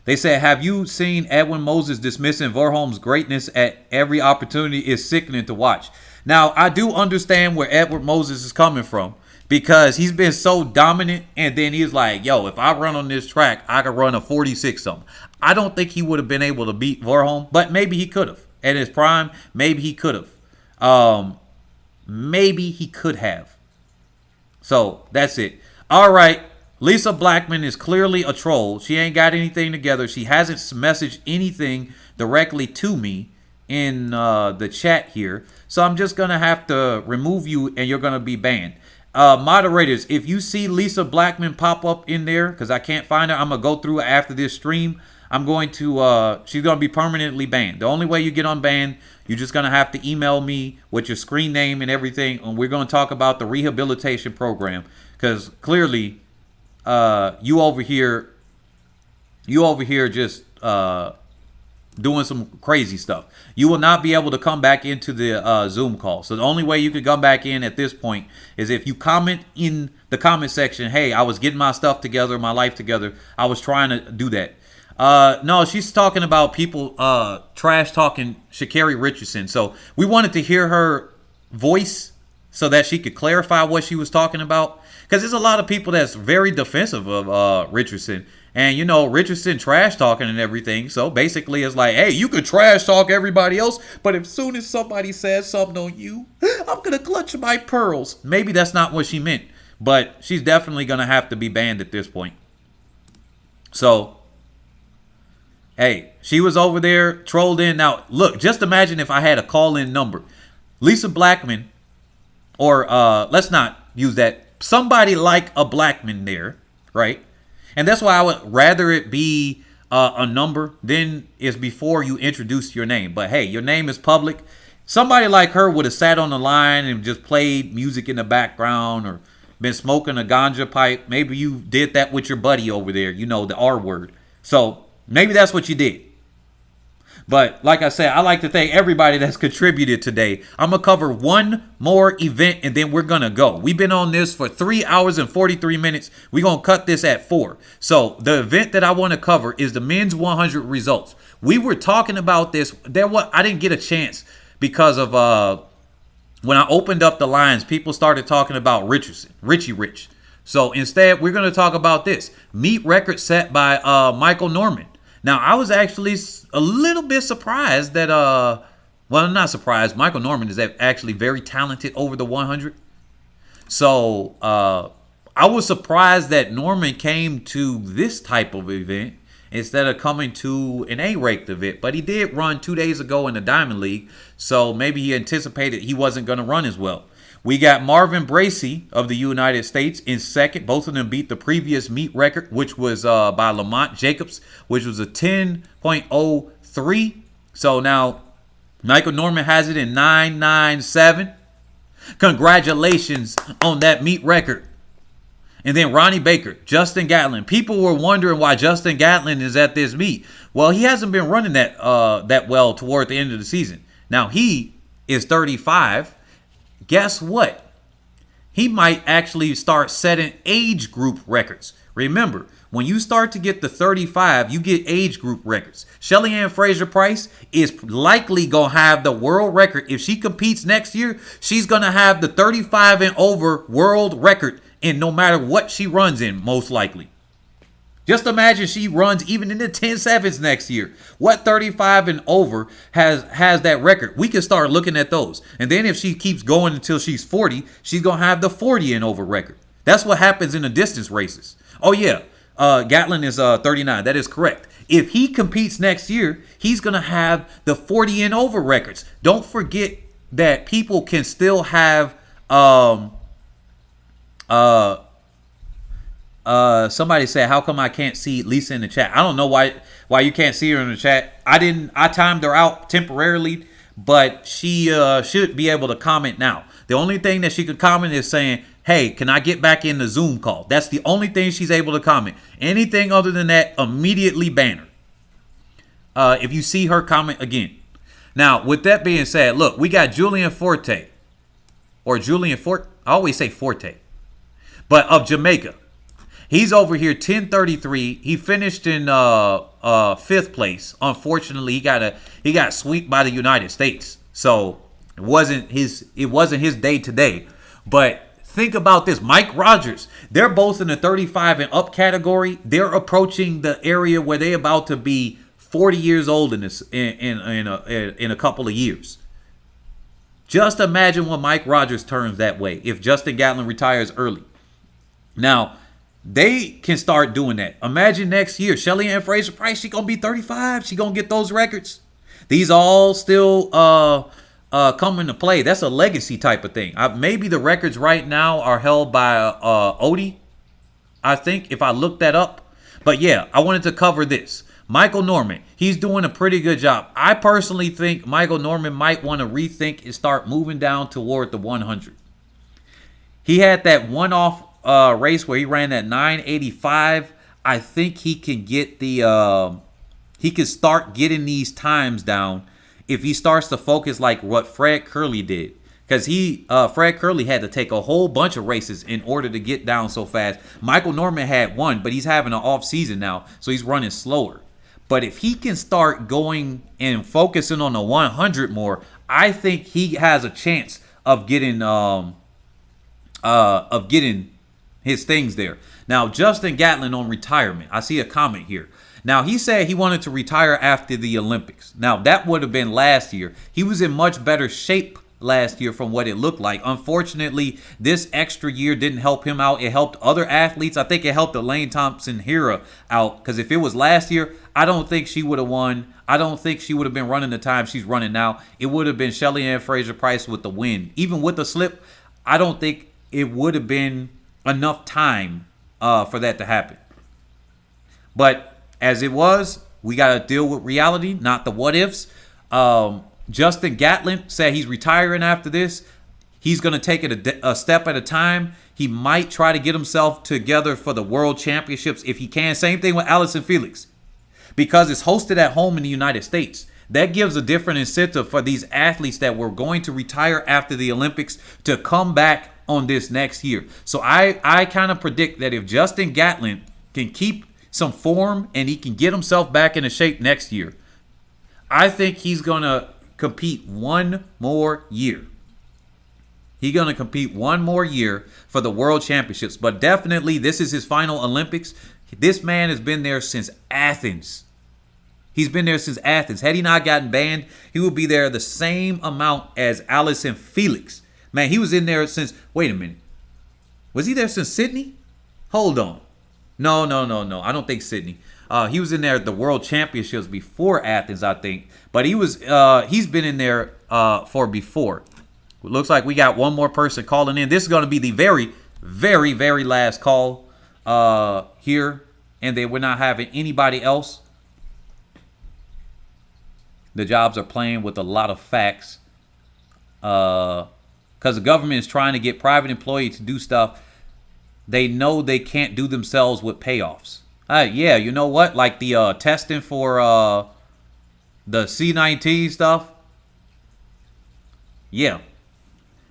They said, have you seen Edwin Moses dismissing Verholm's greatness at every opportunity? Is sickening to watch. Now, I do understand where Edward Moses is coming from, because he's been so dominant, and then he's like, yo, if I run on this track, I could run a 46 something. I don't think he would have been able to beat Verholm, but maybe he could have. At his prime, maybe he could have. Maybe he could have. So, that's it. All right. Lisa Blackman is clearly a troll. She ain't got anything together. She hasn't messaged anything directly to me in the chat here. So I'm just going to have to remove you and you're going to be banned. Moderators, if you see Lisa Blackman pop up in there, because I can't find her, I'm going to go through after this stream. I'm going to, she's going to be permanently banned. The only way you get unbanned, you're just going to have to email me with your screen name and everything. And we're going to talk about the rehabilitation program, because clearly you over here just doing some crazy stuff. You will not be able to come back into the Zoom call. So the only way you could come back in at this point is if you comment in the comment section, hey, I was getting my stuff together, my life together. I was trying to do that. No, she's talking about people trash talking Sha'Carri Richardson. So we wanted to hear her voice so that she could clarify what she was talking about. Because there's a lot of people that's very defensive of Richardson. And, you know, Richardson trash talking and everything. So basically it's like, hey, you could trash talk everybody else, but as soon as somebody says something on you, I'm going to clutch my pearls. Maybe that's not what she meant. But she's definitely going to have to be banned at this point. So, hey, she was over there, trolled in. Now, look, just imagine if I had a call-in number. Lisa Blackman, or let's not use that. Somebody like a Blackman there, right? And that's why I would rather it be a number than is before you introduce your name. But hey, your name is public. Somebody like her would have sat on the line and just played music in the background, or been smoking a ganja pipe. Maybe you did that with your buddy over there, you know, the R word. So maybe that's what you did. But like I said, I like to thank everybody that's contributed today. I'm going to cover one more event and then we're going to go. We've been on this for 3 hours and 43 minutes. We're going to cut this at 4. So the event that I want to cover is the men's 100 results. We were talking about this. I didn't get a chance because of when I opened up the lines, people started talking about Richie Rich. So instead, we're going to talk about this. Meet record set by Michael Norman. Now, I was actually a little bit surprised that, well, I'm not surprised. Michael Norman is actually very talented over the 100. So I was surprised that Norman came to this type of event instead of coming to an A-ranked event. But he did run 2 days ago in the Diamond League, so maybe he anticipated he wasn't going to run as well. We got Marvin Bracey of the United States in second. Both of them beat the previous meet record, which was by Lamont Jacobs, which was a 10.03. So now Michael Norman has it in 9.97. Congratulations on that meet record. And then Ronnie Baker, Justin Gatlin. People were wondering why Justin Gatlin is at this meet. Well, he hasn't been running that well toward the end of the season. Now he is 35. Guess what? He might actually start setting age group records. Remember, when you start to get to 35, you get age group records. Shelly-Ann Fraser-Pryce is likely going to have the world record. If she competes next year, she's going to have the 35 and over world record, and no matter what she runs in, most likely. Just imagine she runs even in the 10-7s next year. What 35 and over has that record? We can start looking at those. And then if she keeps going until she's 40, she's going to have the 40 and over record. That's what happens in the distance races. Oh, yeah. Gatlin is 39. That is correct. If he competes next year, he's going to have the 40 and over records. Don't forget that people can still have somebody said, how come I can't see Lisa in the chat? I don't know why you can't see her in the chat. I timed her out temporarily, but she should be able to comment now. The only thing that she could comment is saying, hey, can I get back in the Zoom call? That's the only thing she's able to comment. Anything other than that, immediately ban her. If you see her comment again. Now, with that being said, look, we got Julian Forte. Or Julian Forte. I always say Forte. But of Jamaica. He's over here 10:33. He finished in 5th place. Unfortunately, he got swept by the United States. So it wasn't his day today. But think about this. Mike Rogers, they're both in the 35 and up category. They're approaching the area where they're about to be 40 years old in a couple of years. Just imagine when Mike Rogers turns that way if Justin Gatlin retires early. Now, they can start doing that. Imagine next year, Shelly-Ann Fraser-Pryce, she's going to be 35. She's going to get those records. These all still come into play. That's a legacy type of thing. Maybe the records right now are held by Odie, I think, if I look that up. But yeah, I wanted to cover this. Michael Norman, he's doing a pretty good job. I personally think Michael Norman might want to rethink and start moving down toward the 100. He had that one-off race where he ran at 985. I think he can get he can start getting these times down if he starts to focus like what Fred Curley did. Because Fred Curley had to take a whole bunch of races in order to get down so fast. Michael Norman had one, but he's having an off season now, so he's running slower. But if he can start going and focusing on the 100 more, I think he has a chance of getting his things there. Now, Justin Gatlin on retirement. I see a comment here. Now, he said he wanted to retire after the Olympics. Now, that would have been last year. He was in much better shape last year from what it looked like. Unfortunately, this extra year didn't help him out. It helped other athletes. I think it helped Elaine Thompson-Herah out, because if it was last year, I don't think she would have won. I don't think she would have been running the time she's running now. It would have been Shelly-Ann Fraser-Pryce with the win. Even with the slip, I don't think it would have been enough time for that to happen. But as it was, we got to deal with reality, not the what ifs. Justin Gatlin said he's retiring after this. He's going to take it a step at a time. He might try to get himself together for the World Championships if he can. Same thing with Allison Felix. Because it's hosted at home in the United States. That gives a different incentive for these athletes that were going to retire after the Olympics to come back on this next year. So I kind of predict that if Justin Gatlin can keep some form and he can get himself back into shape next year, I think he's going to compete one more year. He's going to compete one more year for the World Championships. But definitely, this is his final Olympics. This man has been there since Athens. He's been there since Athens. Had he not gotten banned, he would be there the same amount as Allison Felix. Man, he was in there since, wait a minute. Was he there since Sydney? Hold on. No. I don't think Sydney. He was in there at the World Championships before Athens, I think. But he's been in there for before. It looks like we got one more person calling in. This is going to be the very, very, very last call here. And then we're not having anybody else. The jobs are playing with a lot of facts. Because the government is trying to get private employees to do stuff they know they can't do themselves with payoffs. Yeah, you know what? Like the testing for the C-19 stuff. Yeah.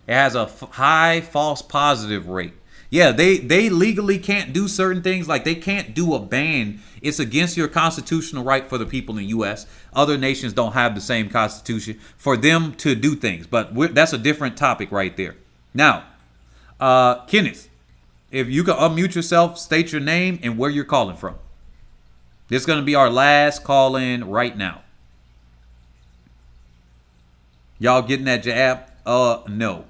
It has a high false positive rate. Yeah, they legally can't do certain things. Like they can't do a ban. It's against your constitutional right for the people in the U.S. Other nations don't have the same constitution for them to do things. But that's a different topic right there. Now, Kenneth, if you can unmute yourself, state your name and where you're calling from. This is going to be our last call in right now. Y'all getting that jab? No.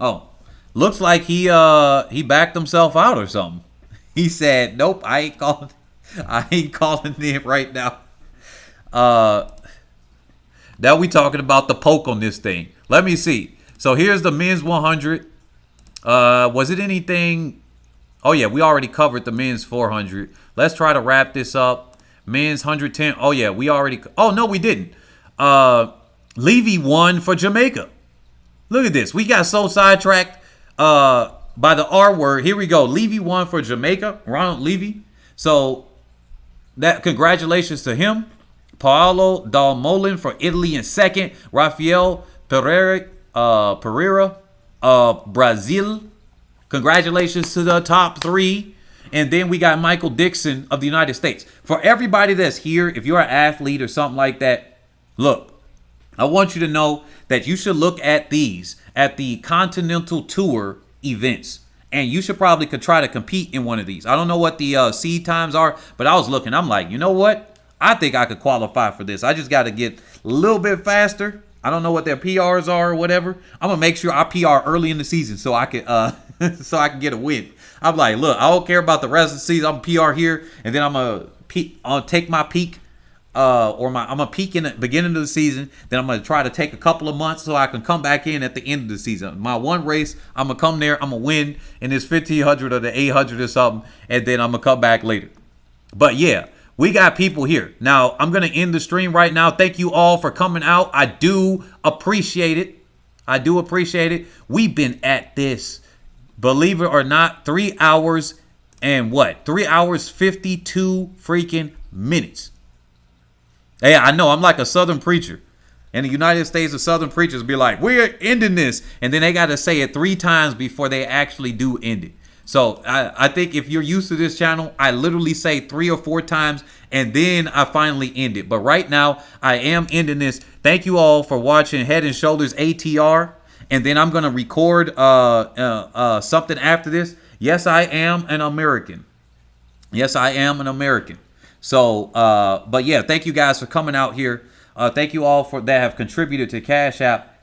Oh, looks like he backed himself out or something. He said, "Nope, I ain't calling in right now." Now we talking about the poke on this thing. Let me see. So here's the men's 100. Was it anything? Oh yeah, we already covered the men's 400. Let's try to wrap this up. Men's 110. Oh yeah, we already. Oh no, we didn't. Levy won for Jamaica. Look at this. We got so sidetracked by the R word. Here we go. Levy won for Jamaica. Ronald Levy. So that congratulations to him. Paolo Dalmolin for Italy in second. Rafael Pereira of Brazil. Congratulations to the top three. And then we got Michael Dixon of the United States. For everybody that's here, if you're an athlete or something like that, look, I want you to know that you should look at these at the Continental Tour events. And you should probably try to compete in one of these. I don't know what the seed times are, but I was looking. I'm like, you know what? I think I could qualify for this. I just got to get a little bit faster. I don't know what their PRs are or whatever. I'm going to make sure I PR early in the season so I can so I can get a win. I'm like, look, I don't care about the rest of the season. I'm PR here, and then I'm going to take my peak. I'm gonna peak in the beginning of the season. Then I'm gonna try to take a couple of months so I can come back in at the end of the season. My one race, I'm gonna come there. I'm gonna win in this 1500 or the 800 or something, and then I'm gonna come back later. But yeah, we got people here. Now I'm gonna end the stream right now. Thank you all for coming out. I do appreciate it. We've been at this, believe it or not, 3 hours and what? 3 hours 52 freaking minutes. Hey, I know I'm like a Southern preacher. In the United States, the Southern preachers be like, we're ending this. And then they got to say it 3 times before they actually do end it. So I think if you're used to this channel, I literally say 3 or 4 times and then I finally end it. But right now, I am ending this. Thank you all for watching Head and Shoulders ATR. And then I'm going to record something after this. Yes, I am an American. So, but yeah, thank you guys for coming out here. Thank you all that have contributed to Cash App,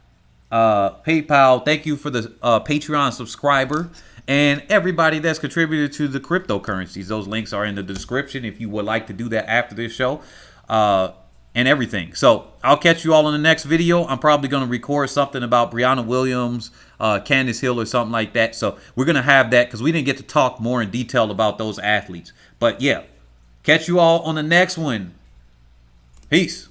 PayPal. Thank you for the Patreon subscriber and everybody that's contributed to the cryptocurrencies. Those links are in the description if you would like to do that after this show and everything. So I'll catch you all in the next video. I'm probably going to record something about Brianna Williams, Candace Hill or something like that. So we're going to have that because we didn't get to talk more in detail about those athletes. But yeah. Catch you all on the next one. Peace.